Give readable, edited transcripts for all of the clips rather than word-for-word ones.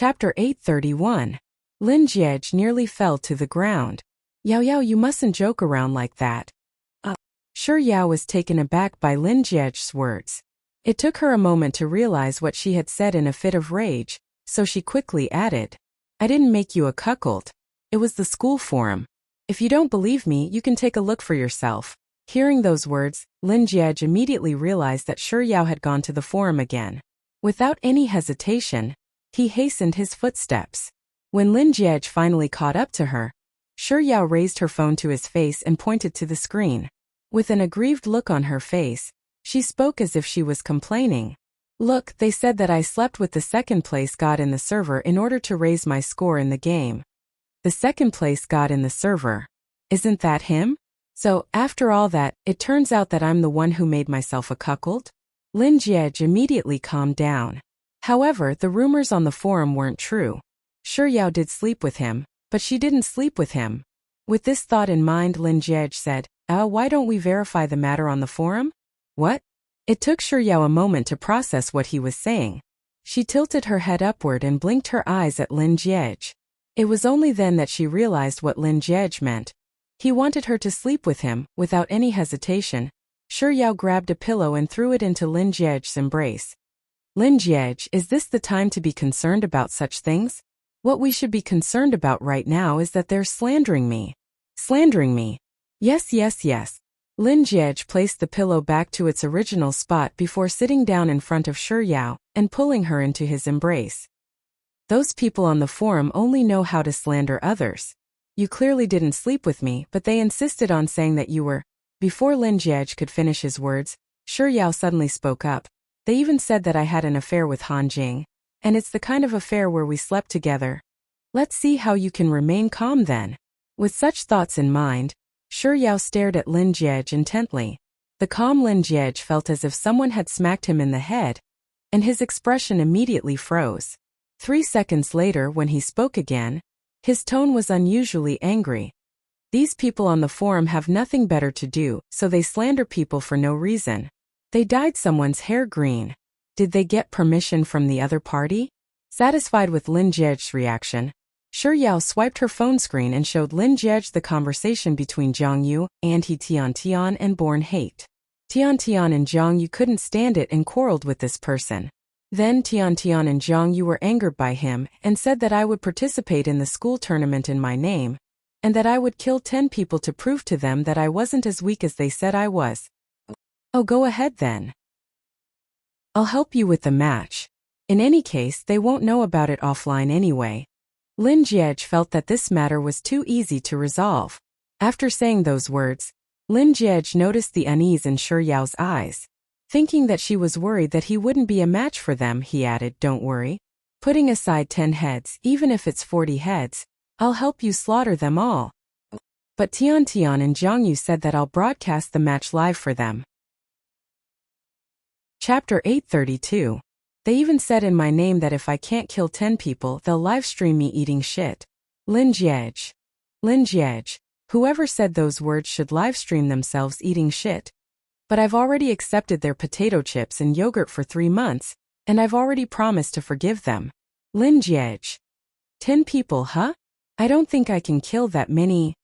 Chapter 831. Lin Jiej nearly fell to the ground. Yao Yao, you mustn't joke around like that. Sure, Yao was taken aback by Lin Jiej's words. It took her a moment to realize what she had said in a fit of rage, so she quickly added, I didn't make you a cuckold. It was the school forum. If you don't believe me, you can take a look for yourself. Hearing those words, Lin Jiej immediately realized that Sure Yao had gone to the forum again. Without any hesitation, he hastened his footsteps. When Lin Jiej finally caught up to her, Sure Yao raised her phone to his face and pointed to the screen. With an aggrieved look on her face, she spoke as if she was complaining. Look, they said that I slept with the second place god in the server in order to raise my score in the game. The second place god in the server. Isn't that him? So, after all that, it turns out that I'm the one who made myself a cuckold? Lin Jiej immediately calmed down. However, the rumors on the forum weren't true. Sure Yao did sleep with him, but she didn't sleep with him. With this thought in mind, Lin Jiej said, why don't we verify the matter on the forum? What? It took Sure Yao a moment to process what he was saying. She tilted her head upward and blinked her eyes at Lin Jiej. It was only then that she realized what Lin Jiej meant. He wanted her to sleep with him. Without any hesitation, Sure Yao grabbed a pillow and threw it into Lin Jiej's embrace. Lin Jiej, is this the time to be concerned about such things? What we should be concerned about right now is that they're slandering me. Slandering me? Yes. Lin Jiej placed the pillow back to its original spot before sitting down in front of Sure Yao and pulling her into his embrace. Those people on the forum only know how to slander others. You clearly didn't sleep with me, but they insisted on saying that you were. Before Lin Jiej could finish his words, Sure Yao suddenly spoke up. They even said that I had an affair with Han Jing. And it's the kind of affair where we slept together. Let's see how you can remain calm then. With such thoughts in mind, Sure Yao stared at Lin Jiej intently. The calm Lin Jiej felt as if someone had smacked him in the head, and his expression immediately froze. 3 seconds later, when he spoke again, his tone was unusually angry. These people on the forum have nothing better to do, so they slander people for no reason. They dyed someone's hair green. Did they get permission from the other party? Satisfied with Lin Jiej's reaction, Sure Yao swiped her phone screen and showed Lin Jiej the conversation between Jiang Yu and Tian Tian and Born Hate. Tian Tian and Jiang Yu couldn't stand it and quarreled with this person. Then Tian Tian and Jiang Yu were angered by him and said that I would participate in the school tournament in my name, and that I would kill 10 people to prove to them that I wasn't as weak as they said I was. Oh, go ahead then. I'll help you with the match. In any case, they won't know about it offline anyway. Lin Jiej felt that this matter was too easy to resolve. After saying those words, Lin Jiej noticed the unease in Sure Yao's eyes. Thinking that she was worried that he wouldn't be a match for them, he added, don't worry. Putting aside 10 heads, even if it's 40 heads, I'll help you slaughter them all. But Tian Tian and Jiang Yu said that I'll broadcast the match live for them. Chapter 832. They even said in my name that if I can't kill 10 people, they'll livestream me eating shit. Lin Jiej. Lin Jiej. Whoever said those words should livestream themselves eating shit. But I've already accepted their potato chips and yogurt for 3 months, and I've already promised to forgive them. Lin Jiej. 10 people, huh? I don't think I can kill that many.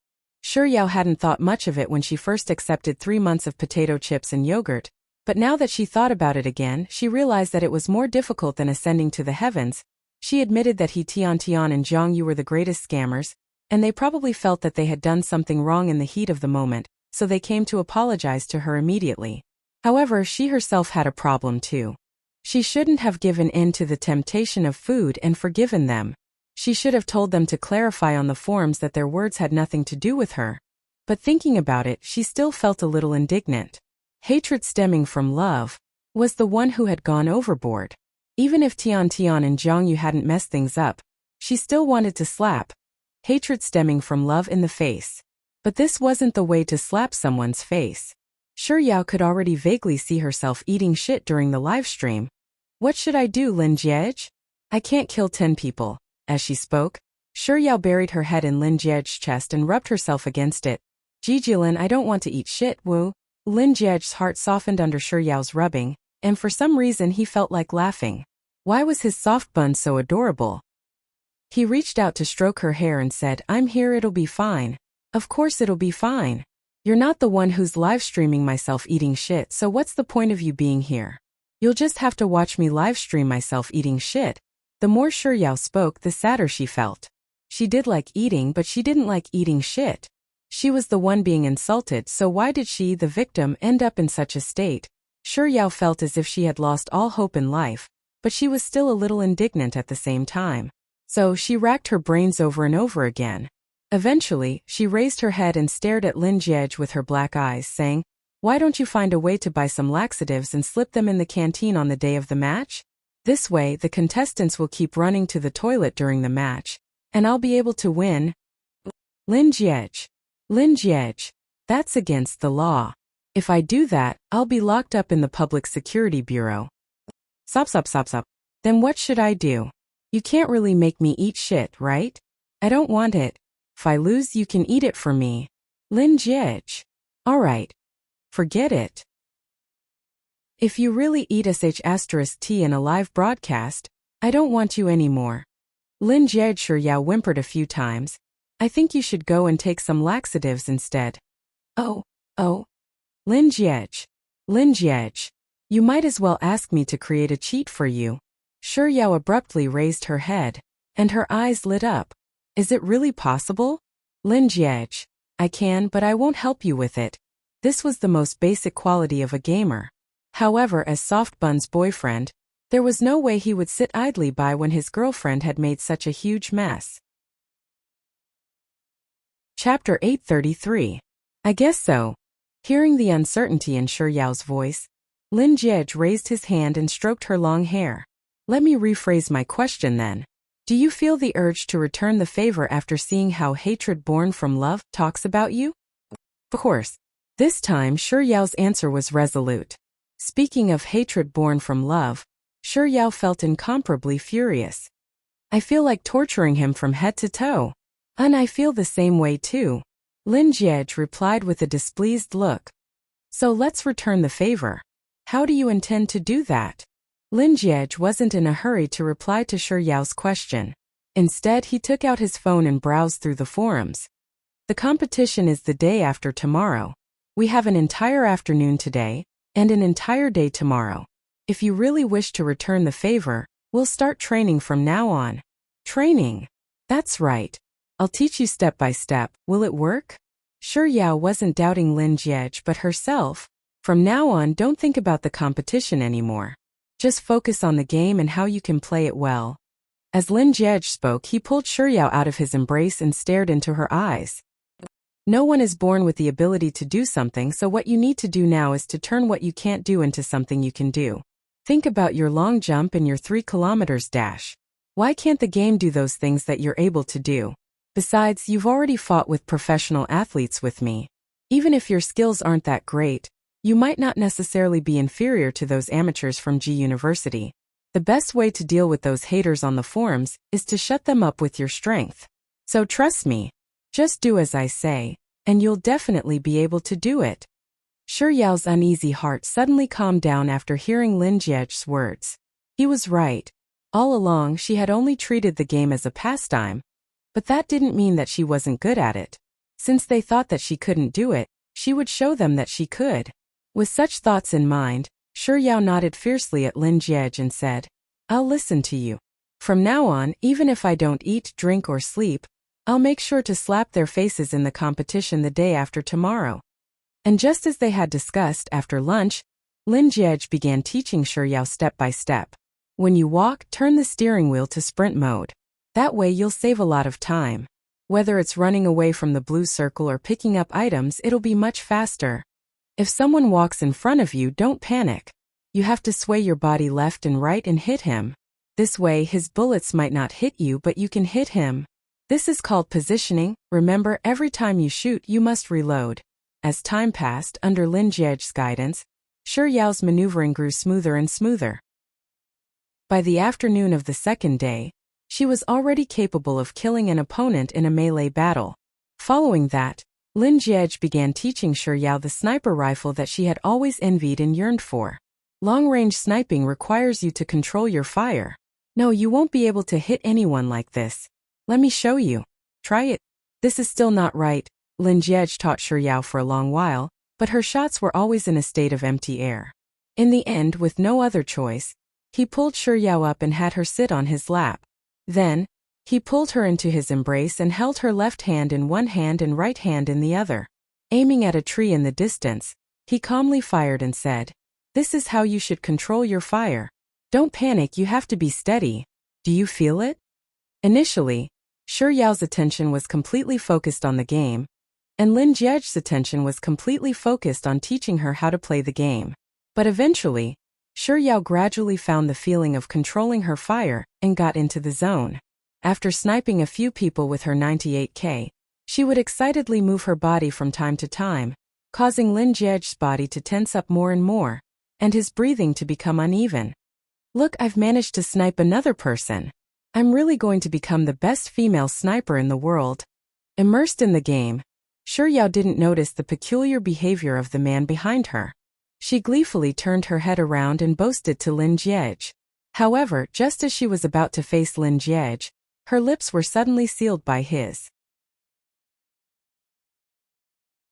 Sure Yao hadn't thought much of it when she first accepted 3 months of potato chips and yogurt. But now that she thought about it again, she realized that it was more difficult than ascending to the heavens. She admitted that Tian Tian and Jiang Yu were the greatest scammers, and they probably felt that they had done something wrong in the heat of the moment, so they came to apologize to her immediately. However, she herself had a problem too. She shouldn't have given in to the temptation of food and forgiven them. She should have told them to clarify on the forums that their words had nothing to do with her. But thinking about it, she still felt a little indignant. Hatred stemming from love was the one who had gone overboard. Even if Tian Tian and Jiang Yu hadn't messed things up, she still wanted to slap hatred stemming from love in the face. But this wasn't the way to slap someone's face. Sure Yao could already vaguely see herself eating shit during the live stream. What should I do, Lin Jiej? I can't kill 10 people. As she spoke, Sure Yao buried her head in Lin Jiej's chest and rubbed herself against it. Jijilin, I don't want to eat shit, woo. Lin Jiej's heart softened under Sure Yao's rubbing, and for some reason he felt like laughing. Why was his soft bun so adorable? He reached out to stroke her hair and said, I'm here, it'll be fine. Of course it'll be fine. You're not the one who's live streaming myself eating shit, so what's the point of you being here? You'll just have to watch me live stream myself eating shit. The more Yao spoke, the sadder she felt. She did like eating, but she didn't like eating shit. She was the one being insulted, so why did she, the victim, end up in such a state? Yao felt as if she had lost all hope in life, but she was still a little indignant at the same time. So she racked her brains over and over again. Eventually, she raised her head and stared at Lin Jiej with her black eyes, saying, Why don't you find a way to buy some laxatives and slip them in the canteen on the day of the match? This way, the contestants will keep running to the toilet during the match, and I'll be able to win. Lin Jiej, that's against the law. If I do that, I'll be locked up in the Public Security Bureau. Sop. Then what should I do? You can't really make me eat shit, right? I don't want it. If I lose, you can eat it for me. Lin Jiej. Alright. Forget it. If you really eat sh*t in a live broadcast, I don't want you anymore. Lin Jiej Yao whimpered a few times. I think you should go and take some laxatives instead. Oh. Lin Jiej. You might as well ask me to create a cheat for you. Yao abruptly raised her head, and her eyes lit up. Is it really possible? Lin Jiej. I can, but I won't help you with it. This was the most basic quality of a gamer. However, as Soft Bun's boyfriend, there was no way he would sit idly by when his girlfriend had made such a huge mess. Chapter 833. I guess so. Hearing the uncertainty in Yao's voice, Lin Jiej raised his hand and stroked her long hair. Let me rephrase my question then. Do you feel the urge to return the favor after seeing how hatred born from love talks about you? Of course. This time Yao's answer was resolute. Speaking of hatred born from love, Yao felt incomparably furious. I feel like torturing him from head to toe. And I feel the same way too. Lin Jiej replied with a displeased look. So let's return the favor. How do you intend to do that? Lin Jiej wasn't in a hurry to reply to Yao's question. Instead, he took out his phone and browsed through the forums. The competition is the day after tomorrow. We have an entire afternoon today, and an entire day tomorrow. If you really wish to return the favor, we'll start training from now on. Training? That's right. I'll teach you step by step. Will it work? Yao wasn't doubting Lin Jiej but herself. From now on, don't think about the competition anymore. Just focus on the game and how you can play it well. As Lin Jiej spoke, he pulled Yao out of his embrace and stared into her eyes. No one is born with the ability to do something, so what you need to do now is to turn what you can't do into something you can do. Think about your long jump and your 3 kilometers dash. Why can't the game do those things that you're able to do? Besides, you've already fought with professional athletes with me. Even if your skills aren't that great, you might not necessarily be inferior to those amateurs from G University. The best way to deal with those haters on the forums is to shut them up with your strength. So trust me. Just do as I say, and you'll definitely be able to do it. Yao's uneasy heart suddenly calmed down after hearing Lin Jiej's words. He was right. All along, she had only treated the game as a pastime. But that didn't mean that she wasn't good at it. Since they thought that she couldn't do it, she would show them that she could. With such thoughts in mind, Yao nodded fiercely at Lin Jiej and said, I'll listen to you. From now on, even if I don't eat, drink or sleep, I'll make sure to slap their faces in the competition the day after tomorrow. And just as they had discussed after lunch, Lin Jiej began teaching Yao step by step. When you walk, turn the steering wheel to sprint mode. That way you'll save a lot of time. Whether it's running away from the blue circle or picking up items, it'll be much faster. If someone walks in front of you, don't panic. You have to sway your body left and right and hit him. This way his bullets might not hit you, but you can hit him. This is called positioning. Remember, every time you shoot, you must reload. As time passed, under Lin Jiej's guidance, Yao's maneuvering grew smoother and smoother. By the afternoon of the second day, she was already capable of killing an opponent in a melee battle. Following that, Lin Jiej began teaching Yao the sniper rifle that she had always envied and yearned for. Long-range sniping requires you to control your fire. No, you won't be able to hit anyone like this. Let me show you. Try it. This is still not right. Lin Jiej taught Shi Yao for a long while, but her shots were always in a state of empty air. In the end, with no other choice, he pulled Shi Yao up and had her sit on his lap. Then, he pulled her into his embrace and held her left hand in one hand and right hand in the other. Aiming at a tree in the distance, he calmly fired and said, "This is how you should control your fire. Don't panic, you have to be steady. Do you feel it?" Initially, Shi Yao's attention was completely focused on the game, and Lin Jiej's attention was completely focused on teaching her how to play the game. But eventually, Shi Yao gradually found the feeling of controlling her fire and got into the zone. After sniping a few people with her 98K, she would excitedly move her body from time to time, causing Lin Jiej's body to tense up more and more, and his breathing to become uneven. "Look, I've managed to snipe another person. I'm really going to become the best female sniper in the world." Immersed in the game, Shi Yao didn't notice the peculiar behavior of the man behind her. She gleefully turned her head around and boasted to Lin Jiej. However, just as she was about to face Lin Jiej, her lips were suddenly sealed by his.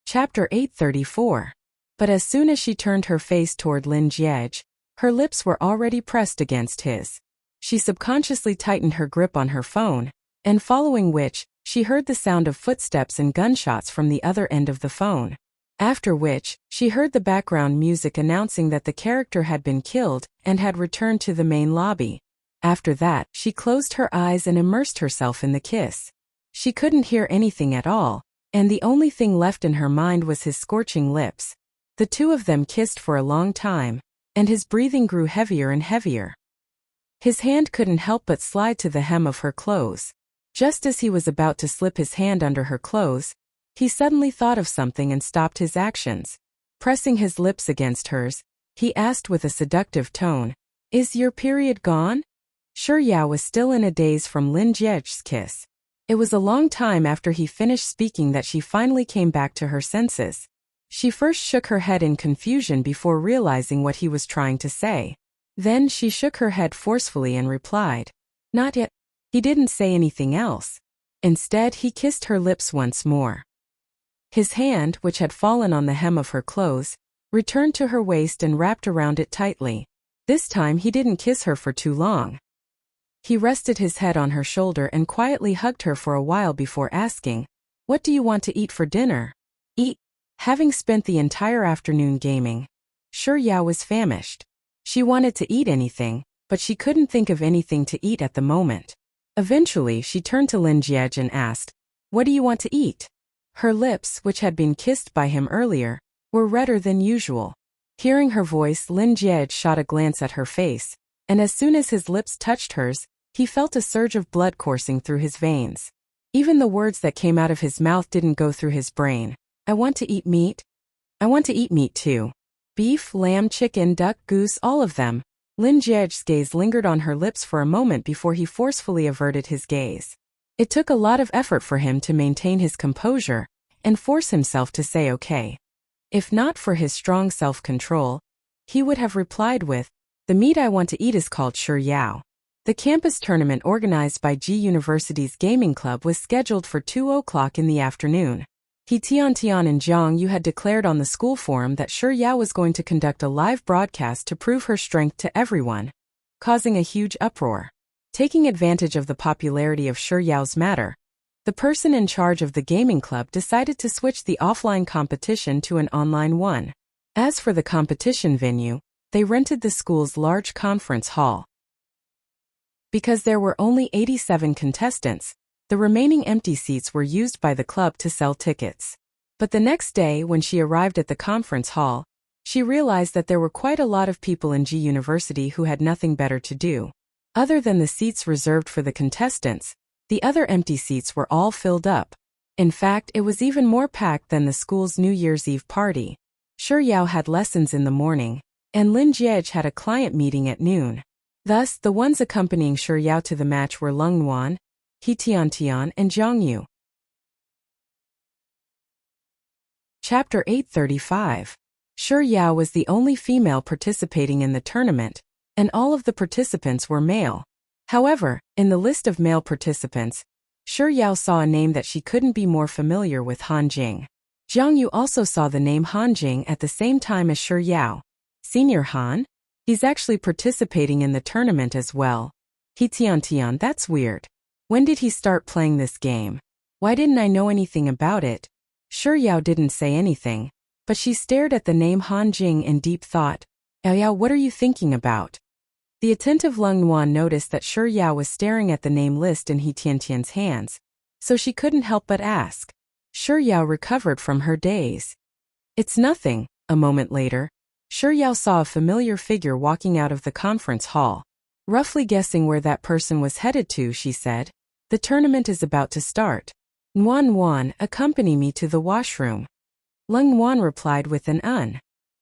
Chapter 834. But as soon as she turned her face toward Lin Jiej, her lips were already pressed against his. She subconsciously tightened her grip on her phone, and following which, she heard the sound of footsteps and gunshots from the other end of the phone. After which, she heard the background music announcing that the character had been killed and had returned to the main lobby. After that, she closed her eyes and immersed herself in the kiss. She couldn't hear anything at all, and the only thing left in her mind was his scorching lips. The two of them kissed for a long time, and his breathing grew heavier and heavier. His hand couldn't help but slide to the hem of her clothes. Just as he was about to slip his hand under her clothes, he suddenly thought of something and stopped his actions. Pressing his lips against hers, he asked with a seductive tone, "Is your period gone?" Shi Yao was still in a daze from Lin Jiej's kiss. It was a long time after he finished speaking that she finally came back to her senses. She first shook her head in confusion before realizing what he was trying to say. Then she shook her head forcefully and replied, "Not yet." He didn't say anything else. Instead, he kissed her lips once more. His hand, which had fallen on the hem of her clothes, returned to her waist and wrapped around it tightly. This time he didn't kiss her for too long. He rested his head on her shoulder and quietly hugged her for a while before asking, "What do you want to eat for dinner?" Eat. Having spent the entire afternoon gaming, Shi Yao was famished. She wanted to eat anything, but she couldn't think of anything to eat at the moment. Eventually, she turned to Lin Jiej and asked, "What do you want to eat?" Her lips, which had been kissed by him earlier, were redder than usual. Hearing her voice, Lin Jiej shot a glance at her face, and as soon as his lips touched hers, he felt a surge of blood coursing through his veins. Even the words that came out of his mouth didn't go through his brain. "I want to eat meat. I want to eat meat too. Beef, lamb, chicken, duck, goose, all of them." Lin Jiej's gaze lingered on her lips for a moment before he forcefully averted his gaze. It took a lot of effort for him to maintain his composure and force himself to say okay. If not for his strong self-control, he would have replied with, "The meat I want to eat is called Shi Yao." The campus tournament organized by G University's gaming club was scheduled for 2 o'clock in the afternoon. He Tian and Jiang Yu had declared on the school forum that Shi Yao was going to conduct a live broadcast to prove her strength to everyone, causing a huge uproar. Taking advantage of the popularity of Shi Yao's matter, the person in charge of the gaming club decided to switch the offline competition to an online one. As for the competition venue, they rented the school's large conference hall. Because there were only 87 contestants, the remaining empty seats were used by the club to sell tickets. But the next day, when she arrived at the conference hall, she realized that there were quite a lot of people in G University who had nothing better to do. Other than the seats reserved for the contestants, the other empty seats were all filled up. In fact, it was even more packed than the school's New Year's Eve party. Shi Yao had lessons in the morning, and Lin Jiej had a client meeting at noon. Thus, the ones accompanying Shi Yao to the match were Lung Nuan, He Tian and Jiang Yu. Chapter 835. Shi Yao was the only female participating in the tournament, and all of the participants were male. However, in the list of male participants, Shi Yao saw a name that she couldn't be more familiar with: Han Jing. Jiang Yu also saw the name Han Jing at the same time as Shi Yao. Senior Han? He's actually participating in the tournament as well. He Tian, that's weird. When did he start playing this game? Why didn't I know anything about it? Shi Yao didn't say anything, but she stared at the name Han Jing in deep thought. Yao, what are you thinking about? The attentive Lung Nuan noticed that Shi Yao was staring at the name list in He Tian's hands, so she couldn't help but ask. Shi Yao recovered from her daze. It's nothing. A moment later, Shi Yao saw a familiar figure walking out of the conference hall. Roughly guessing where that person was headed to, she said, "The tournament is about to start. Nuan, accompany me to the washroom." Lung Nuan replied with an "un."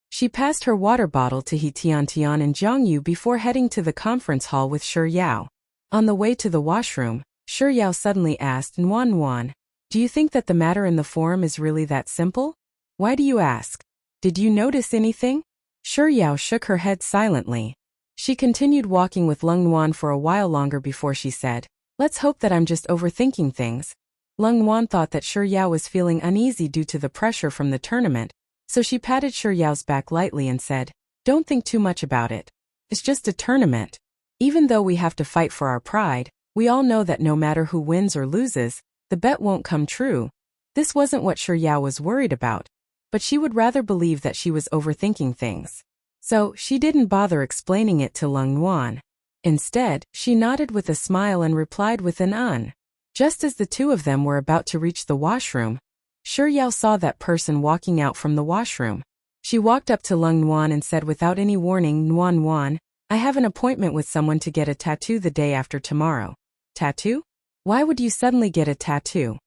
She passed her water bottle to He Tian and Jiang Yu before heading to the conference hall with Shi Yao. On the way to the washroom, Shi Yao suddenly asked Nuan, "Do you think that the matter in the forum is really that simple? Why do you ask? Did you notice anything?" Shi Yao shook her head silently. She continued walking with Lung Nuan for a while longer before she said, "Let's hope that I'm just overthinking things." Lung Nuan thought that Shi Yao was feeling uneasy due to the pressure from the tournament, so she patted Shi Yao's back lightly and said, "Don't think too much about it. It's just a tournament. Even though we have to fight for our pride, we all know that no matter who wins or loses, the bet won't come true." This wasn't what Shi Yao was worried about, but she would rather believe that she was overthinking things. So she didn't bother explaining it to Lung Nuan. Instead, she nodded with a smile and replied with an "un." Just as the two of them were about to reach the washroom, Shi Yao saw that person walking out from the washroom. She walked up to Lung Nuan and said without any warning, "Nuan, I have an appointment with someone to get a tattoo the day after tomorrow." "Tattoo? Why would you suddenly get a tattoo?"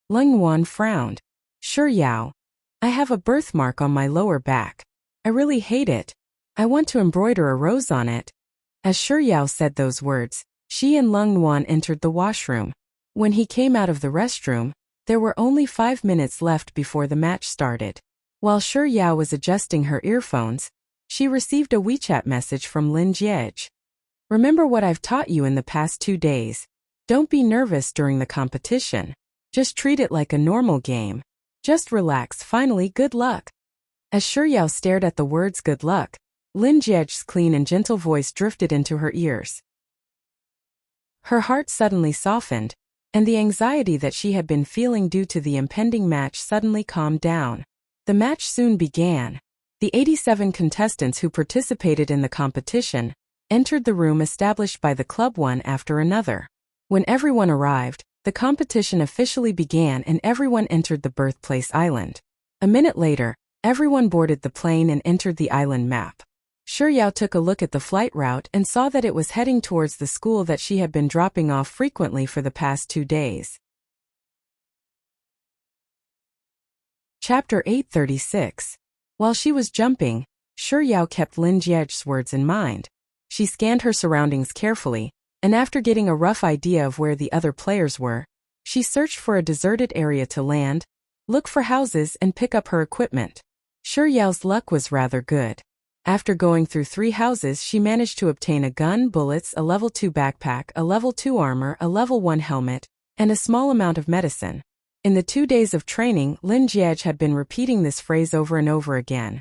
Lung Nuan frowned. "Shi Yao, I have a birthmark on my lower back. I really hate it. I want to embroider a rose on it." As Shi Yao said those words, she and Lung Nuan entered the washroom. When he came out of the restroom, there were only 5 minutes left before the match started. While Shi Yao was adjusting her earphones, she received a WeChat message from Lin Jiej. "Remember what I've taught you in the past 2 days. Don't be nervous during the competition. Just treat it like a normal game. Just relax. Finally, good luck." As Shi Yao stared at the words "good luck," Lin Jiej's clean and gentle voice drifted into her ears. Her heart suddenly softened, and the anxiety that she had been feeling due to the impending match suddenly calmed down. The match soon began. The 87 contestants who participated in the competition entered the room established by the club one after another. When everyone arrived, the competition officially began and everyone entered the birthplace island. A minute later, everyone boarded the plane and entered the island map. Shi Yao took a look at the flight route and saw that it was heading towards the school that she had been dropping off frequently for the past 2 days. Chapter 836. While she was jumping, Shi Yao kept Lin Jiej's words in mind. She scanned her surroundings carefully, and after getting a rough idea of where the other players were, she searched for a deserted area to land, look for houses and pick up her equipment. Shi Yao's luck was rather good. After going through 3 houses, she managed to obtain a gun, bullets, a level 2 backpack, a level 2 armor, a level 1 helmet, and a small amount of medicine. In the 2 days of training, Lin Jiej had been repeating this phrase over and over again.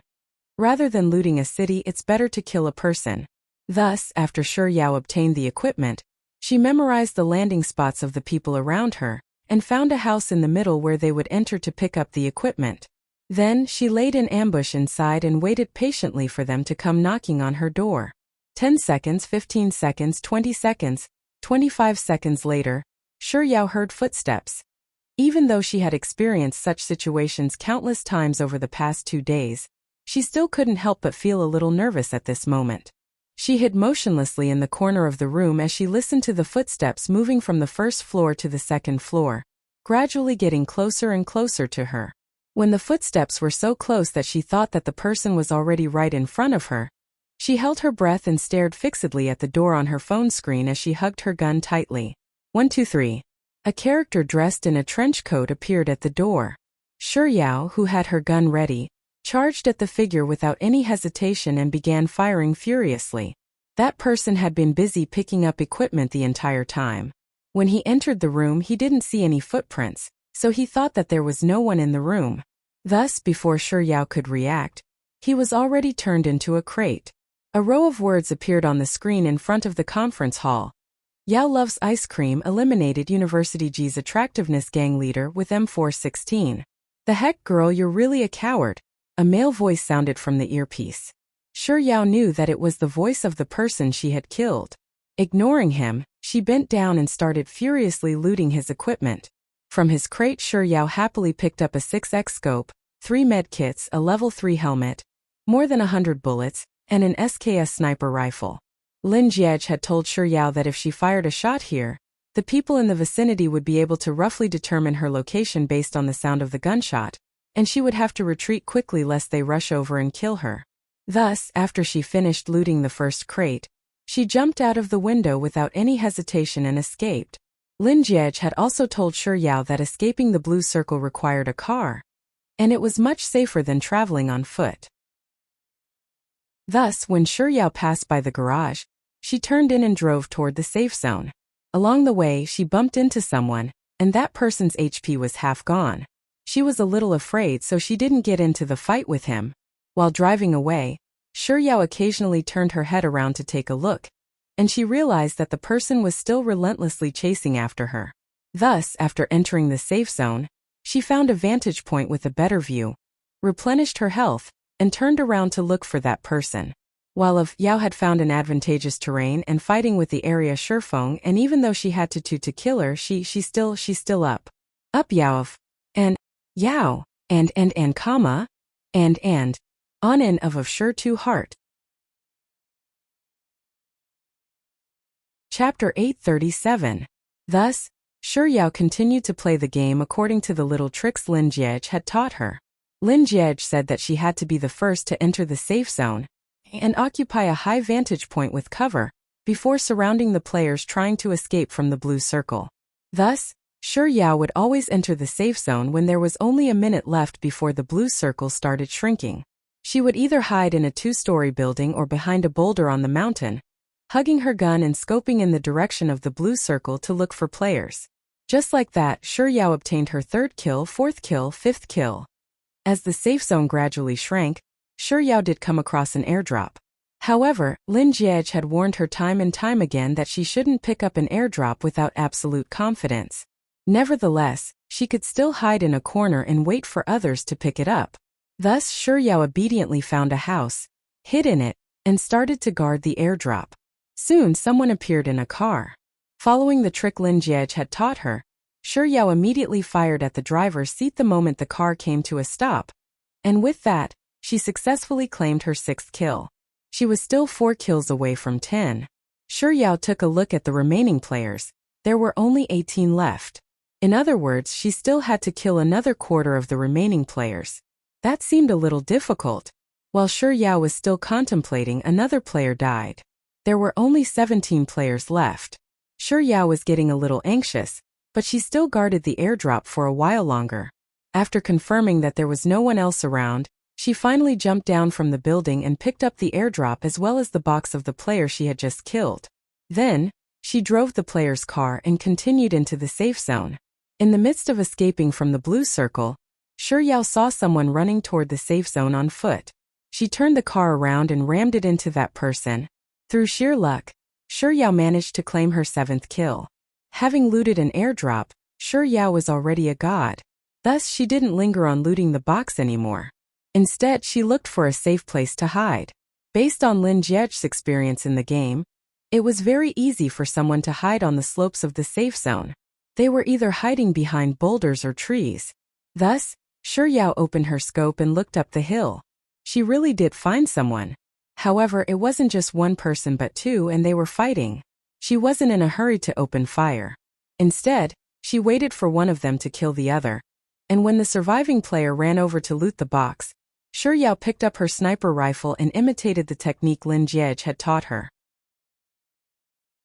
Rather than looting a city, it's better to kill a person. Thus, after Shi Yao obtained the equipment, she memorized the landing spots of the people around her, and found a house in the middle where they would enter to pick up the equipment. Then, she laid an ambush inside and waited patiently for them to come knocking on her door. 10 seconds, 15 seconds, 20 seconds, 25 seconds later, Shi Yao heard footsteps. Even though she had experienced such situations countless times over the past 2 days, she still couldn't help but feel a little nervous at this moment. She hid motionlessly in the corner of the room as she listened to the footsteps moving from the first floor to the second floor, gradually getting closer and closer to her. When the footsteps were so close that she thought that the person was already right in front of her, she held her breath and stared fixedly at the door on her phone screen as she hugged her gun tightly. 1, 2, 3. A character dressed in a trench coat appeared at the door. Shi Yao, who had her gun ready, charged at the figure without any hesitation and began firing furiously. That person had been busy picking up equipment the entire time. When he entered the room, he didn't see any footprints, so he thought that there was no one in the room. Thus, before Shi Yao could react, he was already turned into a crate. A row of words appeared on the screen in front of the conference hall. Yao loves ice cream eliminated University G's attractiveness gang leader with M416. The heck, girl, you're really a coward. A male voice sounded from the earpiece. Shi Yao knew that it was the voice of the person she had killed. Ignoring him, she bent down and started furiously looting his equipment. From his crate, Shi Yao happily picked up a 6x scope, 3 med kits, a level 3 helmet, more than 100 bullets, and an SKS sniper rifle. Lin Jiej had told Shi Yao that if she fired a shot here, the people in the vicinity would be able to roughly determine her location based on the sound of the gunshot, and she would have to retreat quickly lest they rush over and kill her. Thus, after she finished looting the first crate, she jumped out of the window without any hesitation and escaped. Lin Jiej had also told Shi Yao that escaping the blue circle required a car, and it was much safer than traveling on foot. Thus, when Shi Yao passed by the garage, she turned in and drove toward the safe zone. Along the way, she bumped into someone, and that person's HP was half gone. She was a little afraid, so she didn't get into the fight with him. While driving away, Shi Yao occasionally turned her head around to take a look, and she realized that the person was still relentlessly chasing after her. Thus, after entering the safe zone, she found a vantage point with a better view, replenished her health, and turned around to look for that person. While Yao had found an advantageous terrain and fighting with the area Shifeng, and even though she had to kill her, she's still up Yao and Yao and comma and on and of sure to heart. Chapter 837. Thus, Shi Yao continued to play the game according to the little tricks Lin Jiej had taught her. Lin Jiej said that she had to be the first to enter the safe zone and occupy a high vantage point with cover before surrounding the players trying to escape from the blue circle. Thus, Shi Yao would always enter the safe zone when there was only a minute left before the blue circle started shrinking. She would either hide in a 2-story building or behind a boulder on the mountain, hugging her gun and scoping in the direction of the blue circle to look for players. Just like that, Shi Yao obtained her 3rd kill, 4th kill, 5th kill. As the safe zone gradually shrank, Shi Yao did come across an airdrop. However, Lin Jiej had warned her time and time again that she shouldn't pick up an airdrop without absolute confidence. Nevertheless, she could still hide in a corner and wait for others to pick it up. Thus, Shi Yao obediently found a house, hid in it, and started to guard the airdrop. Soon someone appeared in a car. Following the trick Lin Jiej had taught her, Shi Yao immediately fired at the driver's seat the moment the car came to a stop, and with that, she successfully claimed her 6th kill. She was still 4 kills away from 10. Shi Yao took a look at the remaining players. There were only 18 left. In other words, she still had to kill another quarter of the remaining players. That seemed a little difficult. While Shi Yao was still contemplating, another player died. There were only 17 players left. Shi Yao was getting a little anxious, but she still guarded the airdrop for a while longer. After confirming that there was no one else around, she finally jumped down from the building and picked up the airdrop as well as the box of the player she had just killed. Then, she drove the player's car and continued into the safe zone. In the midst of escaping from the blue circle, Shi Yao saw someone running toward the safe zone on foot. She turned the car around and rammed it into that person. Through sheer luck, Shi Yao managed to claim her 7th kill. Having looted an airdrop, Shi Yao was already a god. Thus, she didn't linger on looting the box anymore. Instead, she looked for a safe place to hide. Based on Lin Jiej's experience in the game, it was very easy for someone to hide on the slopes of the safe zone. They were either hiding behind boulders or trees. Thus, Shi Yao opened her scope and looked up the hill. She really did find someone. However, it wasn't just one person but 2, and they were fighting. She wasn't in a hurry to open fire. Instead, she waited for one of them to kill the other. And when the surviving player ran over to loot the box, Shi Yao picked up her sniper rifle and imitated the technique Lin Jiej had taught her.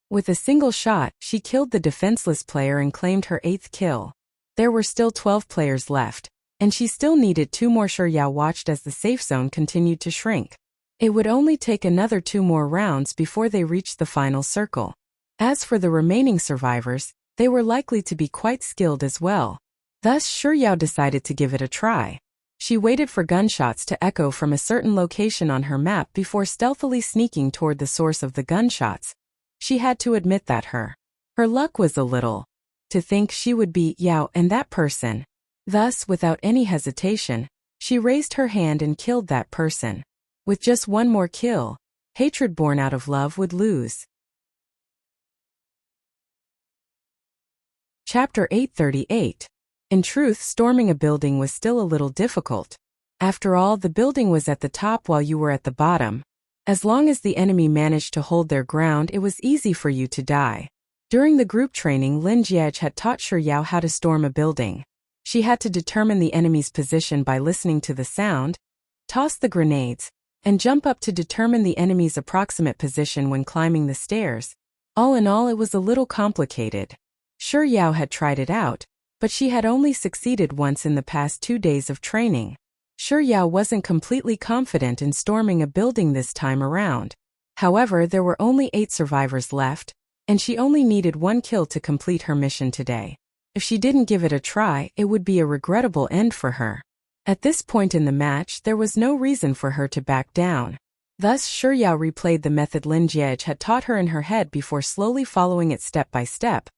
With a single shot, she killed the defenseless player and claimed her 8th kill. There were still 12 players left, and she still needed 2 more. Shi Yao watched as the safe zone continued to shrink. It would only take another 2 more rounds before they reached the final circle. As for the remaining survivors, They were likely to be quite skilled as well. Thus, Yao decided to give it a try. She waited for gunshots to echo from a certain location on her map before stealthily sneaking toward the source of the gunshots. She had to admit that her luck was a little. To think she would be Yao and that person. Thus, without any hesitation, she raised her hand and killed that person. With just one more kill, hatred born out of love would lose. Chapter 838. In truth, storming a building was still a little difficult. After all, the building was at the top while you were at the bottom. As long as the enemy managed to hold their ground, it was easy for you to die. During the group training, Lin Jiej had taught Yao how to storm a building. She had to determine the enemy's position by listening to the sound, toss the grenades, and jump up to determine the enemy's approximate position when climbing the stairs. All in all, it was a little complicated. Yao had tried it out, but she had only succeeded once in the past 2 days of training. Yao wasn't completely confident in storming a building this time around. However, there were only 8 survivors left, and she only needed 1 kill to complete her mission today. If she didn't give it a try, it would be a regrettable end for her. At this point in the match, there was no reason for her to back down. Thus, Yao replayed the method Lin Jiej had taught her in her head before slowly following it step by step.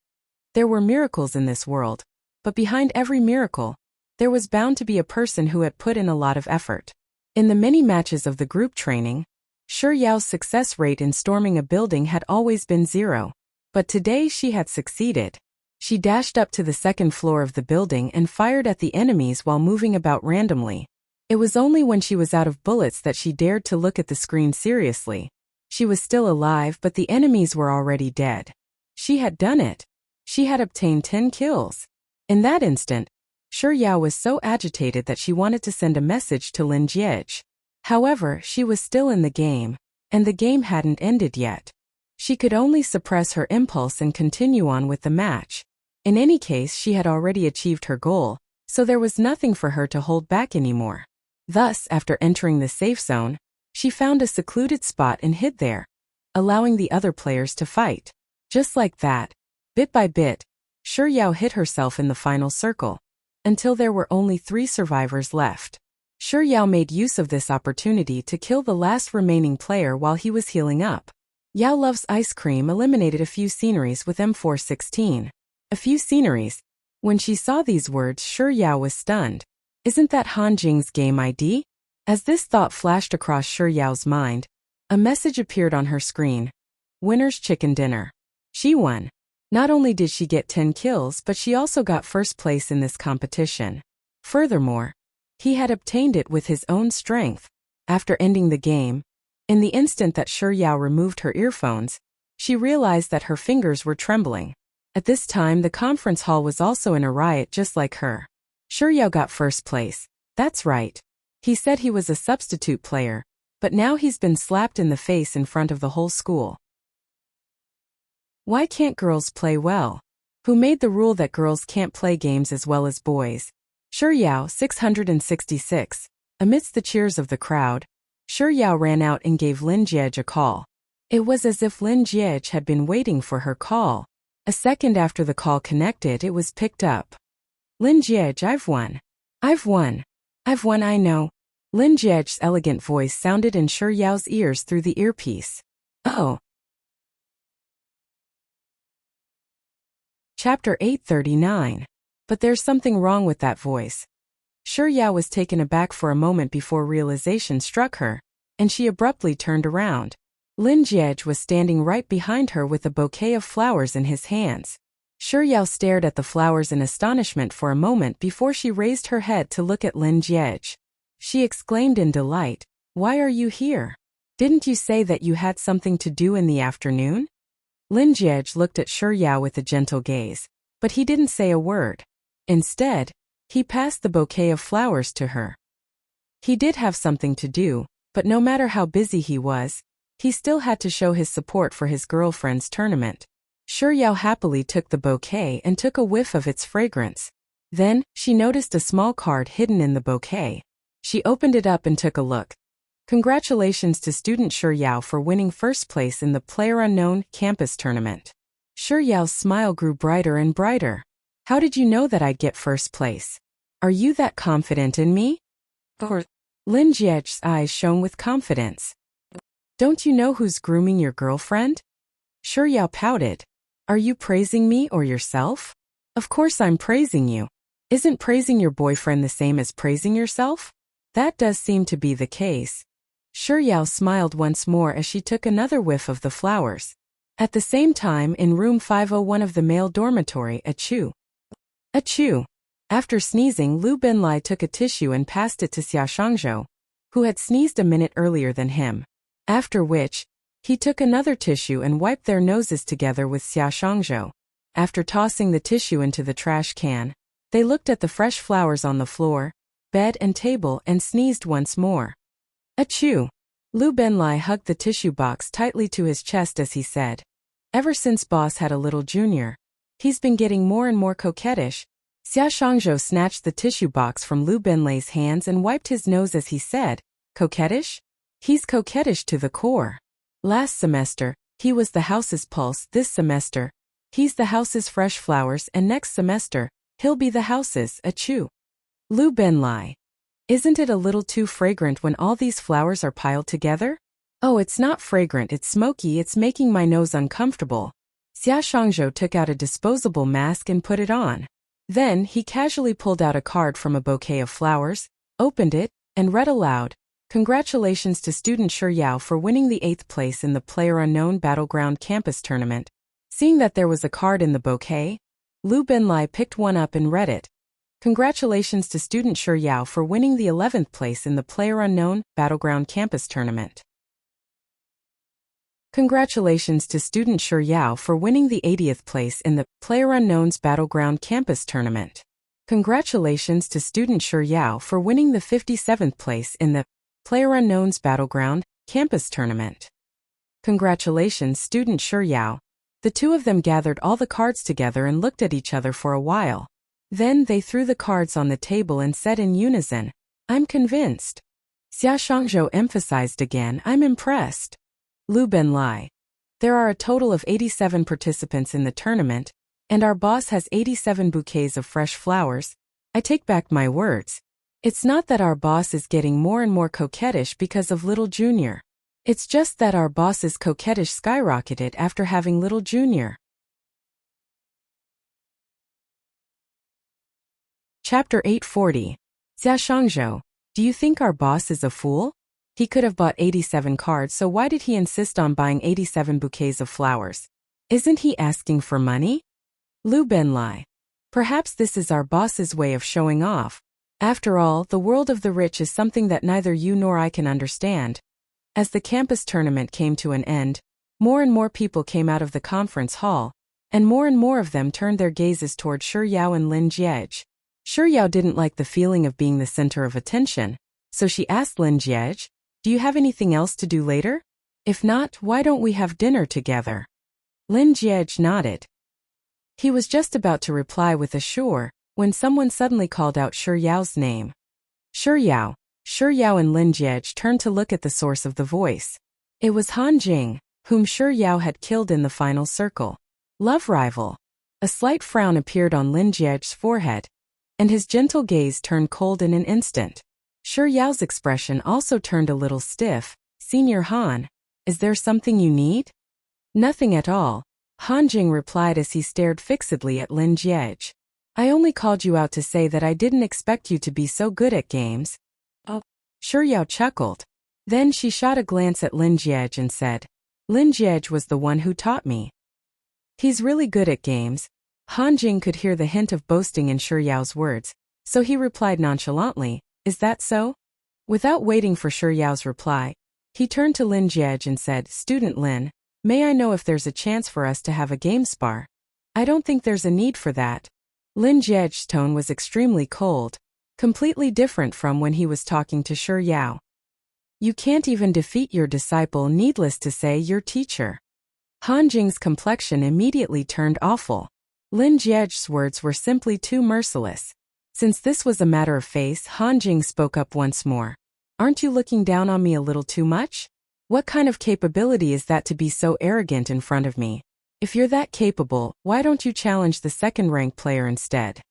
There were miracles in this world, but behind every miracle, there was bound to be a person who had put in a lot of effort. In the many matches of the group training, Yao's success rate in storming a building had always been 0. But today she had succeeded. She dashed up to the 2nd floor of the building and fired at the enemies while moving about randomly. It was only when she was out of bullets that she dared to look at the screen seriously. She was still alive, but the enemies were already dead. She had done it. She had obtained 10 kills. In that instant, Yao was so agitated that she wanted to send a message to Lin Jiej. However, she was still in the game, and the game hadn't ended yet. She could only suppress her impulse and continue on with the match. In any case, she had already achieved her goal, so there was nothing for her to hold back anymore. Thus, after entering the safe zone, she found a secluded spot and hid there, allowing the other players to fight. Just like that, bit by bit, Yao hid herself in the final circle, until there were only 3 survivors left. Yao made use of this opportunity to kill the last remaining player while he was healing up. Yao loves ice cream eliminated a few sceneries with M416. A few sceneries. When she saw these words, Yao was stunned. Isn't that Han Jing's game ID? As this thought flashed across Yao's mind, a message appeared on her screen. Winner's chicken dinner. She won. Not only did she get 10 kills, but she also got first place in this competition. Furthermore, he had obtained it with his own strength. After ending the game, in the instant that Yao removed her earphones, she realized that her fingers were trembling. At this time, the conference hall was also in a riot just like her. Yao got first place. That's right. He said he was a substitute player, but now he's been slapped in the face in front of the whole school. Why can't girls play well? Who made the rule that girls can't play games as well as boys? Yao, 666. Amidst the cheers of the crowd, Yao ran out and gave Lin Jiej a call. It was as if Lin Jiej had been waiting for her call. A second after the call connected, it was picked up. Lin Jiej, I've won. I've won. I've won, I know. Lin Jiej's elegant voice sounded in Yao's ears through the earpiece. Oh. Chapter 839. But there's something wrong with that voice. Yao was taken aback for a moment before realization struck her, and she abruptly turned around. Lin Jiej was standing right behind her with a bouquet of flowers in his hands. Yao stared at the flowers in astonishment for a moment before she raised her head to look at Lin Jiej. She exclaimed in delight, "Why are you here? Didn't you say that you had something to do in the afternoon?" Lin Jiej looked at Yao with a gentle gaze, but he didn't say a word. Instead, he passed the bouquet of flowers to her. He did have something to do, but no matter how busy he was, he still had to show his support for his girlfriend's tournament. Yao happily took the bouquet and took a whiff of its fragrance. Then, she noticed a small card hidden in the bouquet. She opened it up and took a look. Congratulations to student Yao for winning first place in the PlayerUnknown campus tournament. Shi Yao's smile grew brighter and brighter. How did you know that I'd get first place? Are you that confident in me? Or Lin Jiej's eyes shone with confidence. Don't you know who's grooming your girlfriend? Shi Yao pouted. Are you praising me or yourself? Of course I'm praising you. Isn't praising your boyfriend the same as praising yourself? That does seem to be the case. Shi Yao smiled once more as she took another whiff of the flowers. At the same time, in room 501 of the male dormitory, achoo. Achoo. After sneezing, Lu Binlai took a tissue and passed it to Xia Shangzhou, who had sneezed a minute earlier than him. After which, he took another tissue and wiped their noses together with Xia Shangzhou. After tossing the tissue into the trash can, they looked at the fresh flowers on the floor, bed and table and sneezed once more. Achoo! Lu Binlai hugged the tissue box tightly to his chest as he said, ever since boss had a little junior, he's been getting more and more coquettish. Xia Shangzhou snatched the tissue box from Lu Binlai's hands and wiped his nose as he said, coquettish? He's coquettish to the core. Last semester, he was the house's pulse. This semester, he's the house's fresh flowers, and next semester, he'll be the house's achoo. Lu Binlai. Isn't it a little too fragrant when all these flowers are piled together? Oh, it's not fragrant, it's smoky, it's making my nose uncomfortable. Xia Shangzhou took out a disposable mask and put it on. Then, he casually pulled out a card from a bouquet of flowers, opened it, and read aloud, congratulations to student Shi Yao for winning the 8th place in the PlayerUnknown Battleground Campus Tournament. Seeing that there was a card in the bouquet, Lu Binlai picked one up and read it. Congratulations to student Shi Yao for winning the 11th place in the PlayerUnknown Battleground Campus Tournament. Congratulations to student Shi Yao for winning the 80th place in the PlayerUnknown's Battleground Campus Tournament. Congratulations to student Shi Yao for winning the 57th place in the PlayerUnknown's Battleground Campus Tournament. Congratulations, student Shi Yao. The two of them gathered all the cards together and looked at each other for a while. Then they threw the cards on the table and said in unison, I'm convinced. Xia Shangzhou emphasized again, I'm impressed. Lu Binlai. There are a total of 87 participants in the tournament, and our boss has 87 bouquets of fresh flowers. I take back my words. It's not that our boss is getting more and more coquettish because of Little Junior. It's just that our boss's coquettish skyrocketed after having Little Junior. Chapter 840. Xia Shangzhou, do you think our boss is a fool? He could have bought 87 cards, so why did he insist on buying 87 bouquets of flowers? Isn't he asking for money? Lu Binlai. Perhaps this is our boss's way of showing off. After all, the world of the rich is something that neither you nor I can understand. As the campus tournament came to an end, more and more people came out of the conference hall, and more of them turned their gazes toward Shi Yao and Lin Jiej. Shi Yao didn't like the feeling of being the center of attention, so she asked Lin Jiej, do you have anything else to do later? If not, why don't we have dinner together? Lin Jiej nodded. He was just about to reply with a sure, when someone suddenly called out Shi Yao's name. Shi Yao. Shi Yao and Lin Jiej turned to look at the source of the voice. It was Han Jing, whom Shi Yao had killed in the final circle. Love rival. A slight frown appeared on Lin Jiej's forehead, and his gentle gaze turned cold in an instant. Shi Yao's expression also turned a little stiff. Senior Han, is there something you need? Nothing at all, Han Jing replied as he stared fixedly at Lin Jiej. I only called you out to say that I didn't expect you to be so good at games. Oh. Shi Yao chuckled. Then she shot a glance at Lin Jiej and said, Lin Jiej was the one who taught me. He's really good at games. Han Jing could hear the hint of boasting in Shi Yao's words, so he replied nonchalantly, is that so? Without waiting for Shi Yao's reply, he turned to Lin Jiej and said, Student Lin, may I know if there's a chance for us to have a game spar? I don't think there's a need for that. Lin Jiej's tone was extremely cold, completely different from when he was talking to Shi Yao. You can't even defeat your disciple, needless to say your teacher. Han Jing's complexion immediately turned awful. Lin Jiej's words were simply too merciless. Since this was a matter of face, Han Jing spoke up once more. Aren't you looking down on me a little too much? What kind of capability is that to be so arrogant in front of me? If you're that capable, why don't you challenge the second-ranked player instead?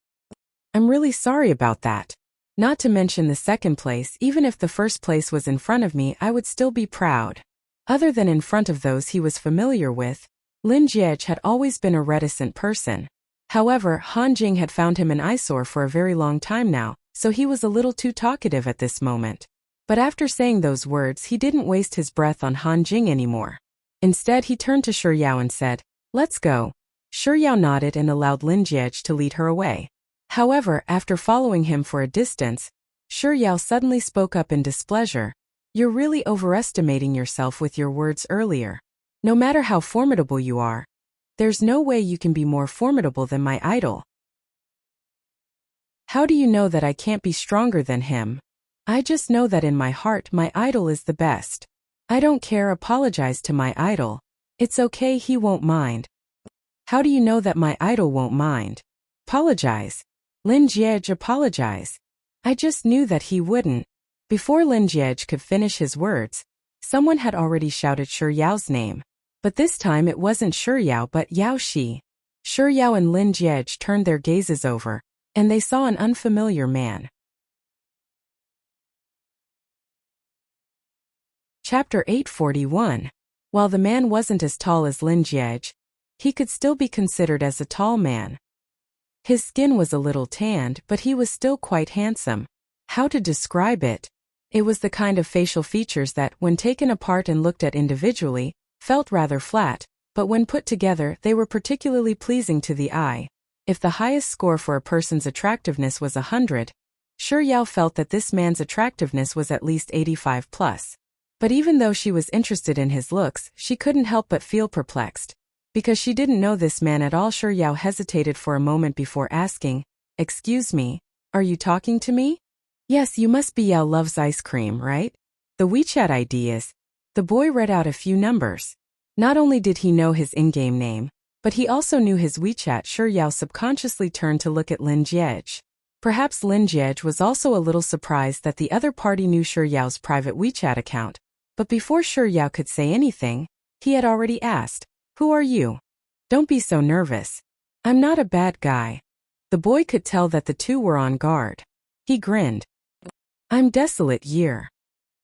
I'm really sorry about that. Not to mention the second place, even if the first place was in front of me, I would still be proud. Other than in front of those he was familiar with, Lin Jiej had always been a reticent person. However, Han Jing had found him an eyesore for a very long time now, so he was a little too talkative at this moment. But after saying those words, he didn't waste his breath on Han Jing anymore. Instead, he turned to Shi Yao and said, "Let's go." Shi Yao nodded and allowed Lin Jiej to lead her away. However, after following him for a distance, Shi Yao suddenly spoke up in displeasure. "You're really overestimating yourself with your words earlier. No matter how formidable you are, there's no way you can be more formidable than my idol. How do you know that I can't be stronger than him? I just know that in my heart my idol is the best. I don't care, apologize to my idol. It's okay, he won't mind." "How do you know that my idol won't mind?" "Apologize. Lin Jiej, apologize." "I just knew that he wouldn't." Before Lin Jiej could finish his words, someone had already shouted Shi Yao's name. But this time it wasn't Shi Yao but Yao Shi. Shi Yao and Lin Jiej turned their gazes over, and they saw an unfamiliar man. Chapter 841. While the man wasn't as tall as Lin Jiej, he could still be considered as a tall man. His skin was a little tanned, but he was still quite handsome. How to describe it? It was the kind of facial features that, when taken apart and looked at individually, felt rather flat, but when put together they were particularly pleasing to the eye. If the highest score for a person's attractiveness was 100, Shi Yao felt that this man's attractiveness was at least 85 plus. But even though she was interested in his looks, she couldn't help but feel perplexed. Because she didn't know this man at all. Shi Yao hesitated for a moment before asking, "Excuse me, are you talking to me?" "Yes, you must be Yao loves ice cream, right? The WeChat ID is..." The boy read out a few numbers. Not only did he know his in-game name, but he also knew his WeChat. Shi Yao subconsciously turned to look at Lin Jiej. Perhaps Lin Jiej was also a little surprised that the other party knew Shi Yao's private WeChat account. But before Shi Yao could say anything, he had already asked, "Who are you? Don't be so nervous. I'm not a bad guy." The boy could tell that the two were on guard. He grinned. "I'm Desolate Year.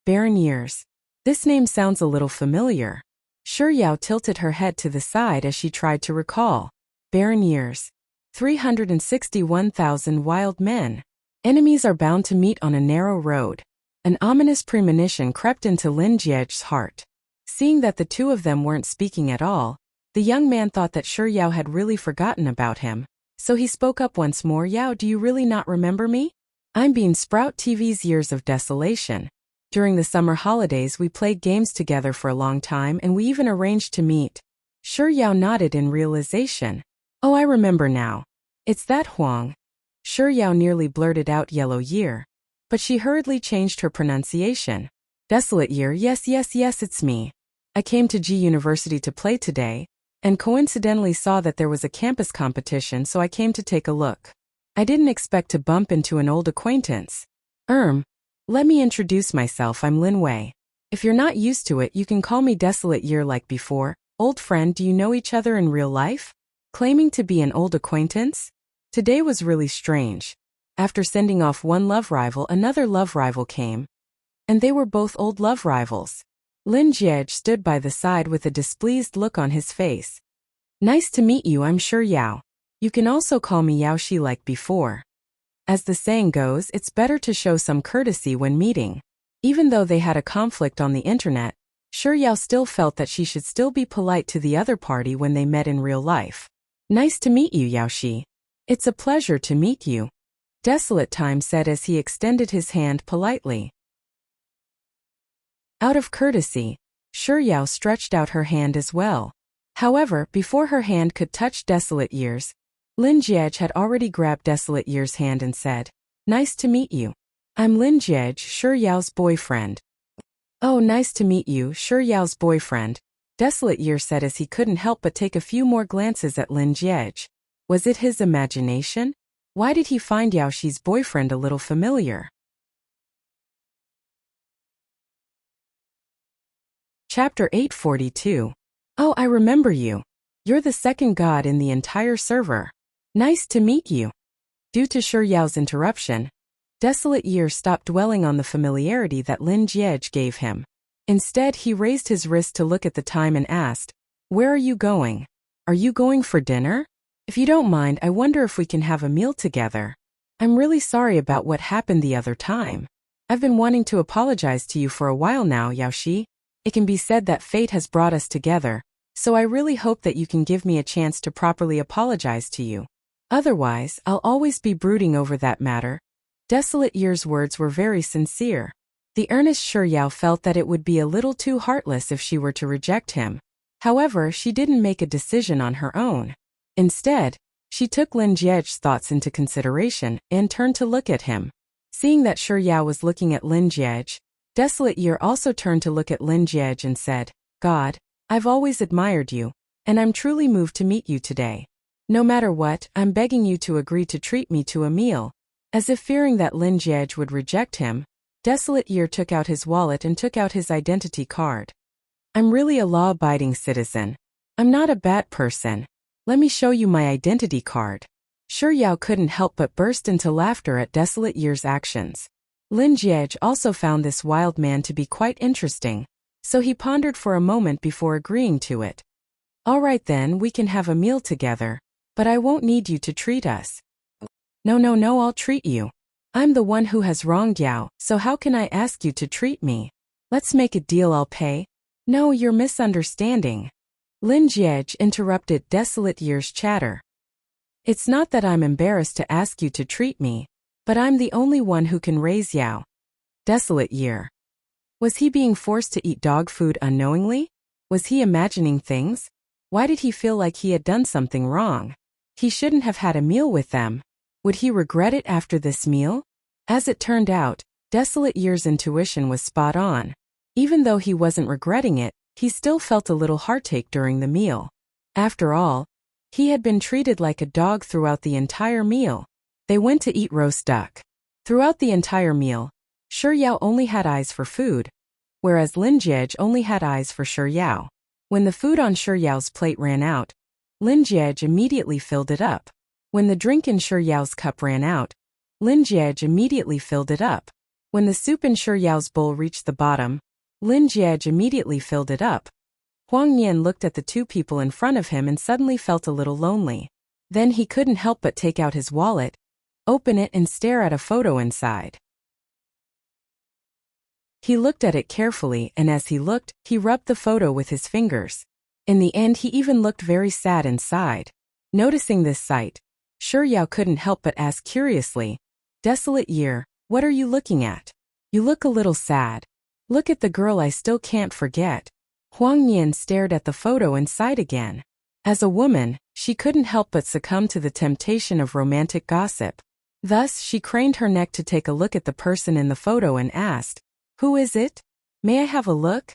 Barren Years. This name sounds a little familiar." Shi Yao tilted her head to the side as she tried to recall. Barren Years. 361,000 wild men. Enemies are bound to meet on a narrow road. An ominous premonition crept into Lin Jiej's heart. Seeing that the two of them weren't speaking at all, the young man thought that Shi Yao had really forgotten about him, so he spoke up once more. "Yao, do you really not remember me? I'm Bean Sprout TV's Years of Desolation. During the summer holidays we played games together for a long time and we even arranged to meet." Shi Yao nodded in realization. "Oh, I remember now. It's that Huang." Shi Yao nearly blurted out Yellow Year, but she hurriedly changed her pronunciation. "Desolate Year, yes, it's me. I came to G University to play today, and coincidentally saw that there was a campus competition, so I came to take a look. I didn't expect to bump into an old acquaintance. Let me introduce myself, I'm Lin Wei. If you're not used to it, you can call me Desolate Year like before. Old friend, do you know each other in real life?" Claiming to be an old acquaintance? Today was really strange. After sending off one love rival, another love rival came. And they were both old love rivals. Lin Jiej stood by the side with a displeased look on his face. "Nice to meet you, I'm Shi Yao. You can also call me Yao Shi like before. As the saying goes, it's better to show some courtesy when meeting." Even though they had a conflict on the internet, Shi Yao still felt that she should still be polite to the other party when they met in real life. "Nice to meet you, Yao Shi. It's a pleasure to meet you," Desolate Time said as he extended his hand politely. Out of courtesy, Shi Yao stretched out her hand as well. However, before her hand could touch Desolate Year's, Lin Jiej had already grabbed Desolate Year's hand and said, "Nice to meet you. I'm Lin Jiej, Shi Yao's boyfriend." "Oh, nice to meet you, Shi Yao's boyfriend," Desolate Year said as he couldn't help but take a few more glances at Lin Jiej. Was it his imagination? Why did he find Yao Shi's boyfriend a little familiar? Chapter 842. "Oh, I remember you. You're the second god in the entire server. Nice to meet you. Due to Shi Yao's interruption, Desolate Year stopped dwelling on the familiarity that Lin Jiej gave him. Instead, he raised his wrist to look at the time and asked, "Where are you going? Are you going for dinner? If you don't mind, I wonder if we can have a meal together. I'm really sorry about what happened the other time. I've been wanting to apologize to you for a while now, Yaoshi. It can be said that fate has brought us together, so I really hope that you can give me a chance to properly apologize to you. Otherwise, I'll always be brooding over that matter." Desolate Year's words were very sincere. The earnest Shi Yao felt that it would be a little too heartless if she were to reject him. However, she didn't make a decision on her own. Instead, she took Lin Jiej's thoughts into consideration and turned to look at him. Seeing that Shi Yao was looking at Lin Jiej, Desolate Year also turned to look at Lin Jiej and said, "God, I've always admired you, and I'm truly moved to meet you today. No matter what, I'm begging you to agree to treat me to a meal." As if fearing that Lin Jiej would reject him, Desolate Year took out his wallet and took out his identity card. "I'm really a law-abiding citizen. I'm not a bad person. Let me show you my identity card." Shi Yao couldn't help but burst into laughter at Desolate Year's actions. Lin Jiej also found this wild man to be quite interesting, so he pondered for a moment before agreeing to it. "All right then, we can have a meal together, but I won't need you to treat us." No, I'll treat you. I'm the one who has wronged Yao, so how can I ask you to treat me? Let's make a deal, I'll pay." "No, you're misunderstanding." Lin Jiej interrupted Desolate Year's chatter. "It's not that I'm embarrassed to ask you to treat me, but I'm the only one who can raise Yao." Desolate Year. Was he being forced to eat dog food unknowingly? Was he imagining things? Why did he feel like he had done something wrong? He shouldn't have had a meal with them. Would he regret it after this meal? As it turned out, Desolate Year's intuition was spot on. Even though he wasn't regretting it, he still felt a little heartache during the meal. After all, he had been treated like a dog throughout the entire meal. They went to eat roast duck. Throughout the entire meal, Shi Yao only had eyes for food, whereas Lin Jiej only had eyes for Shi Yao. When the food on Shi Yao's plate ran out, Lin Jiej immediately filled it up. When the drink in Shi Yao's cup ran out, Lin Jiej immediately filled it up. When the soup in Shi Yao's bowl reached the bottom, Lin Jiej immediately filled it up. Huang Yan looked at the two people in front of him and suddenly felt a little lonely. Then he couldn't help but take out his wallet, open it and stare at a photo inside. He looked at it carefully, and as he looked, he rubbed the photo with his fingers. In the end, he even looked very sad inside. Noticing this sight, Shi Yao couldn't help but ask curiously, "Desolate Year, what are you looking at? You look a little sad. Look at the girl I still can't forget." Huang Yan stared at the photo and sighed again. As a woman, she couldn't help but succumb to the temptation of romantic gossip. Thus, she craned her neck to take a look at the person in the photo and asked, "Who is it? May I have a look?"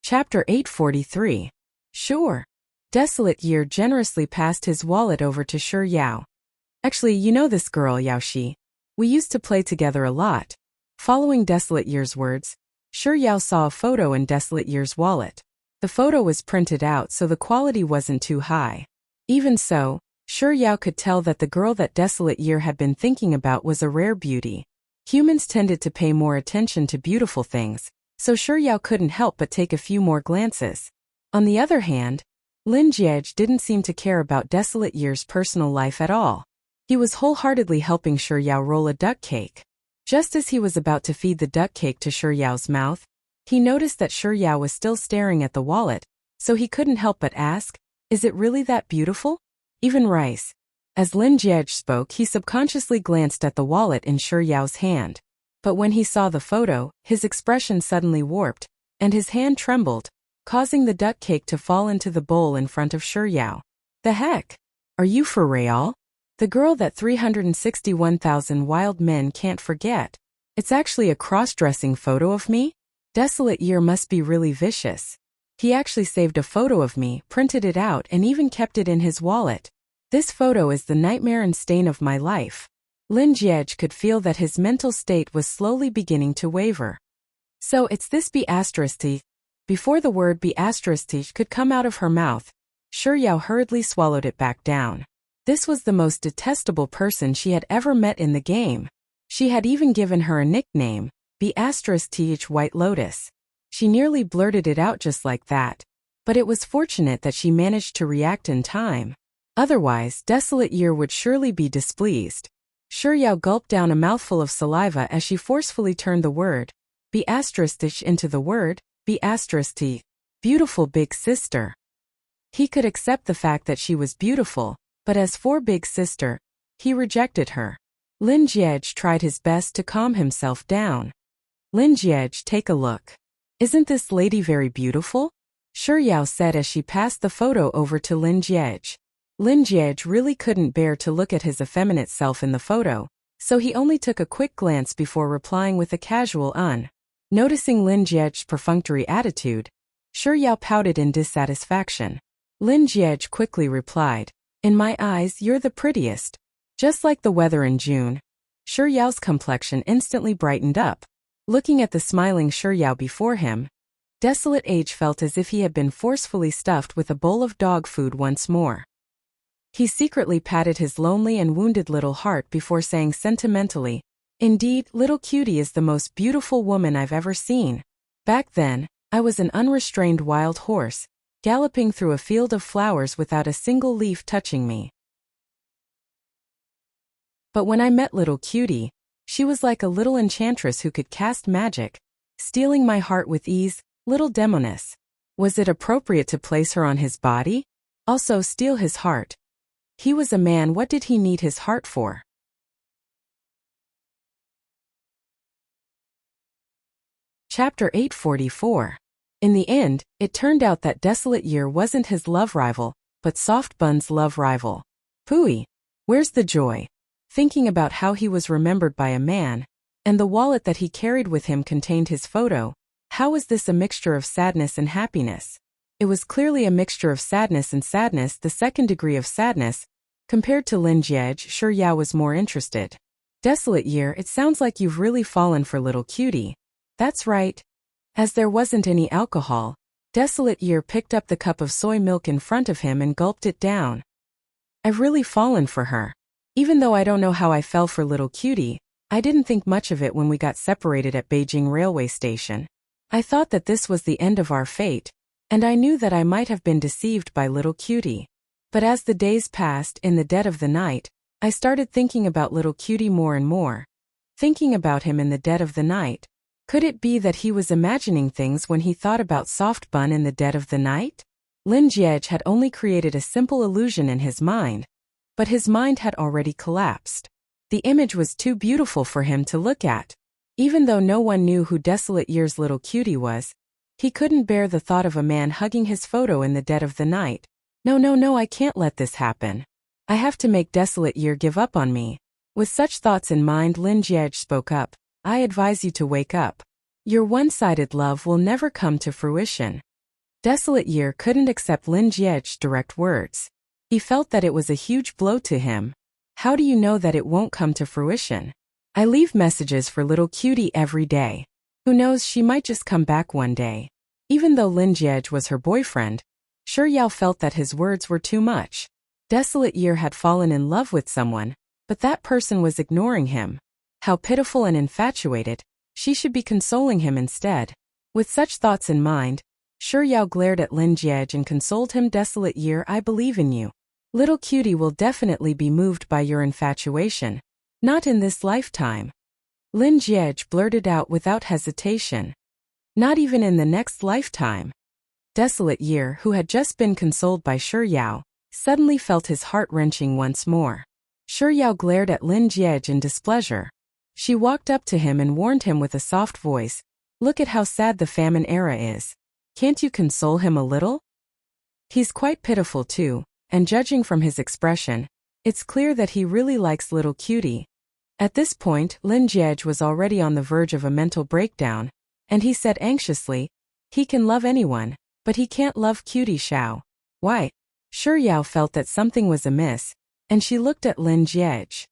Chapter 843. Sure. Desolate Year generously passed his wallet over to Shi Yao. "Actually, you know this girl, Yaoshi. We used to play together a lot." Following Desolate Year's words, Shi Yao saw a photo in Desolate Year's wallet. The photo was printed out, so the quality wasn't too high. Even so, Shi Yao could tell that the girl that Desolate Year had been thinking about was a rare beauty. Humans tended to pay more attention to beautiful things, so Shi Yao couldn't help but take a few more glances. On the other hand, Lin Jiej didn't seem to care about Desolate Year's personal life at all. He was wholeheartedly helping Shi Yao roll a duck cake. Just as he was about to feed the duck cake to Shi Yao's mouth, he noticed that Shi Yao was still staring at the wallet, so he couldn't help but ask, "Is it really that beautiful?" Even rice. As Lin Jiej spoke, he subconsciously glanced at the wallet in Shi Yao's hand. But when he saw the photo, his expression suddenly warped, and his hand trembled, causing the duck cake to fall into the bowl in front of Shi Yao. "The heck? Are you for real? The girl that 361,000 wild men can't forget. It's actually a cross-dressing photo of me? Desolate Year must be really vicious. He actually saved a photo of me, printed it out, and even kept it in his wallet. This photo is the nightmare and stain of my life." Lin Jiej could feel that his mental state was slowly beginning to waver. So it's this B asterisk T. Before the word B asterisk T could come out of her mouth, Shi Yao hurriedly swallowed it back down. This was the most detestable person she had ever met in the game. She had even given her a nickname, B asterisk Th White Lotus. She nearly blurted it out just like that. But it was fortunate that she managed to react in time. Otherwise, Desolate Year would surely be displeased. Shi Yao gulped down a mouthful of saliva as she forcefully turned the word B asterisk into the word B asterisk T. Beautiful big sister. He could accept the fact that she was beautiful, but as for big sister, he rejected her. Lin Jiej tried his best to calm himself down. Lin Jiej, take a look. Isn't this lady very beautiful? Shi Yao said as she passed the photo over to Lin Jiej. Lin Jiej really couldn't bear to look at his effeminate self in the photo, so he only took a quick glance before replying with a casual Noticing Lin Jiej's perfunctory attitude, Shi Yao pouted in dissatisfaction. Lin Jiej quickly replied, in my eyes you're the prettiest. Just like the weather in June. Shi Yao's complexion instantly brightened up. Looking at the smiling Shi Yao before him, Desolate Age felt as if he had been forcefully stuffed with a bowl of dog food once more. He secretly patted his lonely and wounded little heart before saying sentimentally, indeed, little cutie is the most beautiful woman I've ever seen. Back then, I was an unrestrained wild horse, galloping through a field of flowers without a single leaf touching me. But when I met little cutie, she was like a little enchantress who could cast magic, stealing my heart with ease. Little demoness. Was it appropriate to place her on his body? Also steal his heart. He was a man, what did he need his heart for? Chapter 844. In the end, it turned out that Desolate Year wasn't his love rival, but Soft Bun's love rival. Pooey. Where's the joy? Thinking about how he was remembered by a man, and the wallet that he carried with him contained his photo. How was this a mixture of sadness and happiness? It was clearly a mixture of sadness and sadness, the second degree of sadness. Compared to Lin Jiej, Shi Yao was more interested. Desolate Year, it sounds like you've really fallen for little cutie. That's right. As there wasn't any alcohol, Desolate Year picked up the cup of soy milk in front of him and gulped it down. I've really fallen for her. Even though I don't know how I fell for little cutie, I didn't think much of it when we got separated at Beijing railway station. I thought that this was the end of our fate, and I knew that I might have been deceived by little cutie. But as the days passed in the dead of the night, I started thinking about little cutie more and more. Thinking about him in the dead of the night. Could it be that he was imagining things when he thought about Soft Bun in the dead of the night? Lin Jiej had only created a simple illusion in his mind, but his mind had already collapsed. The image was too beautiful for him to look at. Even though no one knew who Desolate Year's little cutie was, he couldn't bear the thought of a man hugging his photo in the dead of the night. No, I can't let this happen. I have to make Desolate Year give up on me. With such thoughts in mind, Lin Jiej spoke up. I advise you to wake up. Your one-sided love will never come to fruition. Desolate Year couldn't accept Lin Jiej's direct words. He felt that it was a huge blow to him. How do you know that it won't come to fruition? I leave messages for little cutie every day. Who knows, she might just come back one day. Even though Lin Jiej was her boyfriend, Shi Yao felt that his words were too much. Desolate Year had fallen in love with someone, but that person was ignoring him. How pitiful and infatuated. She should be consoling him instead. With such thoughts in mind, Shi Yao glared at Lin Jiej and consoled him. Desolate Year, I believe in you. Little cutie will definitely be moved by your infatuation. Not in this lifetime. Lin Jiej blurted out without hesitation. Not even in the next lifetime. Desolate Year, who had just been consoled by Shi Yao, suddenly felt his heart wrenching once more. Shi Yao glared at Lin Jiej in displeasure. She walked up to him and warned him with a soft voice, look at how sad the famine era is. Can't you console him a little? He's quite pitiful too, and judging from his expression, it's clear that he really likes little cutie. At this point, Lin Jiej was already on the verge of a mental breakdown, and he said anxiously, he can love anyone, but he can't love cutie Xiao. Why? Shi Yao felt that something was amiss, and she looked at Lin Jiej.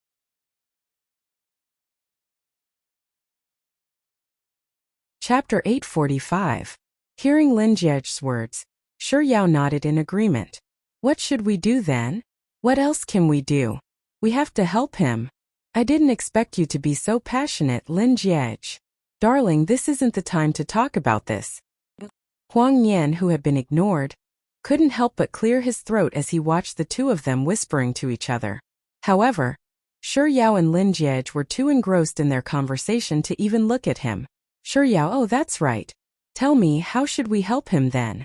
Chapter 845. Hearing Lin Jiej's words, Shi Yao nodded in agreement. What should we do then? What else can we do? We have to help him. I didn't expect you to be so passionate, Lin Jiej. Darling, this isn't the time to talk about this. Huang Nian, who had been ignored, couldn't help but clear his throat as he watched the two of them whispering to each other. However, Shi Yao and Lin Jiej were too engrossed in their conversation to even look at him. Shi Yao, oh that's right. Tell me, how should we help him then?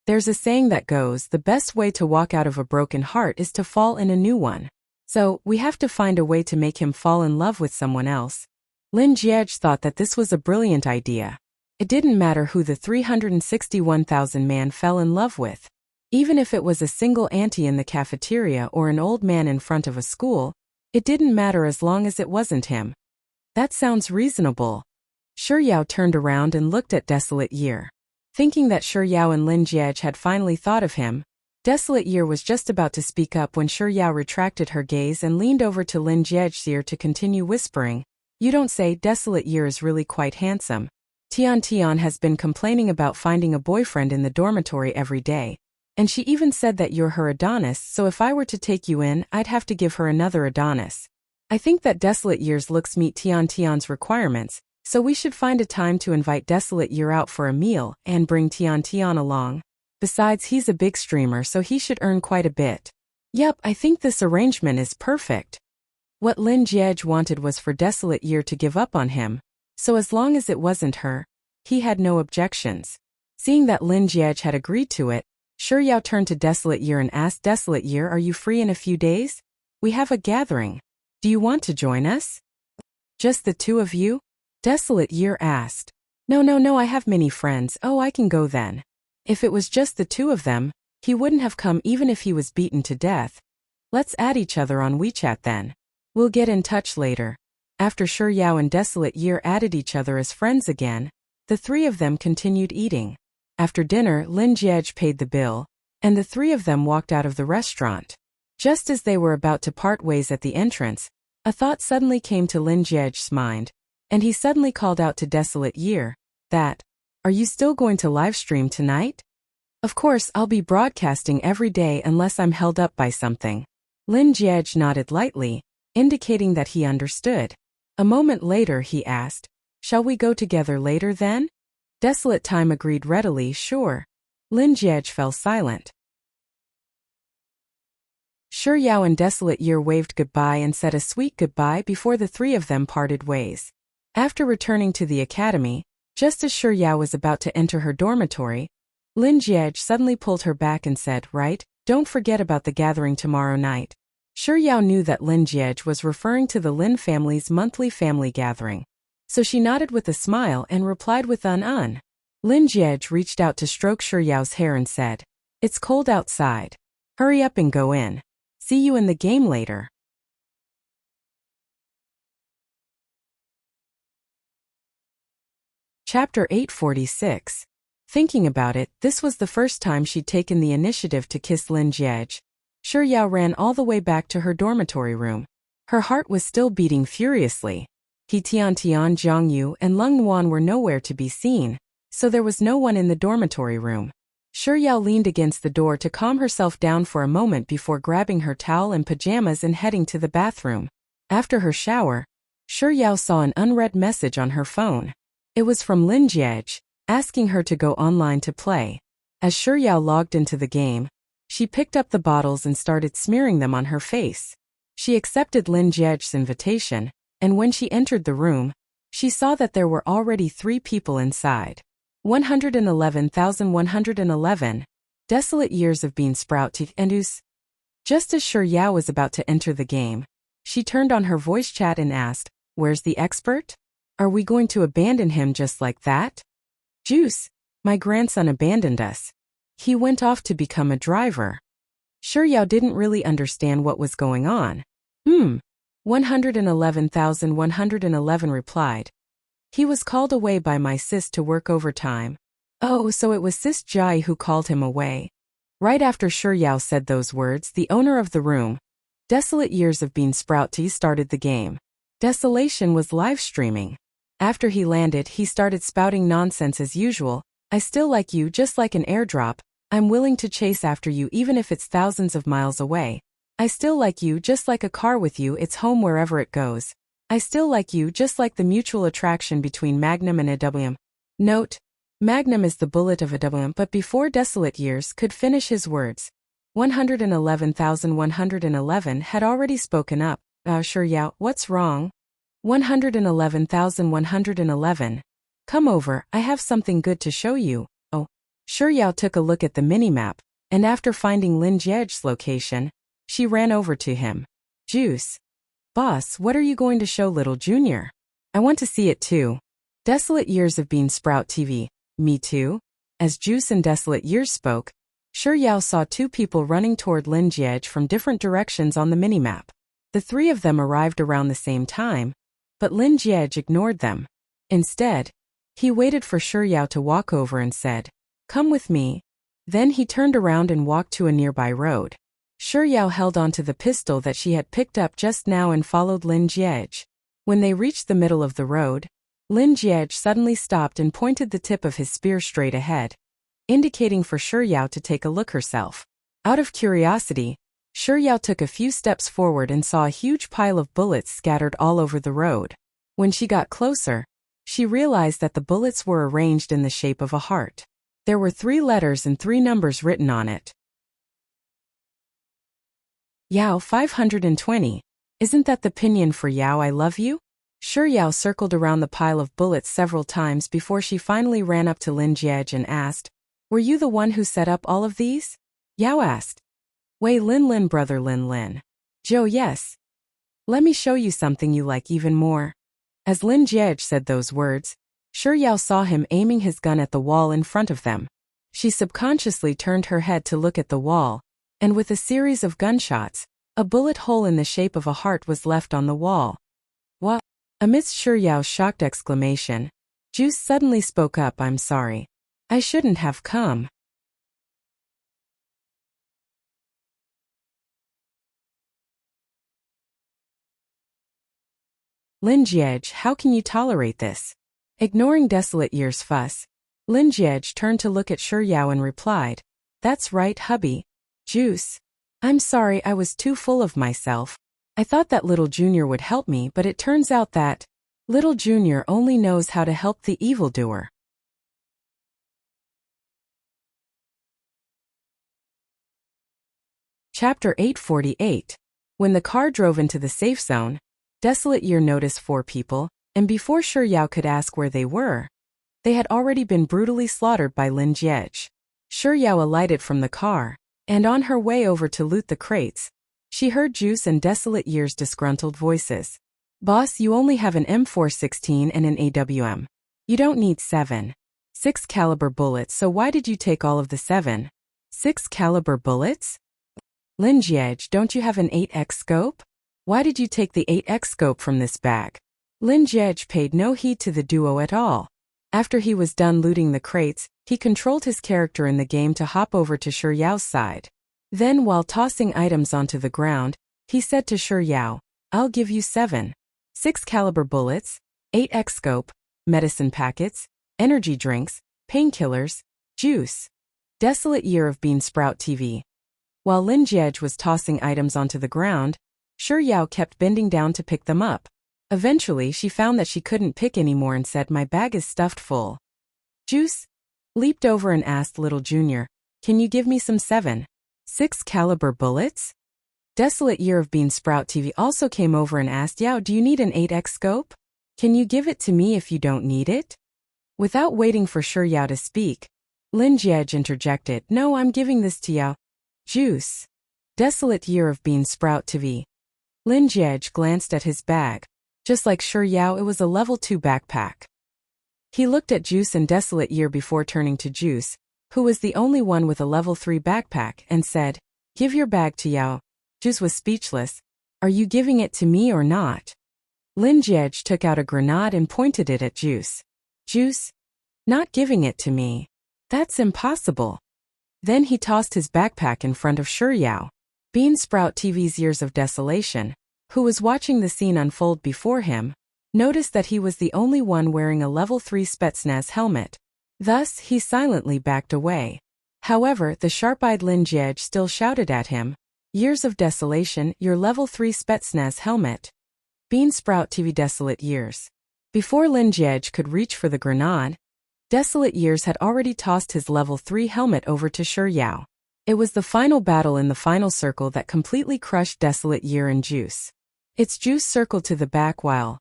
There's a saying that goes, the best way to walk out of a broken heart is to fall in a new one. So, we have to find a way to make him fall in love with someone else. Lin Jiej thought that this was a brilliant idea. It didn't matter who the 361,000 man fell in love with. Even if it was a single auntie in the cafeteria or an old man in front of a school, it didn't matter as long as it wasn't him. That sounds reasonable. Shi Yao turned around and looked at Desolate Year. Thinking that Shi Yao and Lin Jiej had finally thought of him, Desolate Year was just about to speak up when Shi Yao retracted her gaze and leaned over to Lin Jiej's ear to continue whispering. You don't say. Desolate Year is really quite handsome. Tian has been complaining about finding a boyfriend in the dormitory every day. And she even said that you're her Adonis, so if I were to take you in, I'd have to give her another Adonis. I think that Desolate Year's looks meet Tian's requirements, so we should find a time to invite Desolate Year out for a meal and bring Tian along. Besides, he's a big streamer, so he should earn quite a bit. Yep, I think this arrangement is perfect. What Lin Jiej wanted was for Desolate Year to give up on him, so as long as it wasn't her, he had no objections. Seeing that Lin Jiej had agreed to it, Shi Yao turned to Desolate Year and asked, Desolate Year, are you free in a few days? We have a gathering. Do you want to join us? Just the two of you? Desolate Year asked. No, I have many friends. Oh, I can go then. If it was just the two of them, he wouldn't have come even if he was beaten to death. Let's add each other on WeChat then. We'll get in touch later. After Shi Yao and Desolate Year added each other as friends again, the three of them continued eating. After dinner, Lin Jiej paid the bill, and the three of them walked out of the restaurant. Just as they were about to part ways at the entrance, a thought suddenly came to Lin Jiej's mind, and he suddenly called out to Desolate Year, are you still going to live stream tonight? Of course, I'll be broadcasting every day unless I'm held up by something. Lin Jiej nodded lightly, indicating that he understood. A moment later he asked, shall we go together later then? Desolate Time agreed readily, sure. Lin Jiej fell silent. Shi Yao and Desolate Year waved goodbye and said a sweet goodbye before the three of them parted ways. After returning to the academy, just as Shi Yao was about to enter her dormitory, Lin Jiej suddenly pulled her back and said, right, don't forget about the gathering tomorrow night. Shi Yao knew that Lin Jiej was referring to the Lin family's monthly family gathering. So she nodded with a smile and replied with Lin Jiej reached out to stroke Shi Yao's hair and said, it's cold outside. Hurry up and go in. See you in the game later. Chapter 846. Thinking about it, this was the first time she'd taken the initiative to kiss Lin Jiej. Shi Yao ran all the way back to her dormitory room. Her heart was still beating furiously. Tian, Jiang Yu, and Leng Nuan were nowhere to be seen, so there was no one in the dormitory room. Shi Yao leaned against the door to calm herself down for a moment before grabbing her towel and pajamas and heading to the bathroom. After her shower, Shi Yao saw an unread message on her phone. It was from Lin Jiej, asking her to go online to play. As Shi Yao logged into the game, she picked up the bottles and started smearing them on her face. She accepted Lin Jiej's invitation, and when she entered the room, she saw that there were already 3 people inside. 111,111. Desolate Years of Bean Sprout and Us. Just as Shi Yao was about to enter the game, she turned on her voice chat and asked, where's the expert? Are we going to abandon him just like that? Juice, my grandson abandoned us. He went off to become a driver. Shi Yao didn't really understand what was going on. 111,111 replied. He was called away by my sis to work overtime. Oh, so it was Sis Jai who called him away. Right after Shi Yao said those words, the owner of the room, Desolate Years of Bean Sprout Tea, started the game. Desolation was live streaming. After he landed, he started spouting nonsense as usual. I still like you just like an airdrop. I'm willing to chase after you even if it's thousands of miles away. I still like you just like a car with you, it's home wherever it goes. I still like you just like the mutual attraction between Magnum and AWM. Note: Magnum is the bullet of AWM, but before Desolate Years could finish his words, 111,111 had already spoken up. Sure Yao, what's wrong? 111,111. Come over, I have something good to show you. Oh. Sure Yao took a look at the minimap, and after finding Lin Jiej's location, she ran over to him. Juice. Boss, what are you going to show little Junior? I want to see it too. Desolate Years of Bean Sprout TV. Me too? As Juice and Desolate Years spoke, Sure Yao saw two people running toward Lin Jiej from different directions on the minimap. The three of them arrived around the same time, but Lin Jiej ignored them. Instead, he waited for Sure Yao to walk over and said, "Come with me." Then he turned around and walked to a nearby road. Sure Yao held onto the pistol that she had picked up just now and followed Lin Jiej. When they reached the middle of the road, Lin Jiej suddenly stopped and pointed the tip of his spear straight ahead, indicating for Sure Yao to take a look herself. Out of curiosity, Sure Yao took a few steps forward and saw a huge pile of bullets scattered all over the road. When she got closer, she realized that the bullets were arranged in the shape of a heart. There were 3 letters and 3 numbers written on it. Yao 520. Isn't that the pinyin for Yao I love you? Sure Yao circled around the pile of bullets several times before she finally ran up to Lin Jiej and asked, "Were you the one who set up all of these?" Yao asked. "Wei Lin brother Lin. Joe, yes. Let me show you something you like even more." As Lin Jiej said those words, Sure Yao saw him aiming his gun at the wall in front of them. She subconsciously turned her head to look at the wall, and with a series of gunshots, a bullet hole in the shape of a heart was left on the wall. What? Amidst Sure Yao's shocked exclamation, Juice suddenly spoke up, "I'm sorry. I shouldn't have come." Lin Jiej, how can you tolerate this? Ignoring Desolate Years' fuss, Lin Jiej turned to look at Sure Yao and replied, "That's right, hubby. Juice. I'm sorry, I was too full of myself. I thought that little Junior would help me, but it turns out that little Junior only knows how to help the evildoer." Chapter 848. When the car drove into the safe zone, Desolate Year noticed 4 people, and before Sure Yao could ask where they were, they had already been brutally slaughtered by Lin Jiej. Sure Yao alighted from the car, and on her way over to loot the crates, she heard Juice and Desolate Year's disgruntled voices. "Boss, you only have an M416 and an AWM. You don't need 7.6 caliber bullets, so why did you take all of the 7.6 caliber bullets? Lin Jiej, don't you have an 8x scope? Why did you take the 8x scope from this bag?" Lin Jiej paid no heed to the duo at all. After he was done looting the crates, he controlled his character in the game to hop over to Sure Yao's side. Then, while tossing items onto the ground, he said to Sure Yao, "I'll give you 7.6 caliber bullets, 8x scope, medicine packets, energy drinks, painkillers, juice." Desolate Year of Bean Sprout TV. While Lin Jiej was tossing items onto the ground, Sure Yao kept bending down to pick them up. Eventually, she found that she couldn't pick anymore and said, "My bag is stuffed full." Juice leaped over and asked little Junior, "Can you give me some 7.6 caliber bullets?" Desolate Year of Bean Sprout TV also came over and asked, "Yao, do you need an 8x scope? Can you give it to me if you don't need it?" Without waiting for Sure Yao to speak, Lin Jiej interjected, "No, I'm giving this to Yao." Juice. Desolate Year of Bean Sprout TV. Lin Jiej glanced at his bag. Just like Sure Yao, it was a level 2 backpack. He looked at Juice and Desolate Year before turning to Juice, who was the only one with a level 3 backpack, and said, "Give your bag to Yao." Juice was speechless. "Are you giving it to me or not?" Lin Jiej took out a grenade and pointed it at Juice. "Juice? Not giving it to me? That's impossible." Then he tossed his backpack in front of Sure Yao. Bean Sprout TV's Years of Desolation, who was watching the scene unfold before him, noticed that he was the only one wearing a level 3 Spetsnaz helmet. Thus, he silently backed away. However, the sharp-eyed Lin Jiej still shouted at him, "Years of desolation, your level 3 Spetsnaz helmet." Beansprout TV Desolate Years. Before Lin Jiej could reach for the grenade, Desolate Years had already tossed his level 3 helmet over to Shi Yao. It was the final battle in the final circle that completely crushed Desolate Year and Juice. Its Juice circled to the back while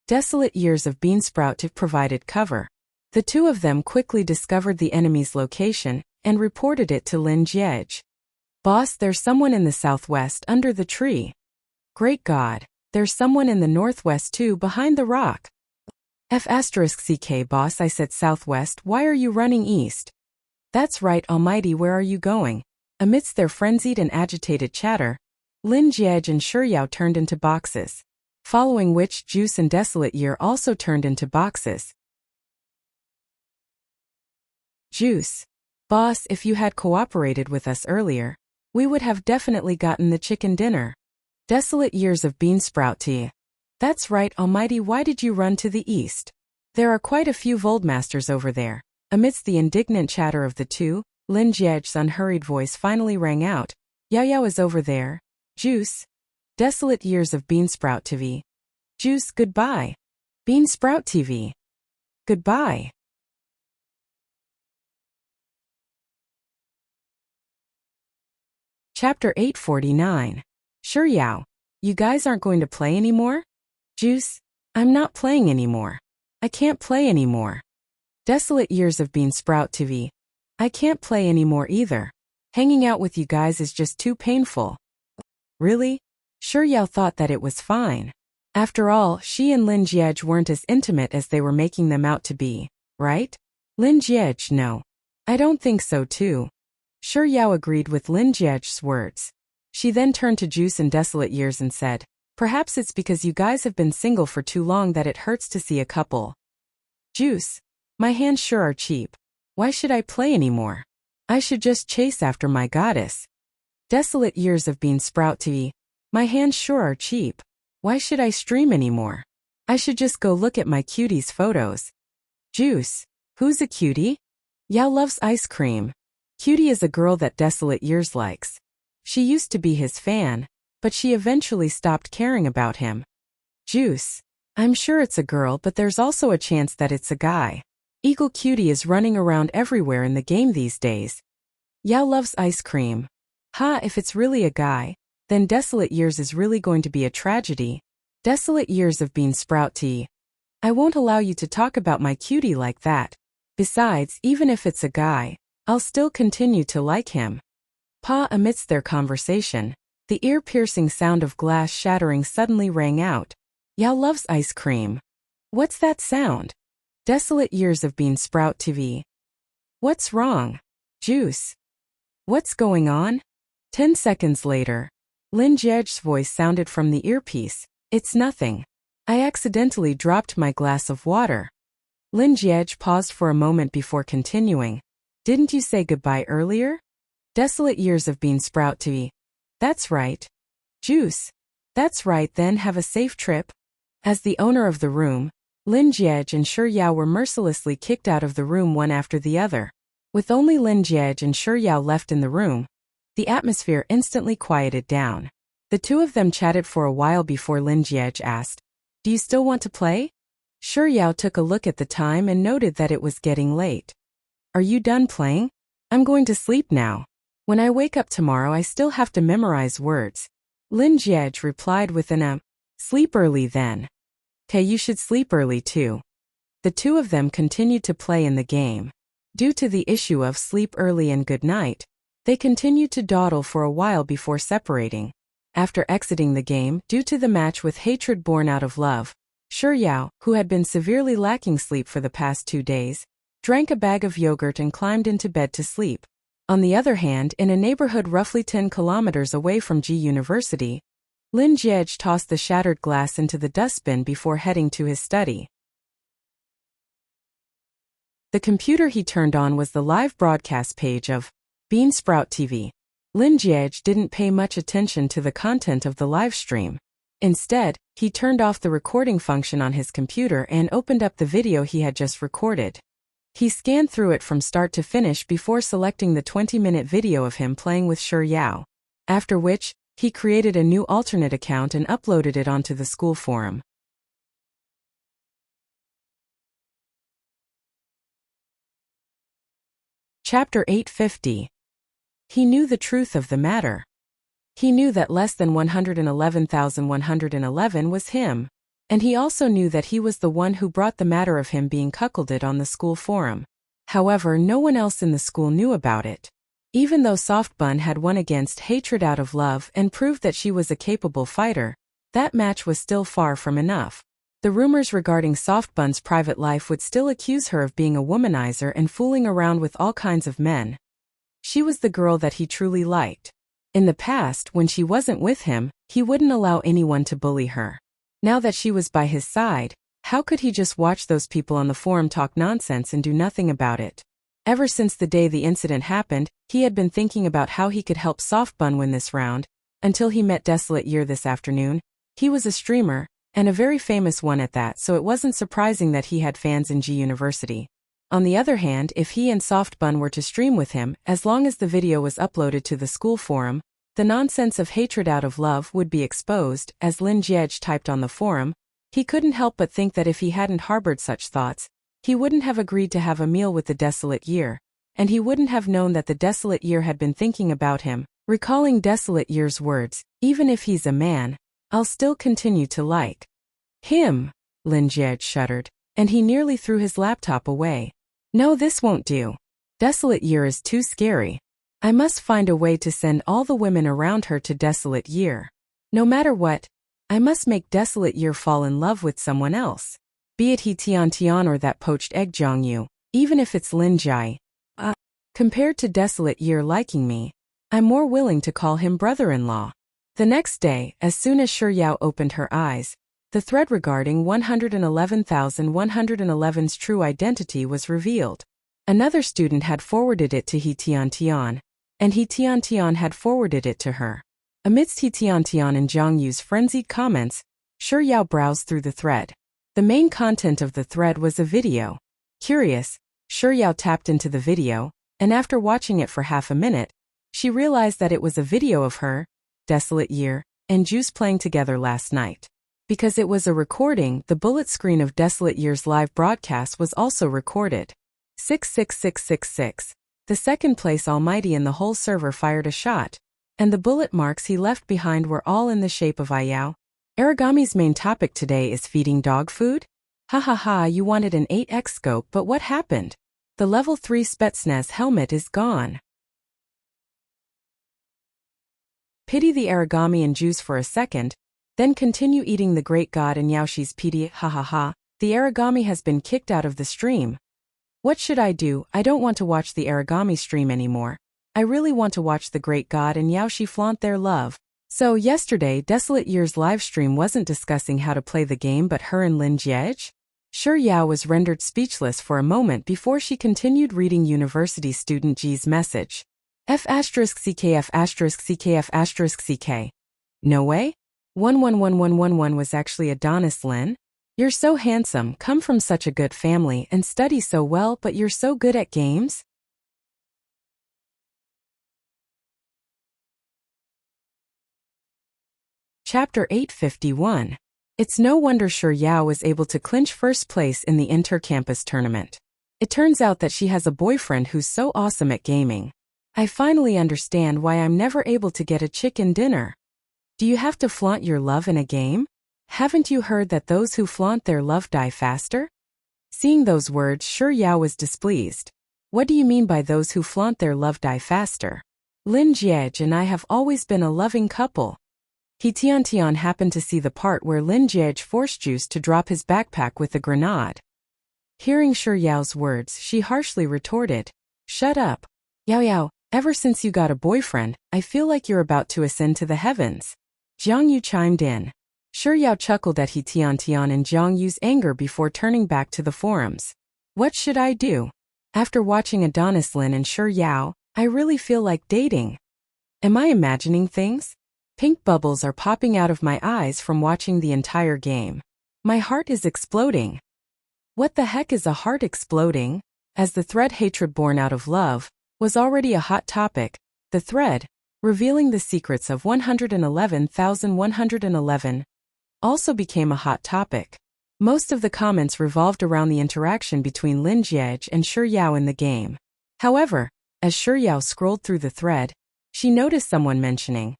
Desolate Years of Beansprout TV provided cover. The two of them quickly discovered the enemy's location and reported it to Lin Jiej. "Boss, there's someone in the southwest under the tree." "Great God, there's someone in the northwest too behind the rock." "F***CK boss, I said southwest, why are you running east?" "That's right, almighty, where are you going?" Amidst their frenzied and agitated chatter, Lin Jiej and Shi Yao turned into boxes, following which Juice and Desolate Year also turned into boxes. Juice: "Boss, if you had cooperated with us earlier, we would have definitely gotten the chicken dinner." Desolate Years of Beansprout tea: "That's right, almighty, why did you run to the east? There are quite a few Voldmasters over there." Amidst the indignant chatter of the two, Lin Jiej's unhurried voice finally rang out, "Yao Yao is over there." Juice: "Desolate Years of Beansprout TV." Juice: "Goodbye. Beansprout TV. Goodbye." Chapter 849. Shi Yao: "You guys aren't going to play anymore?" Juice: "I'm not playing anymore. I can't play anymore." Desolate Years of Beansprout TV: "I can't play anymore either. Hanging out with you guys is just too painful." Really? Shi Yao thought that it was fine. After all, she and Lin Jiej weren't as intimate as they were making them out to be, right? Lin Jiej: "No. I don't think so too." Shi Yao agreed with Lin Jiej's words. She then turned to Juice and Desolate Years and said, "Perhaps it's because you guys have been single for too long that it hurts to see a couple." Juice: "My hands sure are cheap. Why should I play anymore? I should just chase after my goddess." Desolate Years of Beansprout TV: "My hands sure are cheap. Why should I stream anymore? I should just go look at my cutie's photos." Juice: "Who's a cutie?" Yao loves ice cream. Cutie is a girl that Desolate Years likes. She used to be his fan, but she eventually stopped caring about him. Juice: "I'm sure it's a girl, but there's also a chance that it's a guy. Eagle Cutie is running around everywhere in the game these days." Yao loves ice cream. Ha, if it's really a guy, then Desolate Years is really going to be a tragedy. Desolate Years of Beansprout tea: "I won't allow you to talk about my cutie like that. Besides, even if it's a guy, I'll still continue to like him." Pa. Amidst their conversation, the ear-piercing sound of glass shattering suddenly rang out. Yao loves ice cream. What's that sound? Desolate Years of Beansprout TV: "What's wrong?" Juice: "What's going on?" 10 seconds later, Lin Jiej's voice sounded from the earpiece. "It's nothing. I accidentally dropped my glass of water." Lin Jiej paused for a moment before continuing. "Didn't you say goodbye earlier?" Desolate Years of Beansprout TV: "That's right." Juice: "That's right, then have a safe trip." As the owner of the room, Lin Jiej and Shi Yao were mercilessly kicked out of the room one after the other. With only Lin Jiej and Shi Yao left in the room, the atmosphere instantly quieted down. The two of them chatted for a while before Lin Jiej asked, "Do you still want to play?" Shi Yao took a look at the time and noted that it was getting late. "Are you done playing? I'm going to sleep now. When I wake up tomorrow I still have to memorize words." Lin Jiej replied with an "Sleep early then." "'Kay, you should sleep early too." The two of them continued to play in the game. Due to the issue of sleep early and good night, they continued to dawdle for a while before separating. After exiting the game due to the match with hatred born out of love, Shi Yao, who had been severely lacking sleep for the past 2 days, drank a bag of yogurt and climbed into bed to sleep. On the other hand, in a neighborhood roughly 10 kilometers away from G University, Lin Jiej tossed the shattered glass into the dustbin before heading to his study. The computer he turned on was the live broadcast page of Beansprout TV. Lin Jiej didn't pay much attention to the content of the live stream. Instead, he turned off the recording function on his computer and opened up the video he had just recorded. He scanned through it from start to finish before selecting the 20-minute video of him playing with Shi Yao. After which, he created a new alternate account and uploaded it onto the school forum. Chapter 850. He knew the truth of the matter. He knew that less than 111,111 was him. And he also knew that he was the one who brought the matter of him being cuckolded on the school forum. However, no one else in the school knew about it. Even though Softbun had won against Hatred out of love and proved that she was a capable fighter, that match was still far from enough. The rumors regarding Softbun's private life would still accuse her of being a womanizer and fooling around with all kinds of men. She was the girl that he truly liked. In the past, when she wasn't with him, he wouldn't allow anyone to bully her. Now that she was by his side, how could he just watch those people on the forum talk nonsense and do nothing about it? Ever since the day the incident happened, he had been thinking about how he could help Softbun win this round, until he met Desolate Year this afternoon. He was a streamer, and a very famous one at that, so it wasn't surprising that he had fans in G University. On the other hand, if he and Softbun were to stream with him, as long as the video was uploaded to the school forum, the nonsense of Hatred out of love would be exposed. As Lin Jiej typed on the forum, he couldn't help but think that if he hadn't harbored such thoughts, he wouldn't have agreed to have a meal with the Desolate Year, and he wouldn't have known that the Desolate Year had been thinking about him, recalling Desolate Year's words, "Even if he's a man, I'll still continue to like him." Lin Jiej shuddered, and he nearly threw his laptop away. No, this won't do. Desolate Year is too scary. I must find a way to send all the women around her to Desolate Year. No matter what, I must make Desolate Year fall in love with someone else. Be it He Tian Tian or that poached egg Zhongyu, even if it's Lin Jai. Compared to Desolate Year liking me, I'm more willing to call him brother-in-law. The next day, as soon as Shi Yao opened her eyes, the thread regarding 111,111's true identity was revealed. Another student had forwarded it to He Tian Tian, and He Tian Tian had forwarded it to her. Amidst He Tian Tian and Zhongyu's frenzied comments, Shi Yao browsed through the thread. The main content of the thread was a video. Curious, Shi Yao tapped into the video, and after watching it for half a minute, she realized that it was a video of her, Desolate Year, and Juice playing together last night. Because it was a recording, the bullet screen of Desolate Year's live broadcast was also recorded. 66666. The second place almighty in the whole server fired a shot, and the bullet marks he left behind were all in the shape of Ayao. Origami's main topic today is feeding dog food? Ha ha ha, you wanted an 8x scope, but what happened? The level 3 Spetsnaz helmet is gone. Pity the Origami and Juice for a second, then continue eating the great god and Yaoshi's PD. Ha ha ha, the Origami has been kicked out of the stream. What should I do? I don't want to watch the Origami stream anymore. I really want to watch the great god and Yaoshi flaunt their love. So yesterday, Desolate Year's livestream wasn't discussing how to play the game but her and Lin Jiej? Shi Yao was rendered speechless for a moment before she continued reading university student G's message. F***CKF***CKF***CK. No way? 111111 was actually Adonis Lin? You're so handsome, come from such a good family, and study so well, but you're so good at games? Chapter 851. It's no wonder Shi Yao was able to clinch first place in the inter-campus tournament. It turns out that she has a boyfriend who's so awesome at gaming. I finally understand why I'm never able to get a chicken dinner. Do you have to flaunt your love in a game? Haven't you heard that those who flaunt their love die faster? Seeing those words, Shi Yao was displeased. What do you mean by those who flaunt their love die faster? Lin Jiej and I have always been a loving couple. He Tian Tian happened to see the part where Lin Jiej forced Juice to drop his backpack with a grenade. Hearing Shi Yao's words, she harshly retorted, "Shut up. Yao Yao, ever since you got a boyfriend, I feel like you're about to ascend to the heavens." Jiang Yu chimed in. Shi Yao chuckled at He Tian Tian and Jiang Yu's anger before turning back to the forums. What should I do? After watching Adonis Lin and Shi Yao, I really feel like dating. Am I imagining things? Pink bubbles are popping out of my eyes from watching the entire game. My heart is exploding. What the heck is a heart exploding? As the thread hatred born out of love was already a hot topic, the thread, revealing the secrets of 111,111, also became a hot topic. Most of the comments revolved around the interaction between Lin Jiege and Shi Yao in the game. However, as Shi Yao scrolled through the thread, she noticed someone mentioning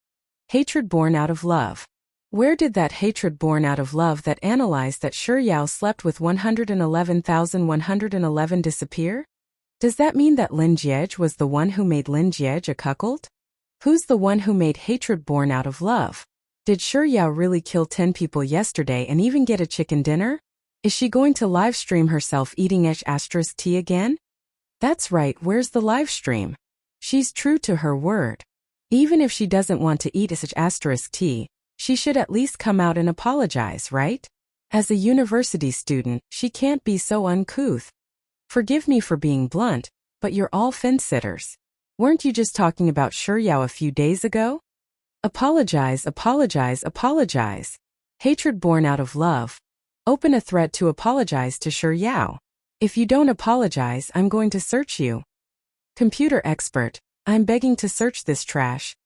hatred born out of love. Where did that hatred born out of love that analyzed that Shi Yao slept with 111,111 disappear? Does that mean that Lin Jiege was the one who made Lin Jiege a cuckold? Who's the one who made hatred born out of love? Did Shi Yao really kill 10 people yesterday and even get a chicken dinner? Is she going to live stream herself eating tea again? That's right, where's the live stream? She's true to her word. Even if she doesn't want to eat tea, she should at least come out and apologize, right? As a university student, she can't be so uncouth. Forgive me for being blunt, but you're all fence-sitters. Weren't you just talking about Shi Yao a few days ago? Apologize, apologize, apologize. Hatred born out of love. Open a thread to apologize to Shi Yao. If you don't apologize, I'm going to search you. Computer expert, I'm begging to search this trash.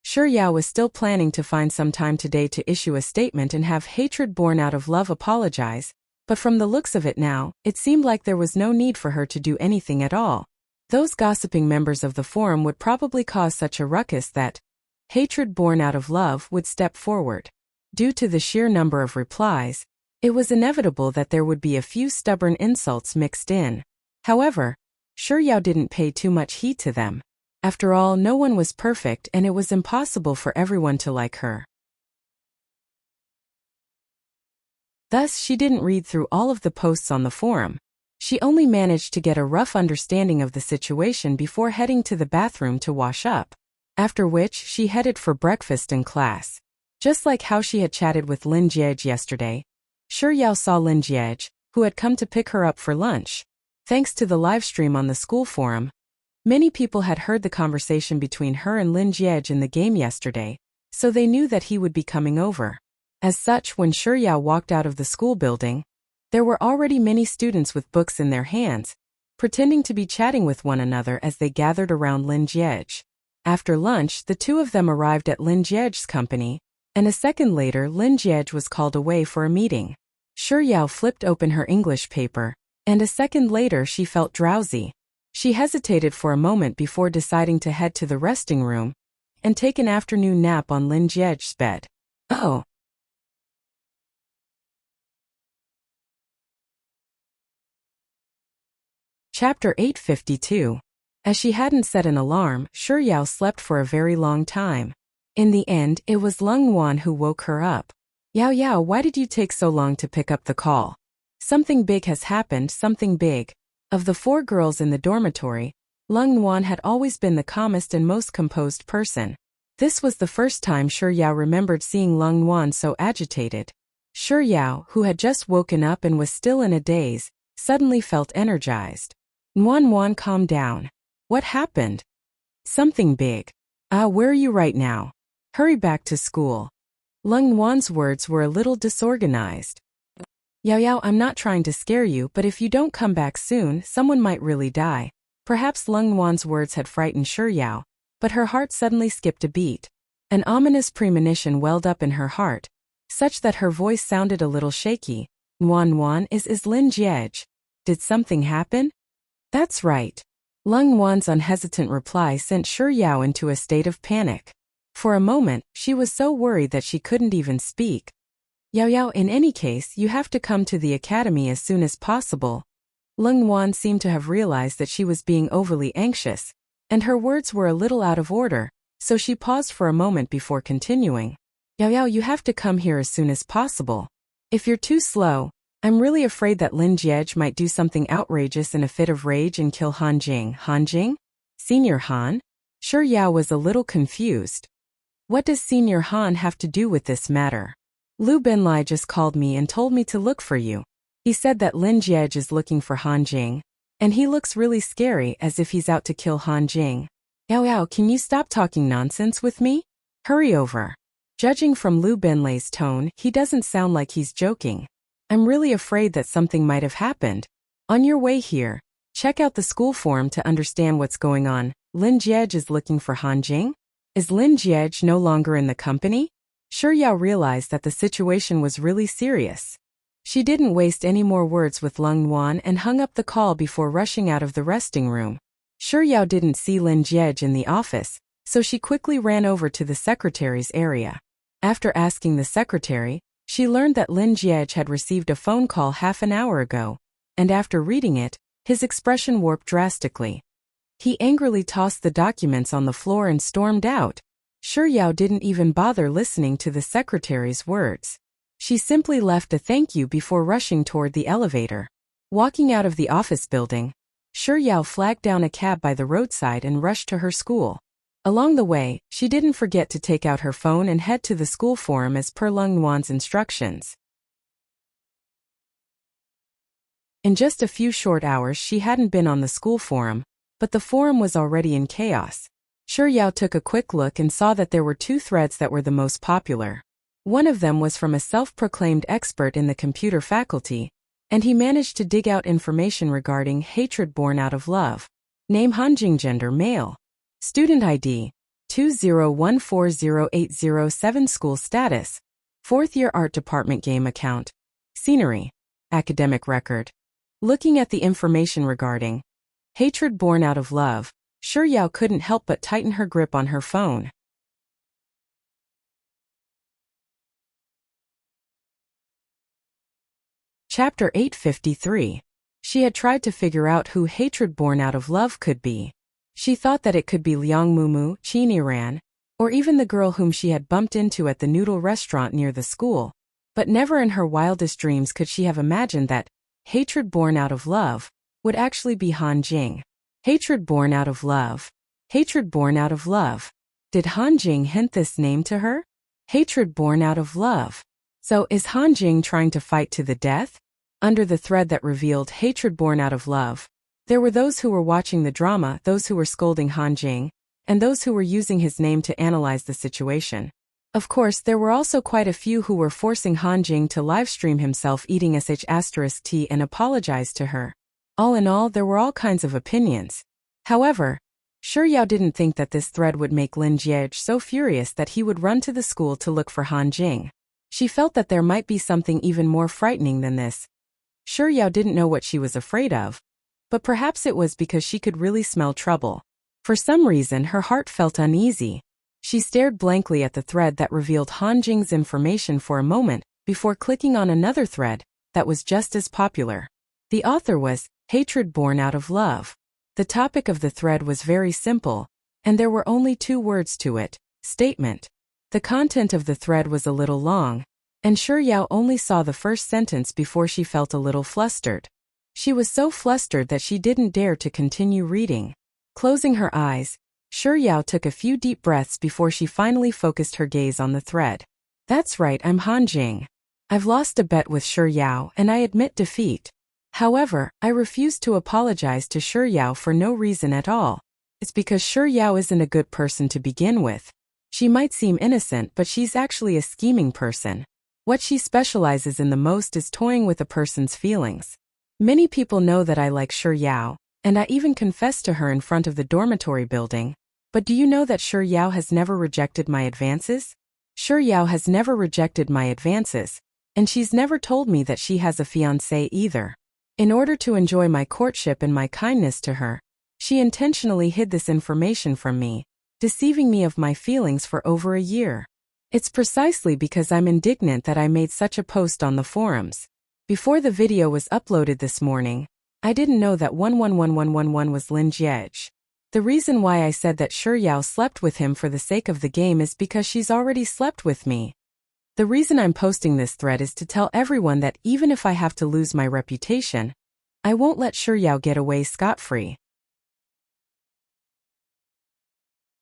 Shi Yao was still planning to find some time today to issue a statement and have hatred born out of love apologize, but from the looks of it now, it seemed like there was no need for her to do anything at all. Those gossiping members of the forum would probably cause such a ruckus that hatred born out of love would step forward. Due to the sheer number of replies, it was inevitable that there would be a few stubborn insults mixed in. However, Shi Yao didn't pay too much heed to them. After all, no one was perfect and it was impossible for everyone to like her. Thus, she didn't read through all of the posts on the forum. She only managed to get a rough understanding of the situation before heading to the bathroom to wash up. After which, she headed for breakfast in class. Just like how she had chatted with Lin Jiege yesterday, Shi Yao saw Lin Jiege, who had come to pick her up for lunch. Thanks to the livestream on the school forum, many people had heard the conversation between her and Lin Jiege in the game yesterday, so they knew that he would be coming over. As such, when Shi Yao walked out of the school building, there were already many students with books in their hands, pretending to be chatting with one another as they gathered around Lin Jiege. After lunch, the two of them arrived at Lin Jiege's company, and a second later Lin Jiege was called away for a meeting. Shi Yao flipped open her English paper, and a second later she felt drowsy. She hesitated for a moment before deciding to head to the resting room and take an afternoon nap on Lin Jiege's bed. Oh. Chapter 852. As she hadn't set an alarm, Shi Yao slept for a very long time. In the end, it was Lung Wan who woke her up. Yao Yao, why did you take so long to pick up the call? Something big has happened, something big. Of the 4 girls in the dormitory, Lung Wan had always been the calmest and most composed person. This was the first time Shi Yao remembered seeing Lung Wan so agitated. Shi Yao, who had just woken up and was still in a daze, suddenly felt energized. Wan, calm down. What happened? Something big. Where are you right now? Hurry back to school. Lung Wan's words were a little disorganized. Yao Yao, I'm not trying to scare you, but if you don't come back soon, someone might really die. Perhaps Lung Wan's words had frightened Shi Yao, but her heart suddenly skipped a beat. An ominous premonition welled up in her heart, such that her voice sounded a little shaky. Wan, is Lin Jiege. Did something happen? That's right. Lung Wan's unhesitant reply sent Shi Yao into a state of panic. For a moment, she was so worried that she couldn't even speak. Yao Yao, in any case, you have to come to the academy as soon as possible. Lung Wan seemed to have realized that she was being overly anxious, and her words were a little out of order, so she paused for a moment before continuing. Yao Yao, you have to come here as soon as possible. If you're too slow, I'm really afraid that Lin Jiege might do something outrageous in a fit of rage and kill Han Jing. Han Jing? Senior Han? Shi Yao was a little confused. What does Senior Han have to do with this matter? Lu Benlai just called me and told me to look for you. He said that Lin Jiege is looking for Han Jing, and he looks really scary as if he's out to kill Han Jing. Yao Yao, can you stop talking nonsense with me? Hurry over. Judging from Lu Benlei's tone, he doesn't sound like he's joking. I'm really afraid that something might have happened. On your way here, check out the school forum to understand what's going on. Lin Jiej is looking for Han Jing? Is Lin Jiej no longer in the company? Shi Yao realized that the situation was really serious. She didn't waste any more words with Lung Nuan and hung up the call before rushing out of the resting room. Shi Yao didn't see Lin Jiej in the office, so she quickly ran over to the secretary's area. After asking the secretary, she learned that Lin Jiej had received a phone call half an hour ago, and after reading it, his expression warped drastically. He angrily tossed the documents on the floor and stormed out. Shi Yao didn't even bother listening to the secretary's words. She simply left a thank you before rushing toward the elevator. Walking out of the office building, Shi Yao flagged down a cab by the roadside and rushed to her school. Along the way, she didn't forget to take out her phone and head to the school forum as per Lung Nuan's instructions. In just a few short hours she hadn't been on the school forum, but the forum was already in chaos. Shi Yao took a quick look and saw that there were two threads that were the most popular. One of them was from a self-proclaimed expert in the computer faculty, and he managed to dig out information regarding hatred born out of love. Name Hanjing, gender male. Student ID 201408007, school status 4th year art department, game account, scenery, academic record. Looking at the information regarding hatred born out of love, Shi Yao couldn't help but tighten her grip on her phone. Chapter 853. She had tried to figure out who hatred born out of love could be. She thought that it could be Liang Mumu, Qin Iran, or even the girl whom she had bumped into at the noodle restaurant near the school, but never in her wildest dreams could she have imagined that hatred born out of love would actually be Han Jing. Hatred born out of love. Hatred born out of love. Did Han Jing hint this name to her? Hatred born out of love. So is Han Jing trying to fight to the death? Under the thread that revealed hatred born out of love, there were those who were watching the drama, those who were scolding Han Jing, and those who were using his name to analyze the situation. Of course, there were also quite a few who were forcing Han Jing to livestream himself eating sh*t and apologize to her. All in all, there were all kinds of opinions. However, Shi Yao didn't think that this thread would make Lin Jiej so furious that he would run to the school to look for Han Jing. She felt that there might be something even more frightening than this. Shi Yao didn't know what she was afraid of, but perhaps it was because she could really smell trouble. For some reason her heart felt uneasy. She stared blankly at the thread that revealed Han Jing's information for a moment, before clicking on another thread that was just as popular. The author was hatred born out of love. The topic of the thread was very simple, and there were only 2 words to it: statement. The content of the thread was a little long, and Shi Yao only saw the first sentence before she felt a little flustered. She was so flustered that she didn't dare to continue reading. Closing her eyes, Shi Yao took a few deep breaths before she finally focused her gaze on the thread. That's right, I'm Han Jing. I've lost a bet with Shi Yao and I admit defeat. However, I refuse to apologize to Shi Yao for no reason at all. It's because Shi Yao isn't a good person to begin with. She might seem innocent, but she's actually a scheming person. What she specializes in the most is toying with a person's feelings. Many people know that I like Shi Yao, and I even confessed to her in front of the dormitory building. But do you know that Shi Yao has never rejected my advances? Shi Yao has never rejected my advances, and she's never told me that she has a fiancé either. In order to enjoy my courtship and my kindness to her, she intentionally hid this information from me, deceiving me of my feelings for over a year. It's precisely because I'm indignant that I made such a post on the forums. Before the video was uploaded this morning, I didn't know that 111111 was Lin Jiej. The reason why I said that Shi Yao slept with him for the sake of the game is because she's already slept with me. The reason I'm posting this thread is to tell everyone that even if I have to lose my reputation, I won't let Shi Yao get away scot-free.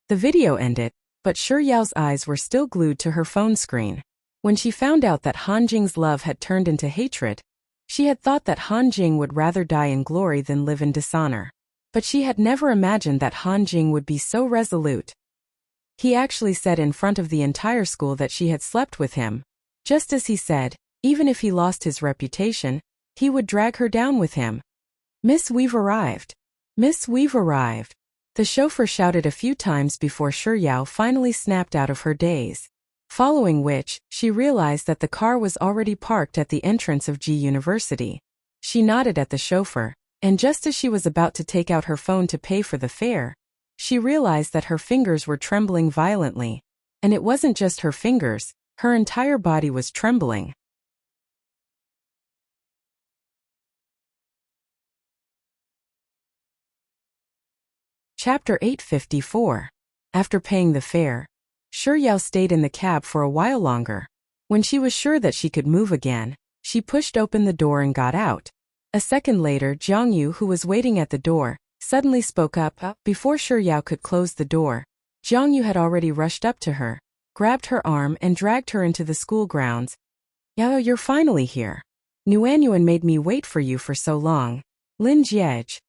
The video ended, but Shi Yao's eyes were still glued to her phone screen. When she found out that Han Jing's love had turned into hatred, she had thought that Han Jing would rather die in glory than live in dishonor. But she had never imagined that Han Jing would be so resolute. He actually said in front of the entire school that she had slept with him. Just as he said, even if he lost his reputation, he would drag her down with him. "Miss, we've arrived. Miss, we've arrived." The chauffeur shouted a few times before Yao finally snapped out of her daze. Following which, she realized that the car was already parked at the entrance of G University. She nodded at the chauffeur, and just as she was about to take out her phone to pay for the fare, she realized that her fingers were trembling violently. And it wasn't just her fingers, her entire body was trembling. Chapter 854. After paying the fare, Yao stayed in the cab for a while longer. When she was sure that she could move again, she pushed open the door and got out. A second later, Jiangyu, who was waiting at the door, suddenly spoke up. Before Yao could close the door, Jiangyu had already rushed up to her, grabbed her arm and dragged her into the school grounds. "Yao, you're finally here. Nuanyuan made me wait for you for so long." Lin Jiej.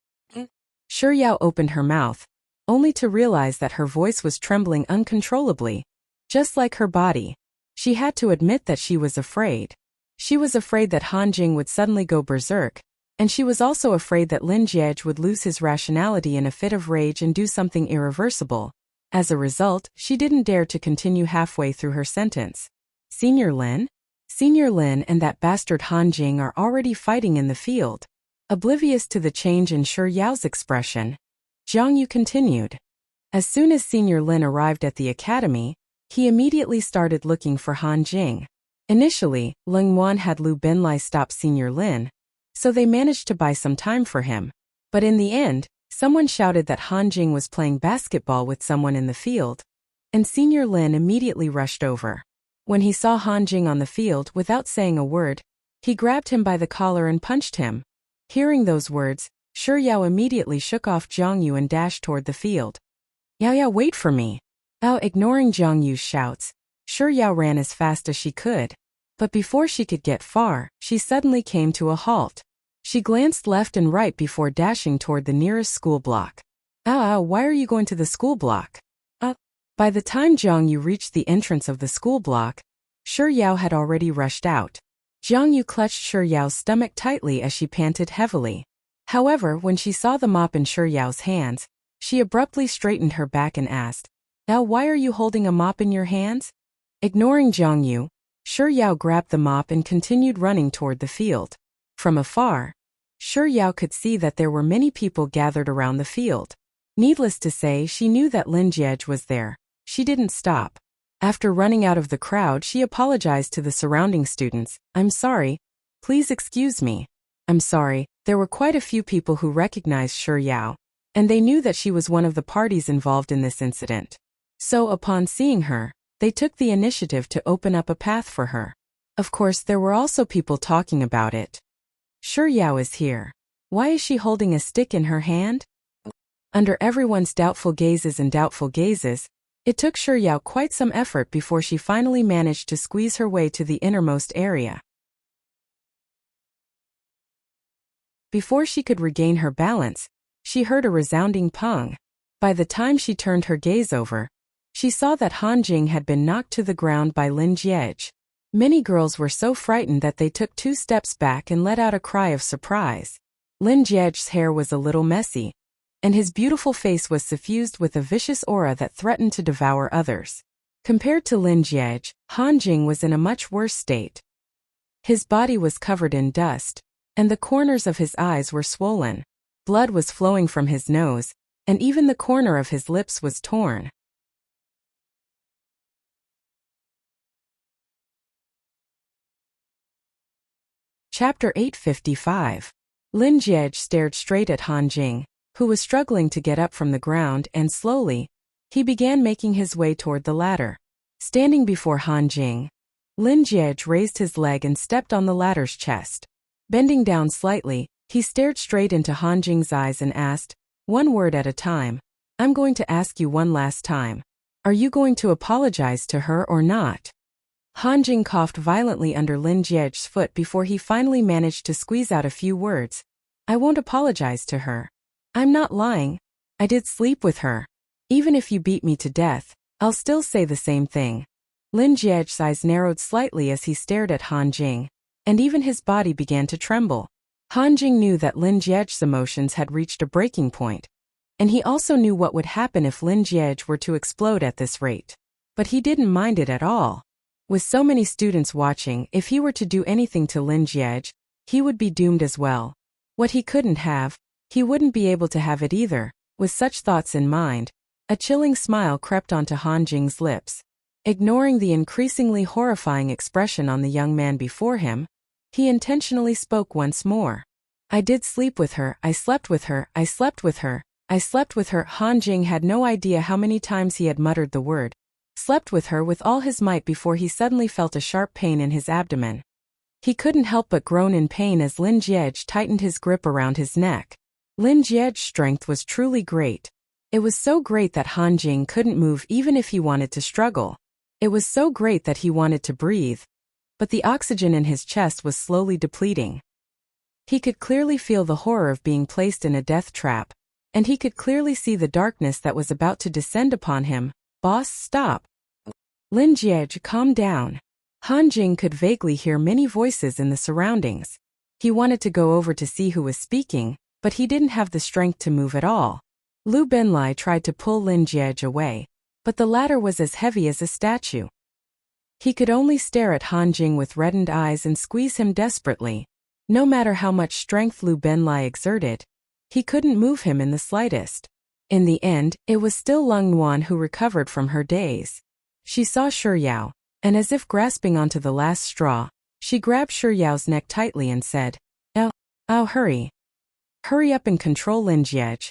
Yao opened her mouth, only to realize that her voice was trembling uncontrollably. Just like her body, she had to admit that she was afraid. She was afraid that Han Jing would suddenly go berserk, and she was also afraid that Lin Jiej would lose his rationality in a fit of rage and do something irreversible. As a result, she didn't dare to continue halfway through her sentence. "Senior Lin? Senior Lin and that bastard Han Jing are already fighting in the field." Oblivious to the change in Yao's expression, Jiangyu continued. As soon as Senior Lin arrived at the academy, he immediately started looking for Han Jing. Initially, Leng Wan had Lu Benlai stop Senior Lin, so they managed to buy some time for him. But in the end, someone shouted that Han Jing was playing basketball with someone in the field, and Senior Lin immediately rushed over. When he saw Han Jing on the field without saying a word, he grabbed him by the collar and punched him. Hearing those words, Yao immediately shook off Jiangyu and dashed toward the field. "Yao, wait for me." Ignoring Jiangyu's shouts, Yao ran as fast as she could. But before she could get far, she suddenly came to a halt. She glanced left and right before dashing toward the nearest school block. Why are you going to the school block?" By the time Jiangyu reached the entrance of the school block, Yao had already rushed out. Jiangyu clutched Yao's stomach tightly as she panted heavily. However, when she saw the mop in Yao's hands, she abruptly straightened her back and asked, "Why are you holding a mop in your hands?" Ignoring Jiangyu, Yao grabbed the mop and continued running toward the field. From afar, Yao could see that there were many people gathered around the field. Needless to say, she knew that Lin Jiej was there. She didn't stop. After running out of the crowd, she apologized to the surrounding students. "I'm sorry. Please excuse me." "I'm sorry." There were quite a few people who recognized Yao, and they knew that she was one of the parties involved in this incident. So upon seeing her, they took the initiative to open up a path for her. Of course, there were also people talking about it. "Yao is here. Why is she holding a stick in her hand?" Under everyone's doubtful gazes, it took Yao quite some effort before she finally managed to squeeze her way to the innermost area. Before she could regain her balance, she heard a resounding pung. By the time she turned her gaze over, she saw that Han Jing had been knocked to the ground by Lin Jiej. Many girls were so frightened that they took 2 steps back and let out a cry of surprise. Lin Jiej's hair was a little messy, and his beautiful face was suffused with a vicious aura that threatened to devour others. Compared to Lin Jiej, Han Jing was in a much worse state. His body was covered in dust, and the corners of his eyes were swollen. Blood was flowing from his nose, and even the corner of his lips was torn. Chapter 855. Lin Jiej stared straight at Han Jing, who was struggling to get up from the ground, and slowly, he began making his way toward the ladder. Standing before Han Jing, Lin Jiej raised his leg and stepped on the ladder's chest. Bending down slightly, he stared straight into Han Jing's eyes and asked, "One word at a time. I'm going to ask you one last time. Are you going to apologize to her or not?" Han Jing coughed violently under Lin Jiej's foot before he finally managed to squeeze out a few words. "I won't apologize to her. I'm not lying. I did sleep with her. Even if you beat me to death, I'll still say the same thing. Lin Jiej's eyes narrowed slightly as he stared at Han Jing, and even his body began to tremble. Han Jing knew that Lin Jiej's emotions had reached a breaking point, and he also knew what would happen if Lin Jiej were to explode at this rate. But he didn't mind it at all. With so many students watching, if he were to do anything to Lin Jiej, he would be doomed as well. What he couldn't have, he wouldn't be able to have it either. With such thoughts in mind, a chilling smile crept onto Han Jing's lips. Ignoring the increasingly horrifying expression on the young man before him, he intentionally spoke once more. I did sleep with her, I slept with her, I slept with her, I slept with her. Han Jing had no idea how many times he had muttered the word slept with her with all his might before he suddenly felt a sharp pain in his abdomen. He couldn't help but groan in pain as Lin Jiej tightened his grip around his neck. Lin Jiej's strength was truly great. It was so great that Han Jing couldn't move even if he wanted to struggle. It was so great that he wanted to breathe. But the oxygen in his chest was slowly depleting. He could clearly feel the horror of being placed in a death trap, and he could clearly see the darkness that was about to descend upon him. Boss, stop. Lin Jiej, calm down. Han Jing could vaguely hear many voices in the surroundings. He wanted to go over to see who was speaking, but he didn't have the strength to move at all. Lu Benlai tried to pull Lin Jiej away, but the latter was as heavy as a statue. He could only stare at Han Jing with reddened eyes and squeeze him desperately. No matter how much strength Lu Benlai exerted, he couldn't move him in the slightest. In the end, it was still Lung Nuan who recovered from her daze. She saw Shi Yao, and as if grasping onto the last straw, she grabbed Shi Yao's neck tightly and said, Oh, hurry. Hurry up and control Lin Jiej.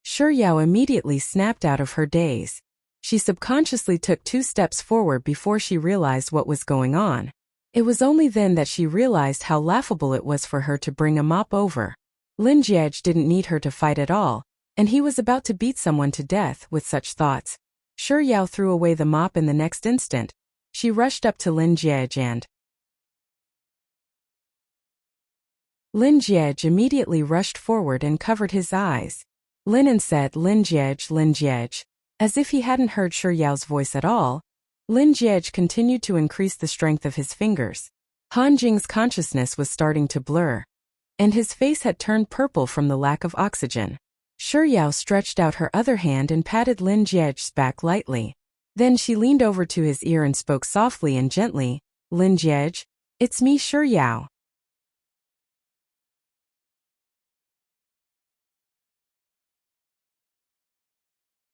Shi Yao immediately snapped out of her daze. She subconsciously took 2 steps forward before she realized what was going on. It was only then that she realized how laughable it was for her to bring a mop over. Lin Jiej didn't need her to fight at all, and he was about to beat someone to death. With such thoughts, Shi Yao threw away the mop in the next instant. She rushed up to Lin Jiej and Lin Jiej immediately rushed forward and covered his eyes. Lin and said, Lin Jiej. As if he hadn't heard Shi Yao's voice at all, Lin Jiej continued to increase the strength of his fingers. Han Jing's consciousness was starting to blur, and his face had turned purple from the lack of oxygen. Shi Yao stretched out her other hand and patted Lin Jiej's back lightly. Then she leaned over to his ear and spoke softly and gently, Lin Jiej, it's me, Shi Yao.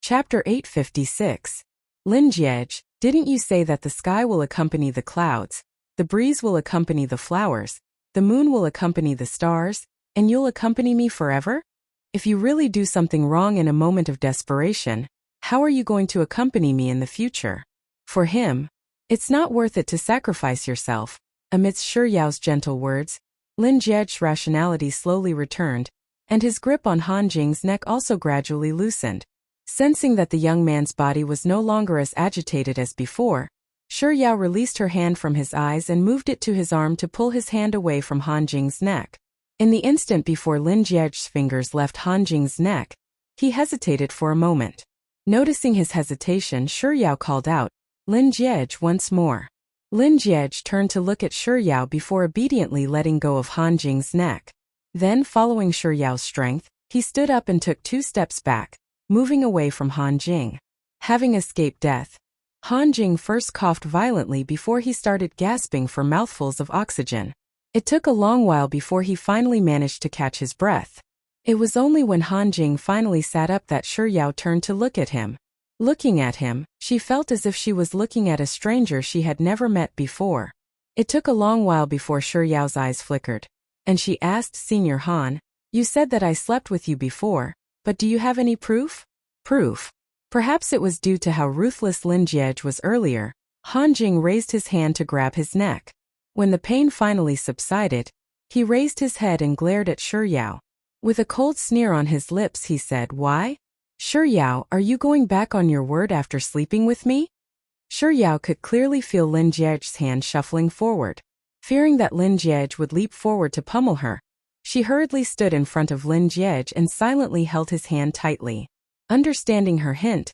Chapter 856. Lin Jiej, didn't you say that the sky will accompany the clouds, the breeze will accompany the flowers, the moon will accompany the stars, and you'll accompany me forever? If you really do something wrong in a moment of desperation, how are you going to accompany me in the future? For him, it's not worth it to sacrifice yourself. Amidst Shi Yao's gentle words, Lin Jiej's rationality slowly returned, and his grip on Han Jing's neck also gradually loosened. Sensing that the young man's body was no longer as agitated as before, Shi Yao released her hand from his eyes and moved it to his arm to pull his hand away from Han Jing's neck. In the instant before Lin Jiej's fingers left Han Jing's neck, he hesitated for a moment. Noticing his hesitation, Shi Yao called out, Lin Jiej once more. Lin Jiej turned to look at Shi Yao before obediently letting go of Han Jing's neck. Then, following Shi Yao's strength, he stood up and took 2 steps back, moving away from Han Jing. Having escaped death, Han Jing first coughed violently before he started gasping for mouthfuls of oxygen. It took a long while before he finally managed to catch his breath. It was only when Han Jing finally sat up that Shi Yao turned to look at him. Looking at him, she felt as if she was looking at a stranger she had never met before. It took a long while before Shi Yao's eyes flickered, and she asked, Senior Han, you said that I slept with you before, but do you have any proof? Proof? Perhaps it was due to how ruthless Lin Jiej was earlier. Han Jing raised his hand to grab his neck. When the pain finally subsided, he raised his head and glared at Shi Yao. With a cold sneer on his lips, he said, Why? Shi Yao, are you going back on your word after sleeping with me? Shi Yao could clearly feel Lin Jiej's hand shuffling forward. Fearing that Lin Jiej would leap forward to pummel her, she hurriedly stood in front of Lin Jiej and silently held his hand tightly. Understanding her hint,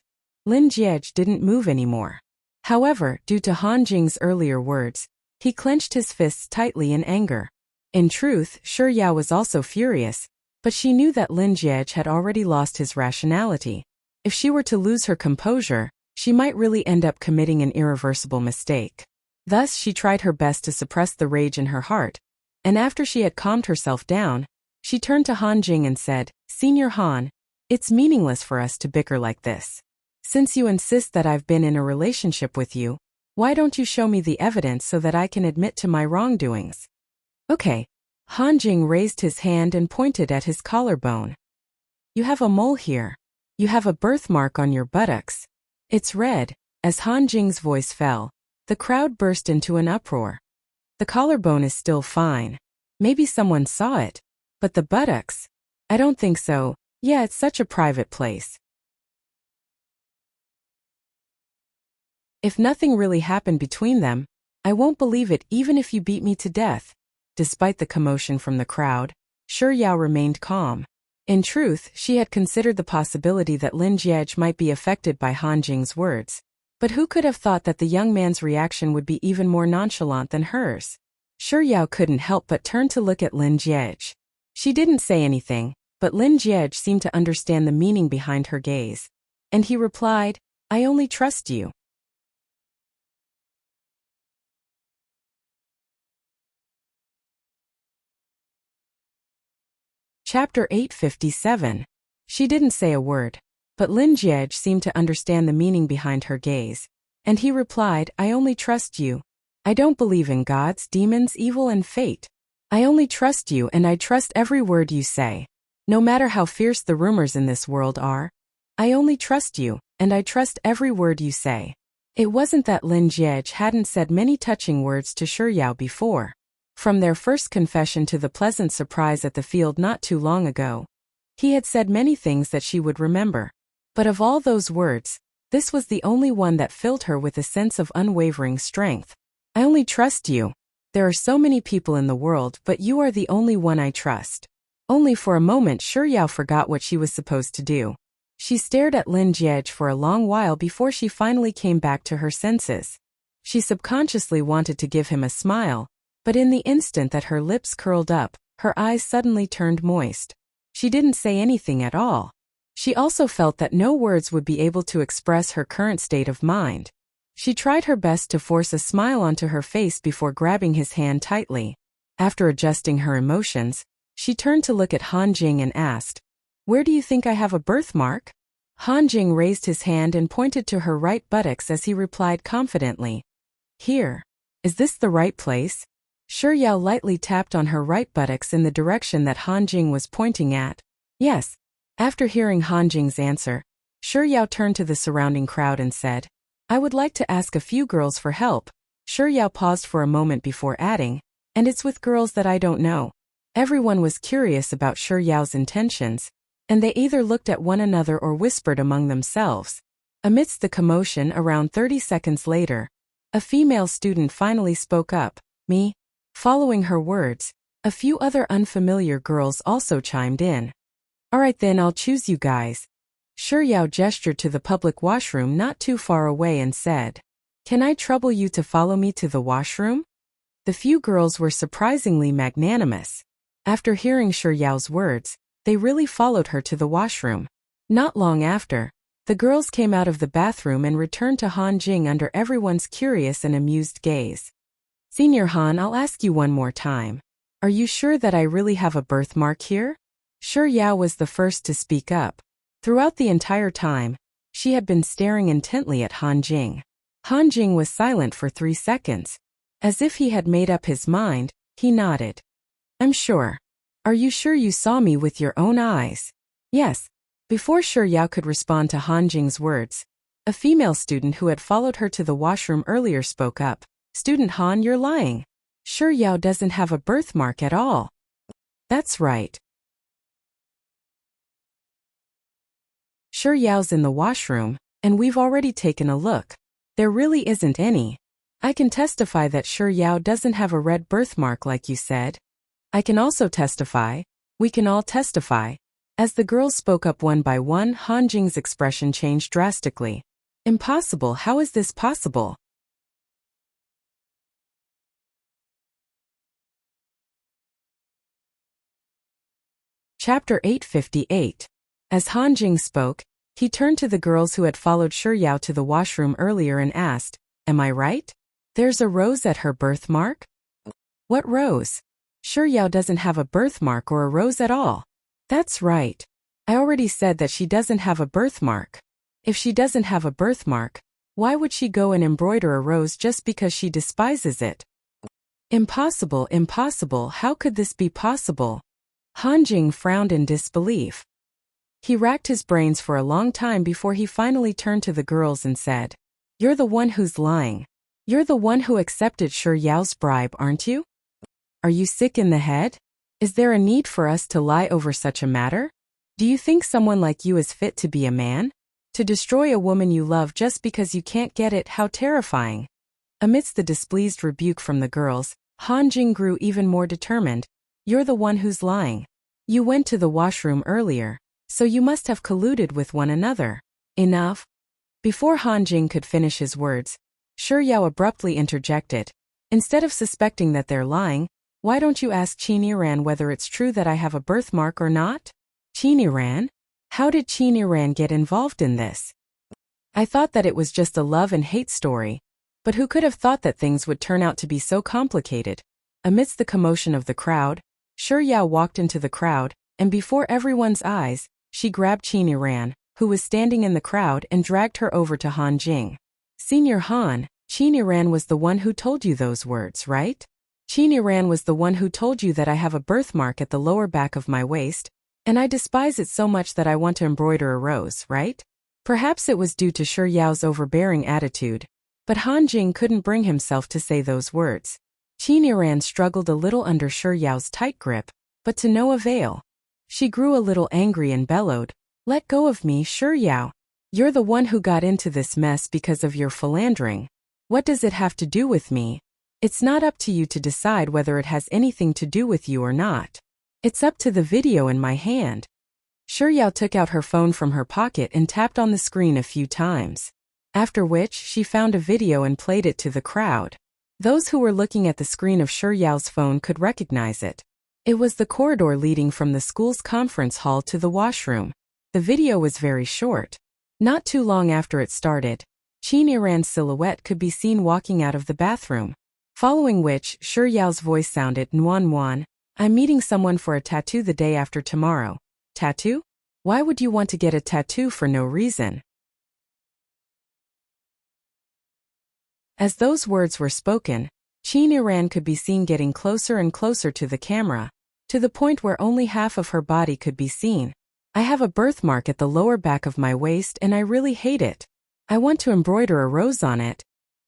Lin Jiej didn't move anymore. However, due to Han Jing's earlier words, he clenched his fists tightly in anger. In truth, Shi Yao was also furious, but she knew that Lin Jiej had already lost his rationality. If she were to lose her composure, she might really end up committing an irreversible mistake. Thus, she tried her best to suppress the rage in her heart, and after she had calmed herself down, she turned to Han Jing and said, "Senior Han, it's meaningless for us to bicker like this. Since you insist that I've been in a relationship with you, why don't you show me the evidence so that I can admit to my wrongdoings?" "Okay." Han Jing raised his hand and pointed at his collarbone. "You have a mole here. You have a birthmark on your buttocks. It's red." As Han Jing's voice fell, the crowd burst into an uproar. "The collarbone is still fine. Maybe someone saw it. But the buttocks? I don't think so. Yeah, it's such a private place. If nothing really happened between them, I won't believe it even if you beat me to death." Despite the commotion from the crowd, Shi Yao remained calm. In truth, she had considered the possibility that Lin Jiej might be affected by Han Jing's words. But who could have thought that the young man's reaction would be even more nonchalant than hers? Shi Yao couldn't help but turn to look at Lin Jiej. She didn't say anything, but Lin Jiej seemed to understand the meaning behind her gaze. And he replied, "I only trust you." Chapter 857. She didn't say a word, but Lin Jiej seemed to understand the meaning behind her gaze, and he replied, "I only trust you. I don't believe in gods, demons, evil, and fate. I only trust you, and I trust every word you say. No matter how fierce the rumors in this world are, I only trust you, and I trust every word you say." It wasn't that Lin Jiej hadn't said many touching words to Shi Yao before. From their first confession to the pleasant surprise at the field not too long ago, he had said many things that she would remember. But of all those words, this was the only one that filled her with a sense of unwavering strength. "I only trust you. There are so many people in the world, but you are the only one I trust." Only for a moment Shi Yao forgot what she was supposed to do. She stared at Lin Jiej for a long while before she finally came back to her senses. She subconsciously wanted to give him a smile, but in the instant that her lips curled up, her eyes suddenly turned moist. She didn't say anything at all. She also felt that no words would be able to express her current state of mind. She tried her best to force a smile onto her face before grabbing his hand tightly. After adjusting her emotions, she turned to look at Han Jing and asked, "Where do you think I have a birthmark?" Han Jing raised his hand and pointed to her right buttocks as he replied confidently, "Here. Is this the right place?" Shi Yao lightly tapped on her right buttocks in the direction that Han Jing was pointing at. "Yes." After hearing Han Jing's answer, Shi Yao turned to the surrounding crowd and said, "I would like to ask a few girls for help." Shi Yao paused for a moment before adding, "And it's with girls that I don't know." Everyone was curious about Shi Yao's intentions, and they either looked at one another or whispered among themselves. Amidst the commotion, around 30 seconds later, a female student finally spoke up, "Me?" Following her words, a few other unfamiliar girls also chimed in. "Alright then, I'll choose you guys." Shi Yao gestured to the public washroom not too far away and said, "Can I trouble you to follow me to the washroom?" The few girls were surprisingly magnanimous. After hearing Shi Yao's words, they really followed her to the washroom. Not long after, the girls came out of the bathroom and returned to Han Jing under everyone's curious and amused gaze. "Senior Han, I'll ask you one more time. Are you sure that I really have a birthmark here?" Shi Yao was the first to speak up. Throughout the entire time, she had been staring intently at Han Jing. Han Jing was silent for 3 seconds. As if he had made up his mind, he nodded. "I'm sure. Are you sure you saw me with your own eyes?" "Yes." Before Shi Yao could respond to Han Jing's words, a female student who had followed her to the washroom earlier spoke up. "Student Han, you're lying. Shi Yao doesn't have a birthmark at all." "That's right. Shi Yao's in the washroom, and we've already taken a look. There really isn't any. I can testify that Shi Yao doesn't have a red birthmark like you said. I can also testify. We can all testify." As the girls spoke up one by one, Han Jing's expression changed drastically. Impossible, how is this possible? Chapter 858. As Han Jing spoke, he turned to the girls who had followed Shi Yao to the washroom earlier and asked, "Am I right? There's a rose at her birthmark?" "What rose? Shi Yao doesn't have a birthmark or a rose at all." "That's right. I already said that she doesn't have a birthmark. If she doesn't have a birthmark, why would she go and embroider a rose just because she despises it?" "Impossible, impossible, how could this be possible?" Han Jing frowned in disbelief. He racked his brains for a long time before he finally turned to the girls and said, "You're the one who's lying. You're the one who accepted Shi Yao's bribe, aren't you? Are you sick in the head? Is there a need for us to lie over such a matter? Do you think someone like you is fit to be a man? To destroy a woman you love just because you can't get it, how terrifying." Amidst the displeased rebuke from the girls, Han Jing grew even more determined. "You're the one who's lying. You went to the washroom earlier, so you must have colluded with one another. Enough." Before Han Jing could finish his words, Shi Yao abruptly interjected, "Instead of suspecting that they're lying, why don't you ask Qin Yiran whether it's true that I have a birthmark or not?" "Qin Yiran? How did Qin Yiran get involved in this? I thought that it was just a love and hate story, but who could have thought that things would turn out to be so complicated?" Amidst the commotion of the crowd, Shi Yao walked into the crowd, and before everyone's eyes, she grabbed Qin Yiran, who was standing in the crowd, and dragged her over to Han Jing. "Senior Han, Qin Yiran was the one who told you those words, right? Qin Yiran was the one who told you that I have a birthmark at the lower back of my waist, and I despise it so much that I want to embroider a rose, right?" Perhaps it was due to Shi Yao's overbearing attitude, but Han Jing couldn't bring himself to say those words. Qin Yiran struggled a little under Shi Yao's tight grip, but to no avail. She grew a little angry and bellowed, "Let go of me, Shi Yao. You're the one who got into this mess because of your philandering. What does it have to do with me? It's not up to you to decide whether it has anything to do with you or not. It's up to the video in my hand." Shi Yao took out her phone from her pocket and tapped on the screen a few times. After which, she found a video and played it to the crowd. Those who were looking at the screen of Shi Yao's phone could recognize it. It was the corridor leading from the school's conference hall to the washroom. The video was very short. Not too long after it started, Qin Yiran's silhouette could be seen walking out of the bathroom. Following which, Shi Yao's voice sounded, "Nuan Nuan, I'm meeting someone for a tattoo the day after tomorrow." "Tattoo? Why would you want to get a tattoo for no reason?" As those words were spoken, Qin Yiran could be seen getting closer and closer to the camera, to the point where only half of her body could be seen. "I have a birthmark at the lower back of my waist and I really hate it. I want to embroider a rose on it."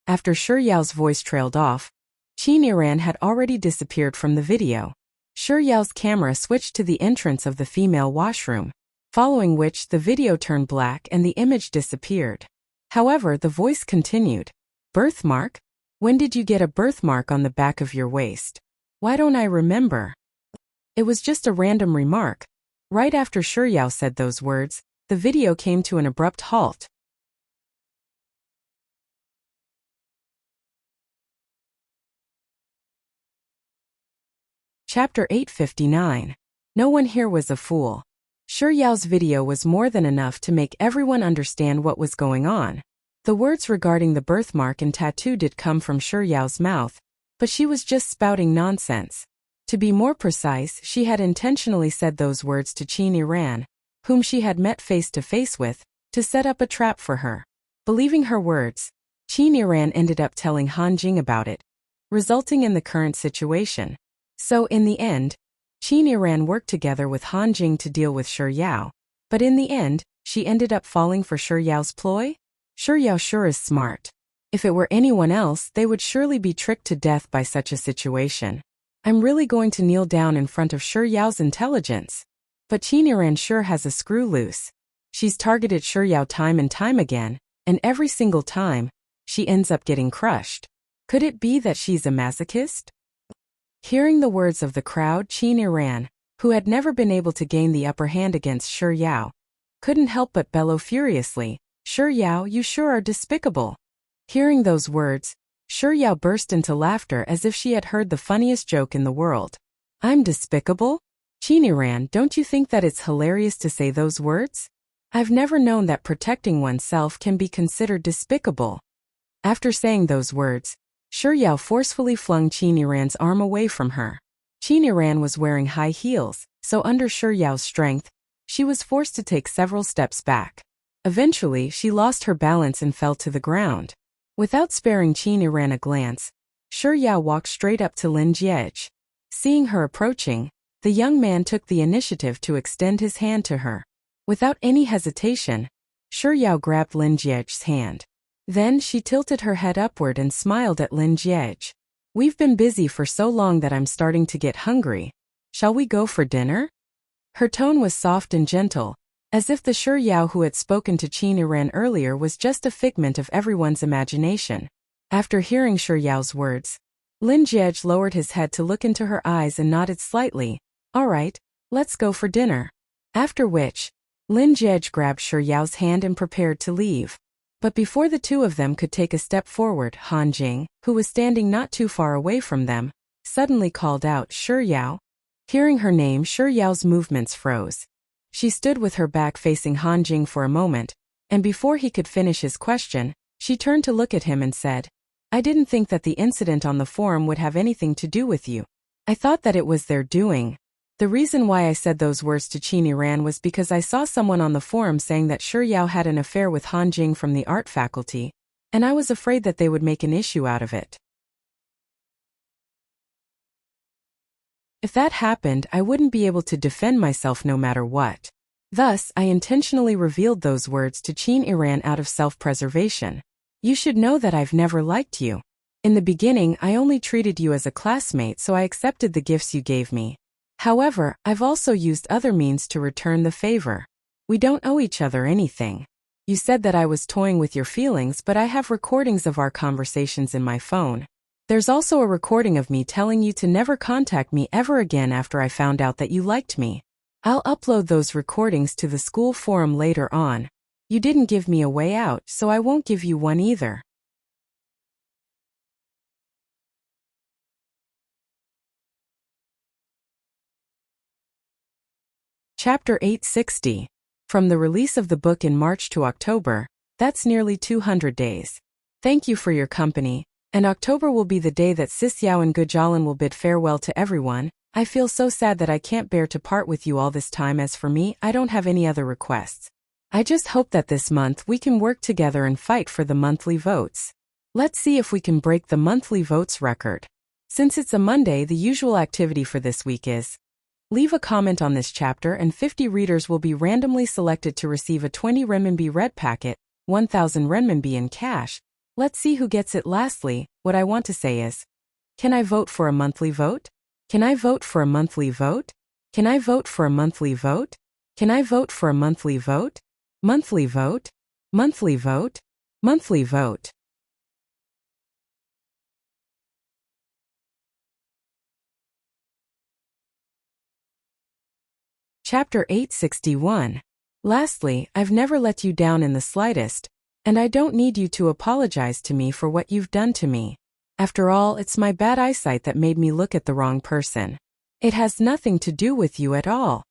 After Shi Yao's voice trailed off, Qin Yiran had already disappeared from the video. Shi Yao's camera switched to the entrance of the female washroom, following which the video turned black and the image disappeared. However, the voice continued. "Birthmark? When did you get a birthmark on the back of your waist? Why don't I remember?" It was just a random remark. Right after Shi Yao said those words, the video came to an abrupt halt. Chapter 859. No one here was a fool. Shi Yao's video was more than enough to make everyone understand what was going on. The words regarding the birthmark and tattoo did come from Shi Yao's mouth, but she was just spouting nonsense. To be more precise, she had intentionally said those words to Qin Yiran, whom she had met face to face with, to set up a trap for her. Believing her words, Qin Yiran ended up telling Han Jing about it, resulting in the current situation. So in the end, Qin Yiran worked together with Han Jing to deal with Shi Yao, but in the end, she ended up falling for Shi Yao's ploy? Shi Yao sure is smart. If it were anyone else, they would surely be tricked to death by such a situation. I'm really going to kneel down in front of Shi Yao's intelligence. But Qin Yiran sure has a screw loose. She's targeted Shi Yao time and time again, and every single time, she ends up getting crushed. Could it be that she's a masochist? Hearing the words of the crowd, Qin Yiran, who had never been able to gain the upper hand against Shi Yao, couldn't help but bellow furiously, Sure Yao, you sure are despicable. Hearing those words, Sure Yao burst into laughter as if she had heard the funniest joke in the world. I'm despicable? Chiniran, don't you think that it's hilarious to say those words? I've never known that protecting oneself can be considered despicable. After saying those words, Sure Yao forcefully flung Chiniran's arm away from her. Chiniran was wearing high heels, so under Sure Yao's strength, she was forced to take several steps back. Eventually, she lost her balance and fell to the ground. Without sparing Chiniran a glance, Sure Yao walked straight up to Lin Jiej. Seeing her approaching, the young man took the initiative to extend his hand to her. Without any hesitation, Sure Yao grabbed Lin Jiej's hand. Then she tilted her head upward and smiled at Lin Jiej. We've been busy for so long that I'm starting to get hungry. Shall we go for dinner? Her tone was soft and gentle, as if the Sure Yao who had spoken to Chiniran earlier was just a figment of everyone's imagination. After hearing Sure Yao's words, Lin Jiej lowered his head to look into her eyes and nodded slightly. All right, let's go for dinner. After which, Lin Jiej grabbed Sure Yao's hand and prepared to leave. But before the two of them could take a step forward, Han Jing, who was standing not too far away from them, suddenly called out, Sure Yao. Hearing her name, Sure Yao's movements froze. She stood with her back facing Han Jing for a moment, and before he could finish his question, she turned to look at him and said, I didn't think that the incident on the forum would have anything to do with you. I thought that it was their doing. The reason why I said those words to Chiniran was because I saw someone on the forum saying that Sure Yao had an affair with Han Jing from the art faculty, and I was afraid that they would make an issue out of it. If that happened, I wouldn't be able to defend myself no matter what. Thus, I intentionally revealed those words to Chiniran out of self-preservation. You should know that I've never liked you. In the beginning, I only treated you as a classmate, so I accepted the gifts you gave me. However, I've also used other means to return the favor. We don't owe each other anything. You said that I was toying with your feelings, but I have recordings of our conversations in my phone. There's also a recording of me telling you to never contact me ever again after I found out that you liked me. I'll upload those recordings to the school forum later on. You didn't give me a way out, so I won't give you one either. Chapter 860. From the release of the book in March to October, that's nearly 200 days. Thank you for your company, and October will be the day that Sis Yao and Gujalan will bid farewell to everyone. I feel so sad that I can't bear to part with you all this time. As for me, I don't have any other requests. I just hope that this month we can work together and fight for the monthly votes. Let's see if we can break the monthly votes record. Since it's a Monday, the usual activity for this week is leave a comment on this chapter and 50 readers will be randomly selected to receive a 20 renminbi red packet, 1000 renminbi in cash. Let's see who gets it. Lastly, what I want to say is, can I vote for a monthly vote? Can I vote for a monthly vote? Can I vote for a monthly vote? Can I vote for a monthly vote? Monthly vote? Monthly vote? Monthly vote. Chapter 861. Lastly, I've never let you down in the slightest, and I don't need you to apologize to me for what you've done to me. After all, it's my bad eyesight that made me look at the wrong person. It has nothing to do with you at all.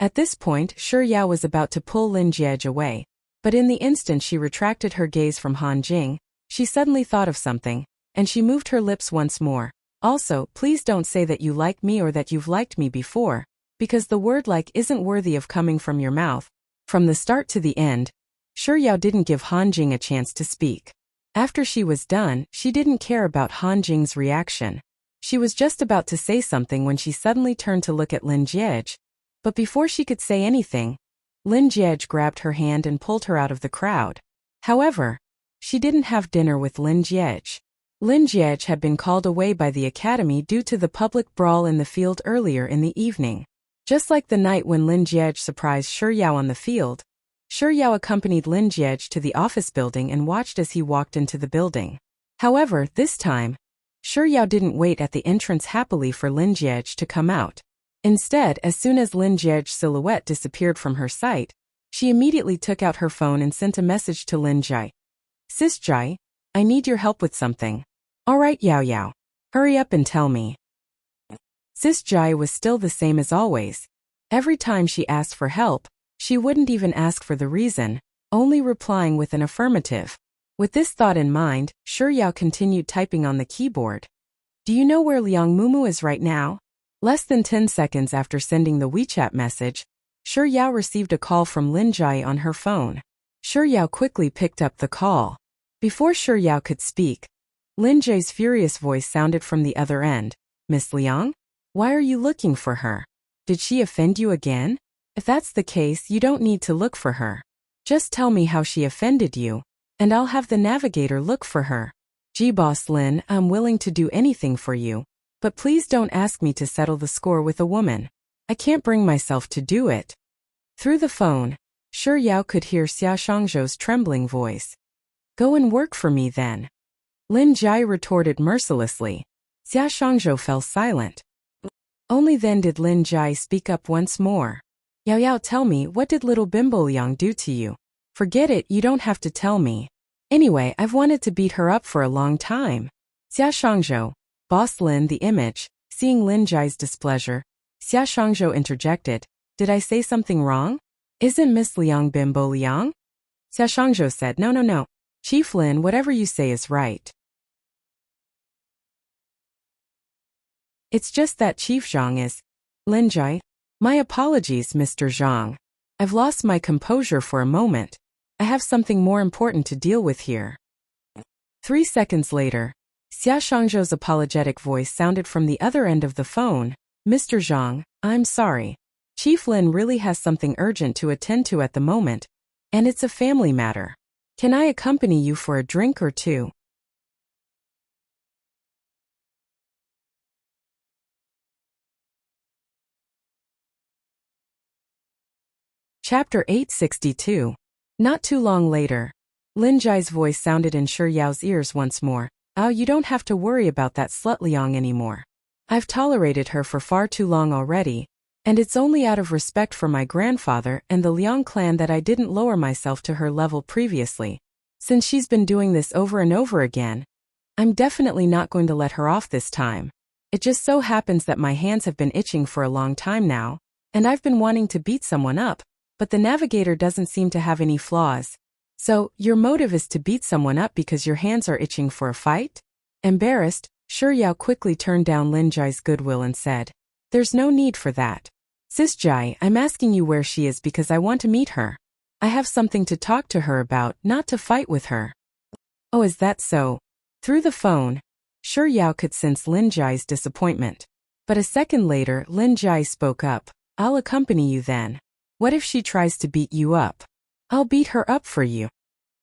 At this point, Sure Yao was about to pull Lin Jiej away, but in the instant she retracted her gaze from Han Jing, she suddenly thought of something, and she moved her lips once more. Also, please don't say that you like me or that you've liked me before, because the word like isn't worthy of coming from your mouth. From the start to the end, Sure Yao didn't give Han Jing a chance to speak. After she was done, she didn't care about Han Jing's reaction. She was just about to say something when she suddenly turned to look at Lin Jiej. But before she could say anything, Lin Jiej grabbed her hand and pulled her out of the crowd. However, she didn't have dinner with Lin Jiej. Lin Jiej had been called away by the academy due to the public brawl in the field earlier in the evening. Just like the night when Lin Jiej surprised Sure Yao on the field, Sure Yao accompanied Lin Jiej to the office building and watched as he walked into the building. However, this time, Sure Yao didn't wait at the entrance happily for Lin Jiej to come out. Instead, as soon as Lin Jiej's silhouette disappeared from her sight, She immediately took out her phone and sent a message to Lin Jai. Sis Jai, I need your help with something. Alright Yao Yao. Hurry up and tell me. Sis Jai was still the same as always. Every time she asked for help, she wouldn't even ask for the reason, only replying with an affirmative. With this thought in mind, Shi Yao continued typing on the keyboard. Do you know where Liang Mumu is right now? Less than 10 seconds after sending the WeChat message, Shi Yao received a call from Lin Jai on her phone. Shi Yao quickly picked up the call. Before Shi Yao could speak, Lin Jai's furious voice sounded from the other end. Miss Liang? Why are you looking for her? Did she offend you again? If that's the case, you don't need to look for her. Just tell me how she offended you, and I'll have the navigator look for her. Gee Boss Lin, I'm willing to do anything for you, but please don't ask me to settle the score with a woman. I can't bring myself to do it. Through the phone, Shi Yao could hear Xia Shangzhou's trembling voice. Go and work for me then. Lin Jai retorted mercilessly. Xia Shangzhou fell silent. Only then did Lin Jai speak up once more. Yao Yao, tell me, what did little Bimbo Liang do to you? Forget it, you don't have to tell me. Anyway, I've wanted to beat her up for a long time. Xia Shangzhou, Boss Lin the image, seeing Lin Jai's displeasure, Xia Shangzhou interjected, did I say something wrong? Isn't Miss Liang Bimbo Liang? Xia Shangzhou said, no. Chief Lin, whatever you say is right. It's just that Chief Zhang is. Lin Jai. My apologies, Mr. Zhang. I've lost my composure for a moment. I have something more important to deal with here. 3 seconds later, Xia Shangzhou's apologetic voice sounded from the other end of the phone. Mr. Zhang, I'm sorry. Chief Lin really has something urgent to attend to at the moment, and it's a family matter. Can I accompany you for a drink or two? Chapter 862. Not too long later, Lin Jai's voice sounded in Shi Yao's ears once more. Oh, you don't have to worry about that slut Liang anymore. I've tolerated her for far too long already, and it's only out of respect for my grandfather and the Liang clan that I didn't lower myself to her level previously. Since she's been doing this over and over again, I'm definitely not going to let her off this time. It just so happens that my hands have been itching for a long time now, and I've been wanting to beat someone up, but the navigator doesn't seem to have any flaws. So, your motive is to beat someone up because your hands are itching for a fight? Embarrassed, Shi Yao quickly turned down Lin Jai's goodwill and said, there's no need for that. Sis Jai, I'm asking you where she is because I want to meet her. I have something to talk to her about, not to fight with her. Oh, is that so? Through the phone, Shi Yao could sense Lin Jai's disappointment. But a second later, Lin Jai spoke up. I'll accompany you then. What if she tries to beat you up? I'll beat her up for you.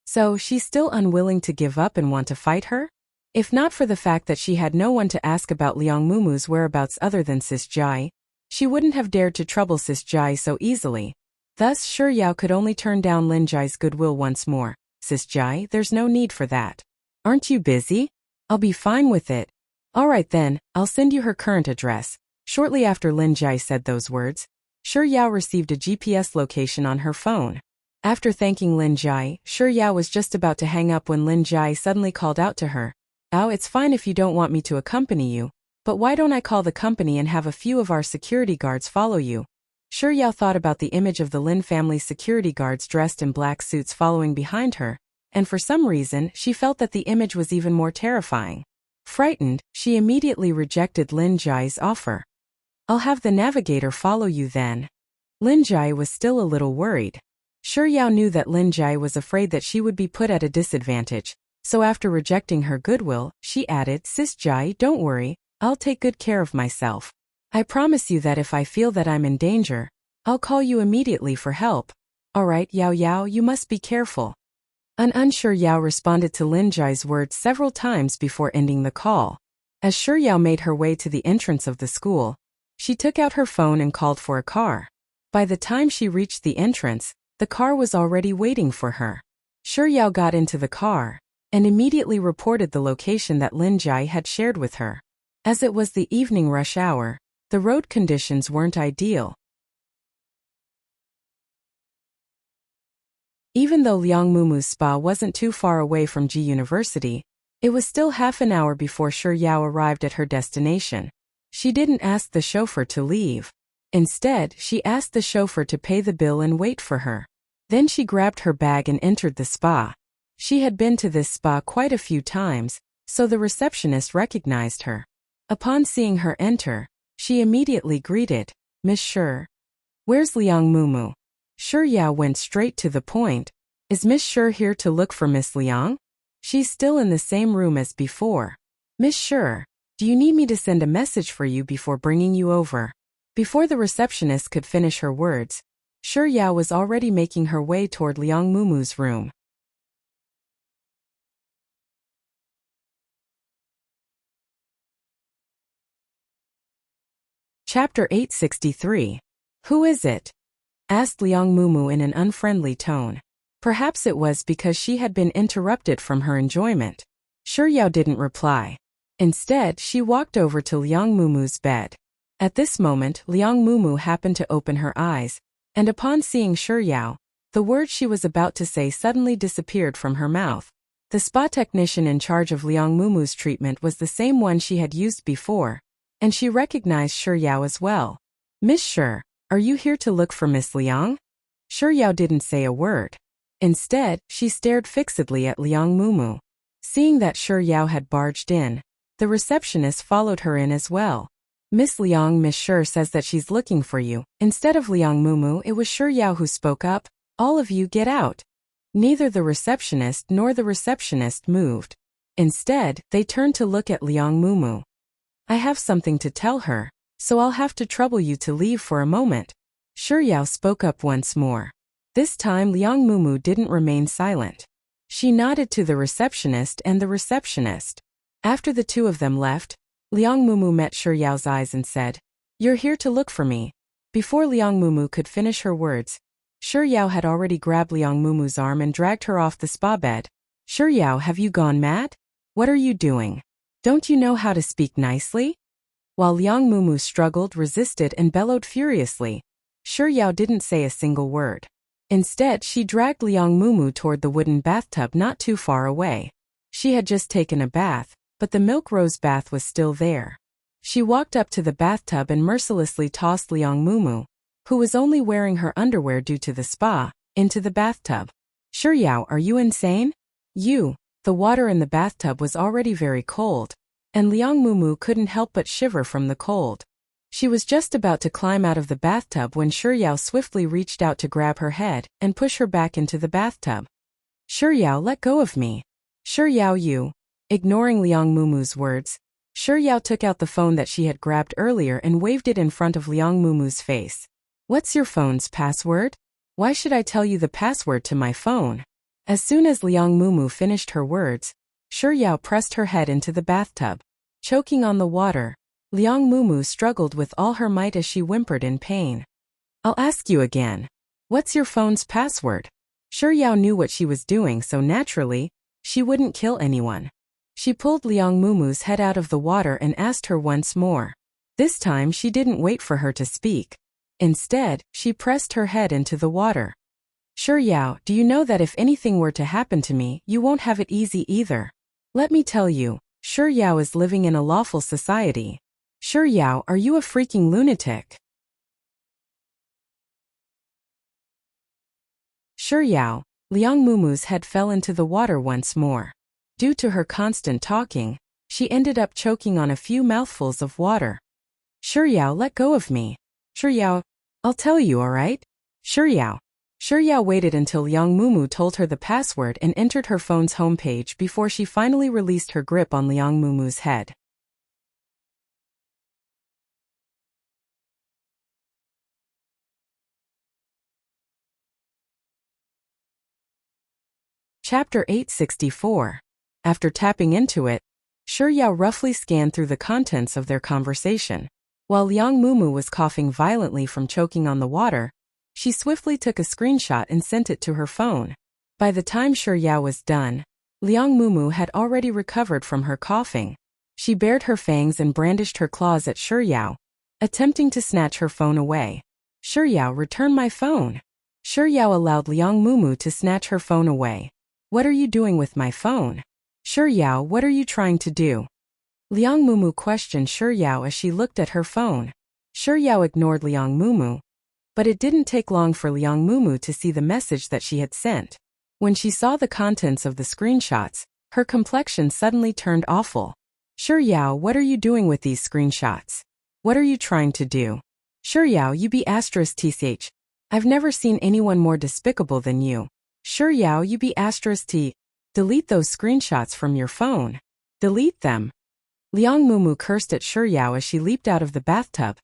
So, she's still unwilling to give up and want to fight her? If not for the fact that she had no one to ask about Liang Mumu's whereabouts other than Sis Jai, she wouldn't have dared to trouble Sis Jai so easily. Thus, Shi Yao could only turn down Lin Jai's goodwill once more. Sis Jai, there's no need for that. Aren't you busy? I'll be fine with it. Alright then, I'll send you her current address. Shortly after Lin Jai said those words, Shi Yao received a GPS location on her phone. After thanking Lin Jai, Shi Yao was just about to hang up when Lin Jai suddenly called out to her. Oh, it's fine if you don't want me to accompany you, but why don't I call the company and have a few of our security guards follow you? Shi Yao thought about the image of the Lin family's security guards dressed in black suits following behind her, and for some reason, she felt that the image was even more terrifying. Frightened, she immediately rejected Lin Jai's offer. I'll have the navigator follow you then. Lin Jai was still a little worried. Shi Yao knew that Lin Jai was afraid that she would be put at a disadvantage, so after rejecting her goodwill, she added, Sis Jai, don't worry, I'll take good care of myself. I promise you that if I feel that I'm in danger, I'll call you immediately for help. Alright, Yao Yao, you must be careful. An unsure Yao responded to Lin Jai's words several times before ending the call. As Shi Yao made her way to the entrance of the school, she took out her phone and called for a car. By the time she reached the entrance, the car was already waiting for her. Shi Yao got into the car and immediately reported the location that Lin Jai had shared with her. As it was the evening rush hour, the road conditions weren't ideal. Even though Liang Mumu's spa wasn't too far away from Ji University, it was still half an hour before Shi Yao arrived at her destination. She didn't ask the chauffeur to leave. Instead, she asked the chauffeur to pay the bill and wait for her. Then she grabbed her bag and entered the spa. She had been to this spa quite a few times, so the receptionist recognized her. Upon seeing her enter, she immediately greeted, "Miss Shi. Where's Liang Mumu?" Shi Yao went straight to the point. "Is Miss Shi here to look for Miss Liang? She's still in the same room as before." "Miss Shi, do you need me to send a message for you before bringing you over?" Before the receptionist could finish her words, Shi Yao was already making her way toward Liang Mumu's room. Chapter 863. "Who is it?" asked Liang Mumu in an unfriendly tone. Perhaps it was because she had been interrupted from her enjoyment. Shi Yao didn't reply. Instead, she walked over to Liang Mumu's bed. At this moment, Liang Mumu happened to open her eyes, and upon seeing Shi Yao, the words she was about to say suddenly disappeared from her mouth. The spa technician in charge of Liang Mumu's treatment was the same one she had used before, and she recognized Shi Yao as well. "Miss Shi, are you here to look for Miss Liang?" Shi Yao didn't say a word. Instead, she stared fixedly at Liang Mumu. Seeing that Shi Yao had barged in, the receptionist followed her in as well. "Miss Liang, Miss Shi says that she's looking for you." Instead of Liang Mumu, it was Shi Yao who spoke up. "All of you get out." Neither the receptionist nor the receptionist moved. Instead, they turned to look at Liang Mumu. "I have something to tell her, so I'll have to trouble you to leave for a moment." Shi Yao spoke up once more. This time Liang Mumu didn't remain silent. She nodded to the receptionist and the receptionist. After the two of them left, Liang Mumu met Shi Yao's eyes and said, "You're here to look for me." Before Liang Mumu could finish her words, Shi Yao had already grabbed Liang Mumu's arm and dragged her off the spa bed. "Shi Yao, have you gone mad? What are you doing? Don't you know how to speak nicely?" While Liang Mumu struggled, resisted, and bellowed furiously, Shi Yao didn't say a single word. Instead, she dragged Liang Mumu toward the wooden bathtub not too far away. She had just taken a bath, but the milk rose bath was still there. She walked up to the bathtub and mercilessly tossed Liang Mumu, who was only wearing her underwear due to the spa, into the bathtub. "Shi Yao, are you insane? The water in the bathtub was already very cold, and Liang Mumu couldn't help but shiver from the cold. She was just about to climb out of the bathtub when Shi Yao swiftly reached out to grab her head and push her back into the bathtub. "Shi Yao, let go of me." "Shi Yao, you." Ignoring Liang Mumu's words, Shi Yao took out the phone that she had grabbed earlier and waved it in front of Liang Mumu's face. "What's your phone's password? Why should I tell you the password to my phone?" As soon as Liang Mumu finished her words, Shi Yao pressed her head into the bathtub. Choking on the water, Liang Mumu struggled with all her might as she whimpered in pain. "I'll ask you again. What's your phone's password?" Shi Yao knew what she was doing, so naturally, she wouldn't kill anyone. She pulled Liang Mumu's head out of the water and asked her once more. This time she didn't wait for her to speak. Instead, she pressed her head into the water. "Shi Yao, do you know that if anything were to happen to me, you won't have it easy either? Let me tell you, Shi Yao is living in a lawful society. Shi Yao, are you a freaking lunatic?" Shi Yao, Liang Mumu's head fell into the water once more. Due to her constant talking, she ended up choking on a few mouthfuls of water. "Shi Yao, let go of me." "Shi Yao, I'll tell you, alright?" "Shi Yao." Shi Yao waited until Liang Mumu told her the password and entered her phone's homepage before she finally released her grip on Liang Mumu's head. Chapter 864. After tapping into it, Shi Yao roughly scanned through the contents of their conversation. While Liang Mumu was coughing violently from choking on the water, she swiftly took a screenshot and sent it to her phone. By the time Shi Yao was done, Liang Mumu had already recovered from her coughing. She bared her fangs and brandished her claws at Shi Yao, attempting to snatch her phone away. "Shi Yao, return my phone." Shi Yao allowed Liang Mumu to snatch her phone away. What are you doing with my phone? Shi Yao, what are you trying to do? Liang Mumu questioned Shi Yao as she looked at her phone. Shi Yao ignored Liang Mumu. But it didn't take long for Liang Mumu to see the message that she had sent. When she saw the contents of the screenshots, her complexion suddenly turned awful. Shi Yao, what are you doing with these screenshots? What are you trying to do? Shi Yao, you be *tch. I've never seen anyone more despicable than you. Shi Yao, you be *t. Delete those screenshots from your phone. Delete them. Liang Mumu cursed at Shi Yao as she leaped out of the bathtub,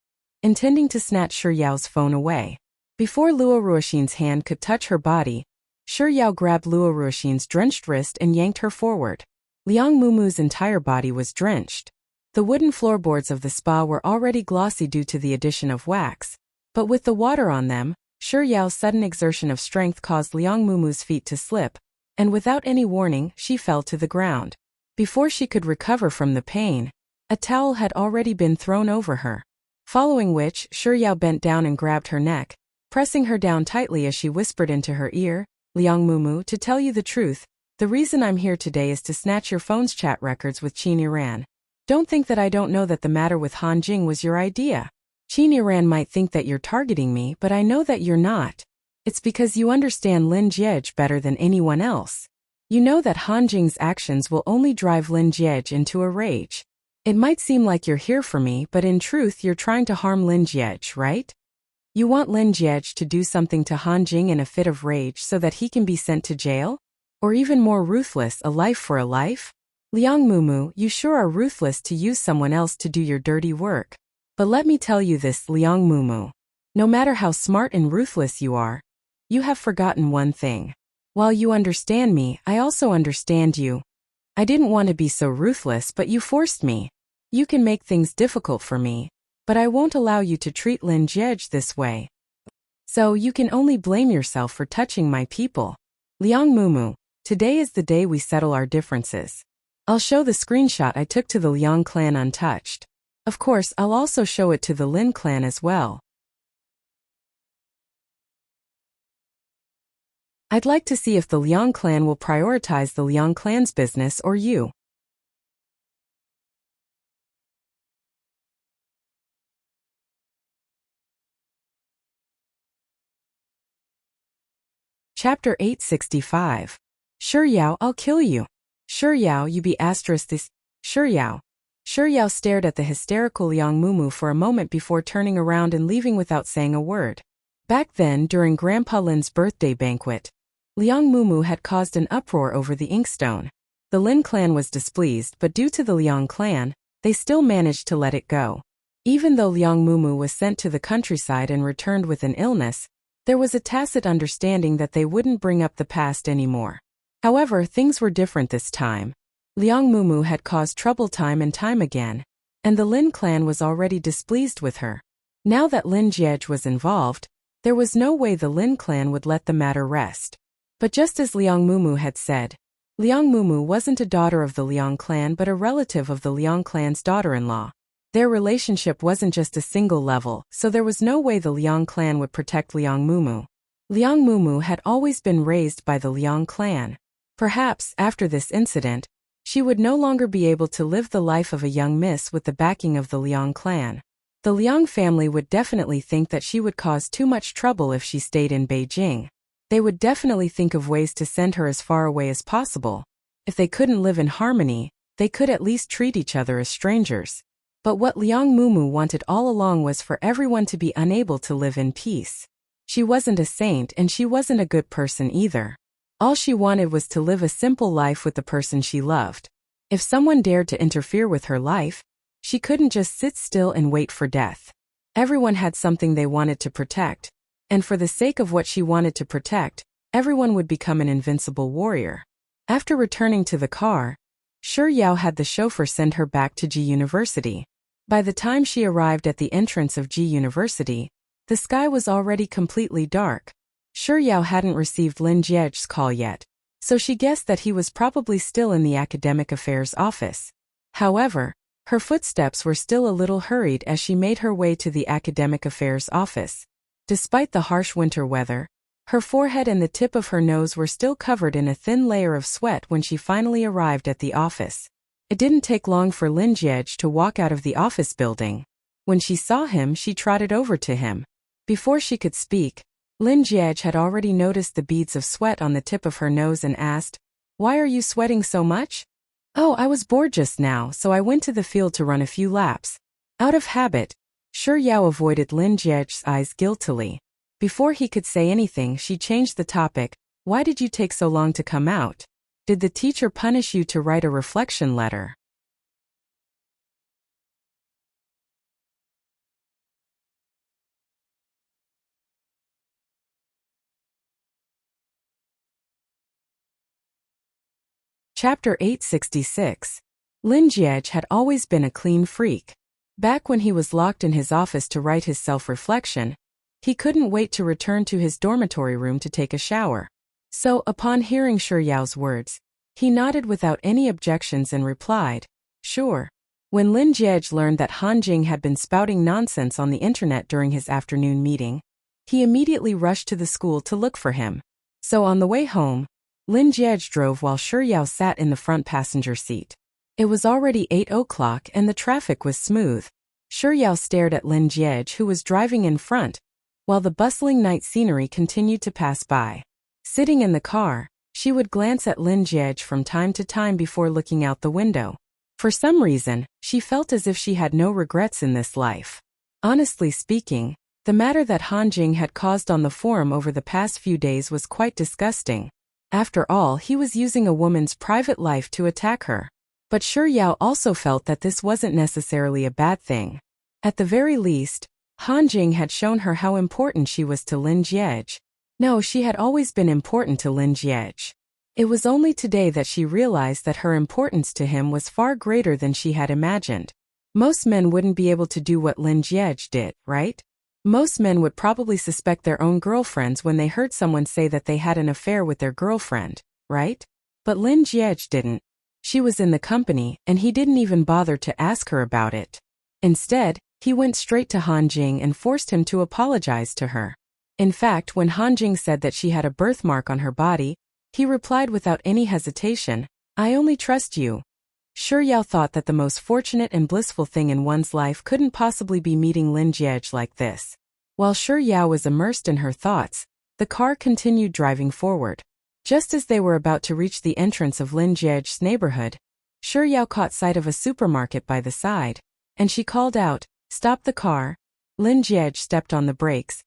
intending to snatch Shi Yao's phone away. Before Luo Ruoxin's hand could touch her body, Shi Yao grabbed Luo Ruoxin's drenched wrist and yanked her forward. Liang Mumu's entire body was drenched. The wooden floorboards of the spa were already glossy due to the addition of wax, but with the water on them, Shi Yao's sudden exertion of strength caused Liang Mumu's feet to slip, and without any warning, she fell to the ground. Before she could recover from the pain, a towel had already been thrown over her. Following which, Shi Yao bent down and grabbed her neck, pressing her down tightly as she whispered into her ear, Liang Mumu, to tell you the truth, the reason I'm here today is to snatch your phone's chat records with Qin Yiran. Don't think that I don't know that the matter with Han Jing was your idea. Qin Yiran might think that you're targeting me, but I know that you're not. It's because you understand Lin Jiej better than anyone else. You know that Han Jing's actions will only drive Lin Jiej into a rage. It might seem like you're here for me, but in truth you're trying to harm Lin Jiej, right? You want Lin Jiej to do something to Han Jing in a fit of rage so that he can be sent to jail? Or even more ruthless, a life for a life? Liang Mumu, you sure are ruthless to use someone else to do your dirty work. But let me tell you this, Liang Mumu. No matter how smart and ruthless you are, you have forgotten one thing. While you understand me, I also understand you. I didn't want to be so ruthless, but you forced me. You can make things difficult for me, but I won't allow you to treat Lin Jiej this way. So you can only blame yourself for touching my people. Liang Mumu, today is the day we settle our differences. I'll show the screenshot I took to the Liang clan untouched. Of course, I'll also show it to the Lin clan as well. I'd like to see if the Liang clan will prioritize the Liang clan's business or you. Chapter 865. Shi Yao, I'll kill you. Shi Yao, you be this. Shi Yao. Shi Yao stared at the hysterical Liang Mumu for a moment before turning around and leaving without saying a word. Back then, during Grandpa Lin's birthday banquet, Liang Mumu had caused an uproar over the inkstone. The Lin clan was displeased, but due to the Liang clan, they still managed to let it go. Even though Liang Mumu was sent to the countryside and returned with an illness, there was a tacit understanding that they wouldn't bring up the past anymore. However, things were different this time. Liang Mumu had caused trouble time and time again, and the Lin clan was already displeased with her. Now that Lin Jiej was involved, there was no way the Lin clan would let the matter rest. But just as Liang Mumu had said, Liang Mumu wasn't a daughter of the Liang clan but a relative of the Liang clan's daughter-in-law. Their relationship wasn't just a single level, so there was no way the Liang clan would protect Liang Mumu. Liang Mumu had always been raised by the Liang clan. Perhaps, after this incident, she would no longer be able to live the life of a young miss with the backing of the Liang clan. The Liang family would definitely think that she would cause too much trouble if she stayed in Beijing. They would definitely think of ways to send her as far away as possible. If they couldn't live in harmony, they could at least treat each other as strangers. But what Liang Mumu wanted all along was for everyone to be unable to live in peace. She wasn't a saint and she wasn't a good person either. All she wanted was to live a simple life with the person she loved. If someone dared to interfere with her life, she couldn't just sit still and wait for death. Everyone had something they wanted to protect, and for the sake of what she wanted to protect, everyone would become an invincible warrior. After returning to the car, Shi Yao had the chauffeur send her back to Ji University. By the time she arrived at the entrance of Ji University, the sky was already completely dark. Shi Yao hadn't received Lin Jiej's call yet, so she guessed that he was probably still in the academic affairs office. However, her footsteps were still a little hurried as she made her way to the academic affairs office. Despite the harsh winter weather, Her forehead and the tip of her nose were still covered in a thin layer of sweat when she finally arrived at the office. It didn't take long for Lin Jiej to walk out of the office building. When she saw him, she trotted over to him. Before she could speak, Lin Jiej had already noticed the beads of sweat on the tip of her nose and asked, "Why are you sweating so much?" "Oh, I was bored just now, so I went to the field to run a few laps." Out of habit, Shi Yao avoided Lin Jiej's eyes guiltily. Before he could say anything, she changed the topic. "Why did you take so long to come out? Did the teacher punish you to write a reflection letter?" Chapter 866. Lin Jiej had always been a clean freak. Back when he was locked in his office to write his self-reflection, he couldn't wait to return to his dormitory room to take a shower. So, upon hearing Shi Yao's words, he nodded without any objections and replied, "Sure." When Lin Jiej learned that Han Jing had been spouting nonsense on the internet during his afternoon meeting, he immediately rushed to the school to look for him. So on the way home, Lin Jiej drove while Shi Yao sat in the front passenger seat. It was already 8 o'clock and the traffic was smooth. Shi Yao stared at Lin Jiej, who was driving in front, while the bustling night scenery continued to pass by. Sitting in the car, she would glance at Lin Jiej from time to time before looking out the window. For some reason, she felt as if she had no regrets in this life. Honestly speaking, the matter that Han Jing had caused on the forum over the past few days was quite disgusting. After all, he was using a woman's private life to attack her. But Shi Yao also felt that this wasn't necessarily a bad thing. At the very least, Han Jing had shown her how important she was to Lin Jiej. No, she had always been important to Lin Jiej. It was only today that she realized that her importance to him was far greater than she had imagined. Most men wouldn't be able to do what Lin Jiej did, right? Most men would probably suspect their own girlfriends when they heard someone say that they had an affair with their girlfriend, right? But Lin Jiej didn't. She was in the company, and he didn't even bother to ask her about it. Instead, he went straight to Han Jing and forced him to apologize to her. In fact, when Han Jing said that she had a birthmark on her body, he replied without any hesitation, "I only trust you." Shi Yao thought that the most fortunate and blissful thing in one's life couldn't possibly be meeting Lin Jiej like this. While Shi Yao was immersed in her thoughts, the car continued driving forward. Just as they were about to reach the entrance of Lin Jiej's neighborhood, Shi Yao caught sight of a supermarket by the side, and she called out, "Stop the car." Lin Jiej stepped on the brakes.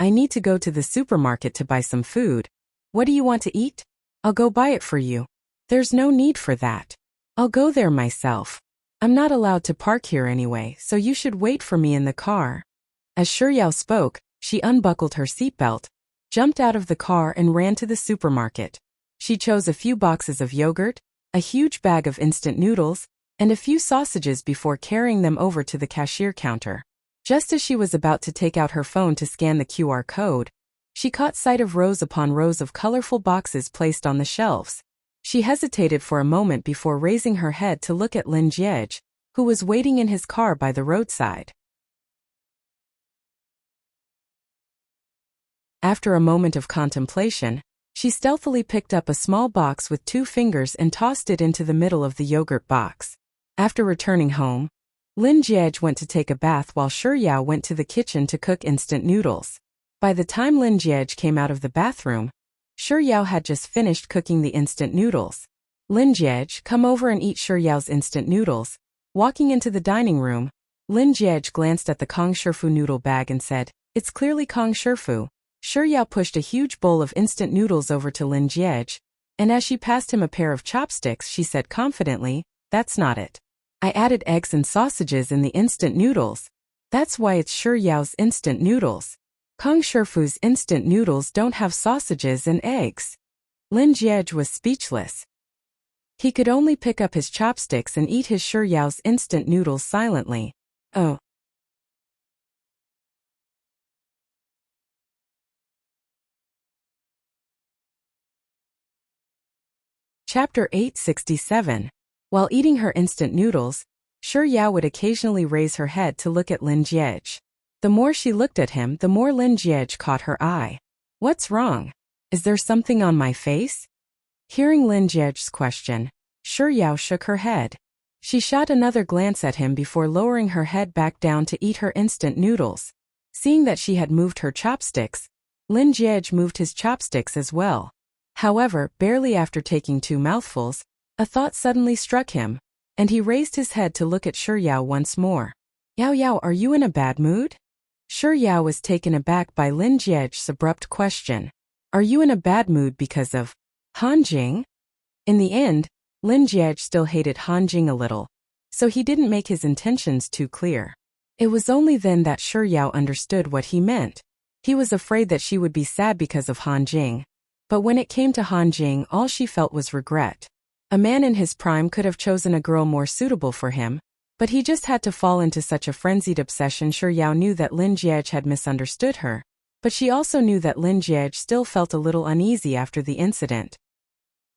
I need to go to the supermarket to buy some food." "What do you want to eat?" "I'll go buy it for you." "There's no need for that. I'll go there myself. I'm not allowed to park here anyway, so you should wait for me in the car." As Shi Yao spoke, she unbuckled her seatbelt, jumped out of the car and ran to the supermarket. She chose a few boxes of yogurt, a huge bag of instant noodles, and a few sausages before carrying them over to the cashier counter. Just as she was about to take out her phone to scan the QR code, she caught sight of rows upon rows of colorful boxes placed on the shelves. She hesitated for a moment before raising her head to look at Lin Jiej, who was waiting in his car by the roadside. After a moment of contemplation, she stealthily picked up a small box with 2 fingers and tossed it into the middle of the yogurt box. After returning home, Lin Jiej went to take a bath while Shi Yao went to the kitchen to cook instant noodles. By the time Lin Jiej came out of the bathroom, Shi Yao had just finished cooking the instant noodles. "Lin Jiej, come over and eat Shi Yao's instant noodles." Walking into the dining room, Lin Jiej glanced at the Kong Shifu noodle bag and said, "It's clearly Kong Shifu." Shi Yao pushed a huge bowl of instant noodles over to Lin Jiej, and as she passed him a pair of chopsticks, she said confidently, "That's not it. I added eggs and sausages in the instant noodles. That's why it's Shi Yao's instant noodles. Kong Shifu's instant noodles don't have sausages and eggs." Lin Jiej was speechless. He could only pick up his chopsticks and eat his Shi Yao's instant noodles silently. Oh. Chapter 867. While eating her instant noodles, Shi Yao would occasionally raise her head to look at Lin Jiej. The more she looked at him, the more Lin Jiej caught her eye. What's wrong? Is there something on my face? Hearing Lin Jiej's question, Shi Yao shook her head. She shot another glance at him before lowering her head back down to eat her instant noodles. Seeing that she had moved her chopsticks, Lin Jiej moved his chopsticks as well. However, barely after taking 2 mouthfuls, a thought suddenly struck him, and he raised his head to look at Shi Yao once more. Yao Yao, are you in a bad mood? Shi Yao was taken aback by Lin Jiej's abrupt question. Are you in a bad mood because of Han Jing? In the end, Lin Jiej still hated Han Jing a little, so he didn't make his intentions too clear. It was only then that Shi Yao understood what he meant. He was afraid that she would be sad because of Han Jing. But when it came to Han Jing, all she felt was regret. A man in his prime could have chosen a girl more suitable for him, but he just had to fall into such a frenzied obsession. Shi Yao knew that Lin Jiej had misunderstood her, but she also knew that Lin Jiej still felt a little uneasy after the incident.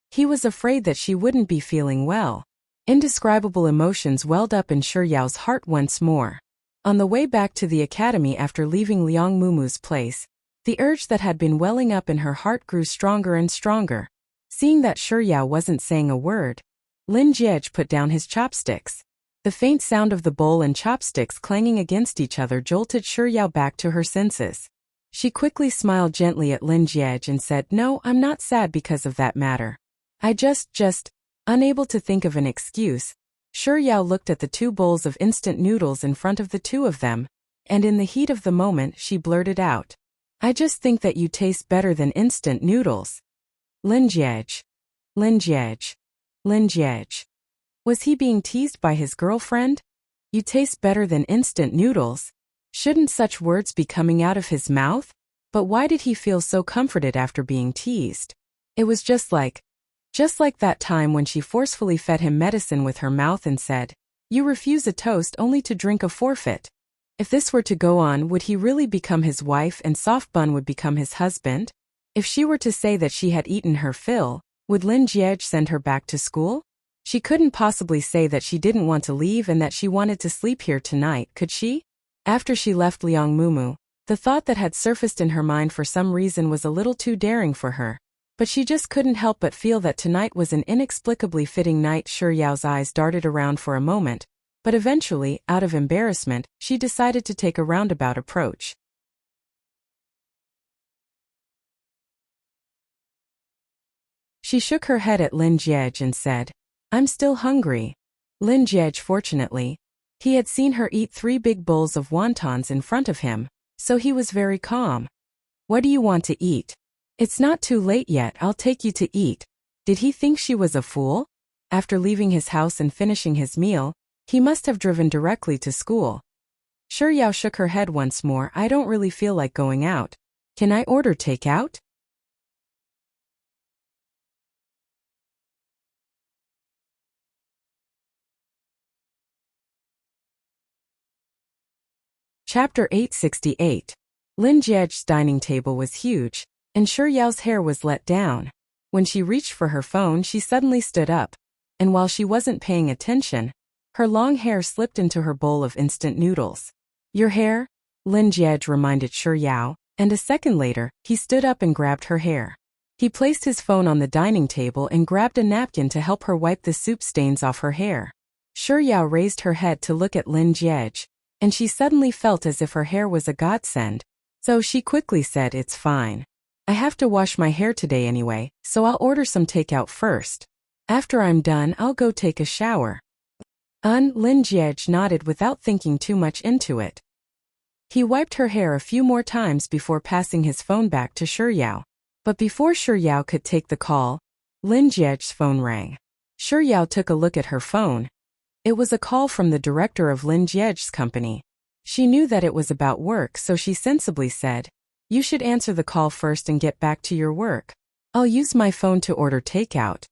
He was afraid that she wouldn't be feeling well. Indescribable emotions welled up in Shi Yao's heart once more. On the way back to the academy after leaving Liang Mumu's place, the urge that had been welling up in her heart grew stronger and stronger. Seeing that Shi Yao wasn't saying a word, Lin Jiej put down his chopsticks. The faint sound of the bowl and chopsticks clanging against each other jolted Shi Yao back to her senses. She quickly smiled gently at Lin Jiej and said, "No, I'm not sad because of that matter. I just, unable to think of an excuse." Shi Yao looked at the 2 bowls of instant noodles in front of the 2 of them, and in the heat of the moment she blurted out, "I just think that you taste better than instant noodles." Lin Jiej. Lin Jiej. Lin Jiej. Was he being teased by his girlfriend? You taste better than instant noodles? Shouldn't such words be coming out of his mouth? But why did he feel so comforted after being teased? It was just like that time when she forcefully fed him medicine with her mouth and said, "You refuse a toast only to drink a forfeit." If this were to go on, would he really become his wife and Soft Bun would become his husband? If she were to say that she had eaten her fill, would Lin Jiej send her back to school? She couldn't possibly say that she didn't want to leave and that she wanted to sleep here tonight, could she? After she left Liang Mumu, the thought that had surfaced in her mind for some reason was a little too daring for her. But she just couldn't help but feel that tonight was an inexplicably fitting night. Shi Yao's eyes darted around for a moment, but eventually, out of embarrassment, she decided to take a roundabout approach. She shook her head at Lin Jiej and said, "I'm still hungry." Lin Jiej, fortunately, he had seen her eat 3 big bowls of wontons in front of him, so he was very calm. "What do you want to eat?" "It's not too late yet, I'll take you to eat." Did he think she was a fool? After leaving his house and finishing his meal, he must have driven directly to school. Shi Yao shook her head once more. "I don't really feel like going out. Can I order takeout?" Chapter 868. Lin Jiej's dining table was huge, and Shi Yao's hair was let down. When she reached for her phone, she suddenly stood up, and while she wasn't paying attention, her long hair slipped into her bowl of instant noodles. "Your hair?" Lin Jiej reminded Shi Yao, and a second later, he stood up and grabbed her hair. He placed his phone on the dining table and grabbed a napkin to help her wipe the soup stains off her hair. Shi Yao raised her head to look at Lin Jiej, and she suddenly felt as if her hair was a godsend. So she quickly said, "It's fine. I have to wash my hair today anyway, so I'll order some takeout first. After I'm done, I'll go take a shower." Lin Jiej nodded without thinking too much into it. He wiped her hair a few more times before passing his phone back to Shi Yao. But before Shi Yao could take the call, Lin Jiej's phone rang. Shi Yao took a look at her phone. It was a call from the director of Lin Jiej's company. She knew that it was about work, so she sensibly said, "You should answer the call first and get back to your work. I'll use my phone to order takeout."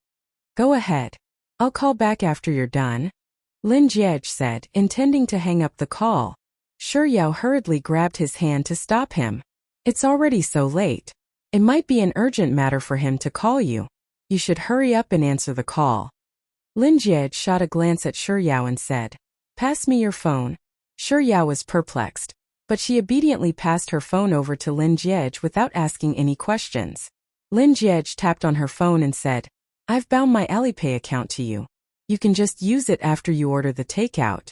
"Go ahead. I'll call back after you're done," Lin Jiej said, intending to hang up the call. Shi Yao hurriedly grabbed his hand to stop him. "It's already so late. It might be an urgent matter for him to call you. You should hurry up and answer the call." Lin Jiej shot a glance at Shi Yao and said, "Pass me your phone." Shi Yao was perplexed. but she obediently passed her phone over to Lin Jiej without asking any questions. Lin Jiej tapped on her phone and said, "I've bound my Alipay account to you. You can just use it after you order the takeout."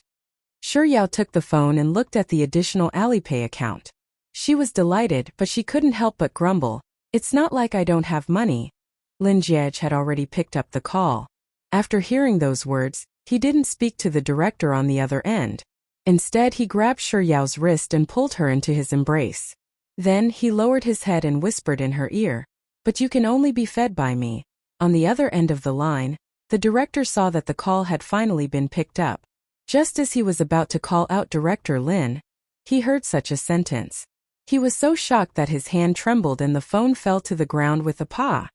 Yao took the phone and looked at the additional Alipay account. She was delighted, but she couldn't help but grumble, "It's not like I don't have money." Lin Jiej had already picked up the call. After hearing those words, he didn't speak to the director on the other end. Instead, he grabbed Yao's wrist and pulled her into his embrace. Then, he lowered his head and whispered in her ear, "But you can only be fed by me." On the other end of the line, the director saw that the call had finally been picked up. Just as he was about to call out Director Lin, he heard such a sentence. He was so shocked that his hand trembled and the phone fell to the ground with a paw.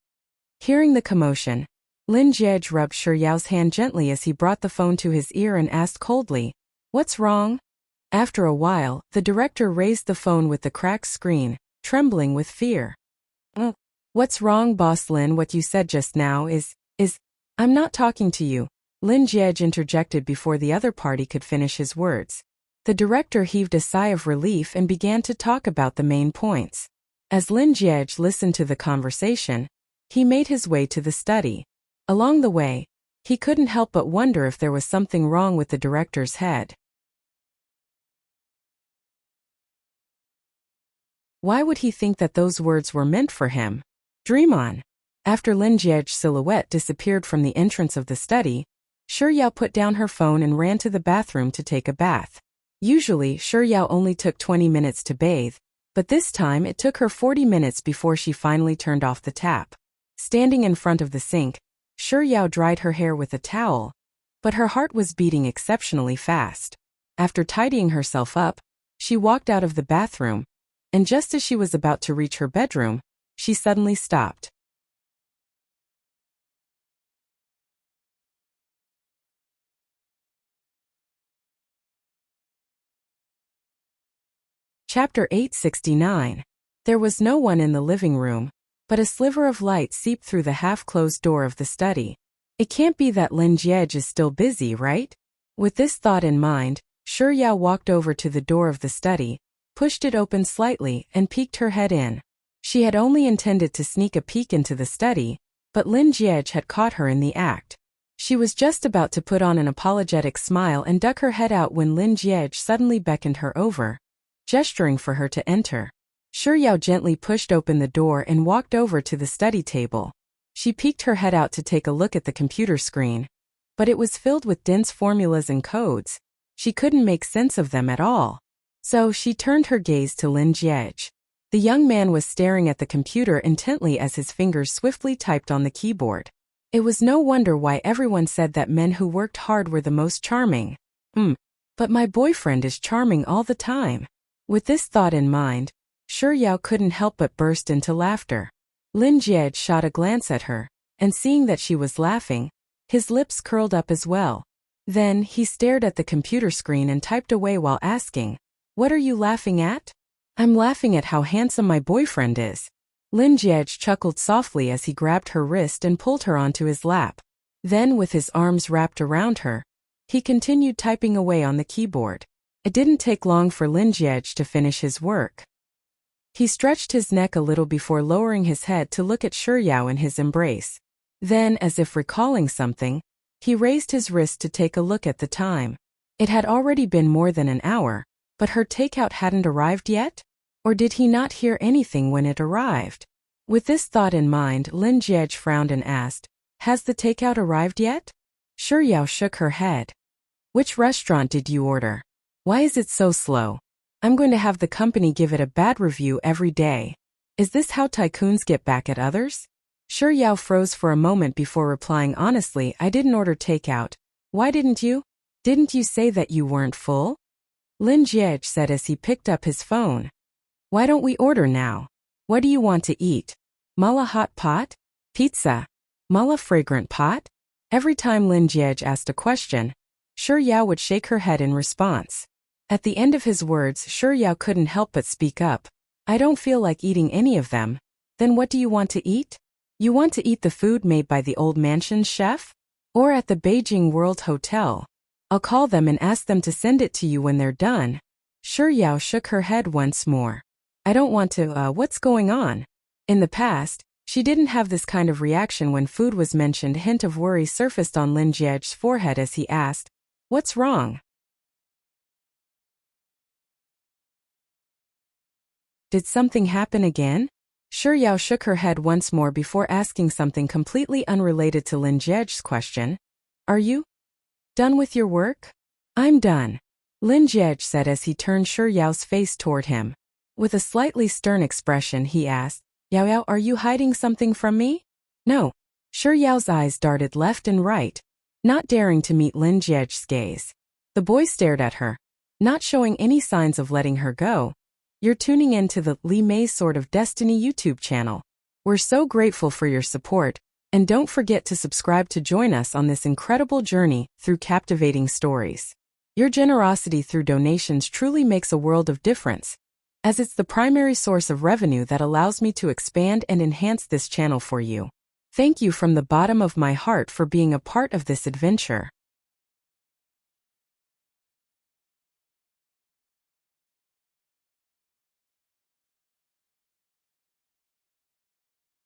Hearing the commotion, Lin Jiej rubbed Yao's hand gently as he brought the phone to his ear and asked coldly, "What's wrong?" After a while, the director raised the phone with the cracked screen, trembling with fear. "What's wrong, Boss Lin? What you said just now is, I'm not talking to you," Lin Jiej interjected before the other party could finish his words. The director heaved a sigh of relief and began to talk about the main points. As Lin Jiej listened to the conversation, he made his way to the study. Along the way, he couldn't help but wonder if there was something wrong with the director's head. Why would he think that those words were meant for him? Dream on. After Lin Jiej's silhouette disappeared from the entrance of the study, Yao put down her phone and ran to the bathroom to take a bath. Usually, Yao only took 20 minutes to bathe, but this time it took her 40 minutes before she finally turned off the tap. Standing in front of the sink, Yao dried her hair with a towel, but her heart was beating exceptionally fast. After tidying herself up, she walked out of the bathroom, and just as she was about to reach her bedroom, she suddenly stopped. Chapter 869. There was no one in the living room, but a sliver of light seeped through the half-closed door of the study. It can't be that Lin Jiej is still busy, right? With this thought in mind, Yao walked over to the door of the study, pushed it open slightly, and peeked her head in. She had only intended to sneak a peek into the study, but Lin Jiej had caught her in the act. She was just about to put on an apologetic smile and duck her head out when Lin Jiej suddenly beckoned her over, gesturing for her to enter. Yao gently pushed open the door and walked over to the study table. She peeked her head out to take a look at the computer screen, but it was filled with dense formulas and codes. She couldn't make sense of them at all. So she turned her gaze to Lin Jiej. The young man was staring at the computer intently as his fingers swiftly typed on the keyboard. It was no wonder why everyone said that men who worked hard were the most charming. But my boyfriend is charming all the time. With this thought in mind, Yao couldn't help but burst into laughter. Lin Jiej shot a glance at her, and seeing that she was laughing, his lips curled up as well. Then, he stared at the computer screen and typed away while asking, "What are you laughing at?" "I'm laughing at how handsome my boyfriend is." Lin Jiej chuckled softly as he grabbed her wrist and pulled her onto his lap. Then, with his arms wrapped around her, he continued typing away on the keyboard. It didn't take long for Lin Jiej to finish his work. He stretched his neck a little before lowering his head to look at Yao in his embrace. Then, as if recalling something, he raised his wrist to take a look at the time. It had already been more than an hour, but her takeout hadn't arrived yet? Or did he not hear anything when it arrived? With this thought in mind, Lin Jiej frowned and asked, "Has the takeout arrived yet?" Yao shook her head. "Which restaurant did you order? Why is it so slow? I'm going to have the company give it a bad review every day. Is this how tycoons get back at others?" Yao froze for a moment before replying honestly, "I didn't order takeout." "Why didn't you? Didn't you say that you weren't full?" Lin Jiej said as he picked up his phone. "Why don't we order now? What do you want to eat? Mala hot pot? Pizza? Mala fragrant pot?" Every time Lin Jiej asked a question, Yao would shake her head in response. At the end of his words, Yao couldn't help but speak up. "I don't feel like eating any of them." "Then what do you want to eat? You want to eat the food made by the old mansion's chef? Or at the Beijing World Hotel? I'll call them and ask them to send it to you when they're done." Sure Yao shook her head once more. I don't want to, what's going on? In the past, she didn't have this kind of reaction when food was mentioned. A hint of worry surfaced on Lin Jiej's forehead as he asked, what's wrong? Did something happen again? Sure Yao shook her head once more before asking something completely unrelated to Lin Jiej's question. Are you done with your work? I'm done, Lin Jiej said as he turned Sure Yao's face toward him. With a slightly stern expression, he asked, Yao Yao, are you hiding something from me? No. Sure Yao's eyes darted left and right, not daring to meet Lin Jiej's gaze. The boy stared at her, not showing any signs of letting her go. You're tuning in to the Li Mei's Sword of Destiny YouTube channel. We're so grateful for your support, and don't forget to subscribe to join us on this incredible journey through captivating stories. Your generosity through donations truly makes a world of difference, as it's the primary source of revenue that allows me to expand and enhance this channel for you. Thank you from the bottom of my heart for being a part of this adventure.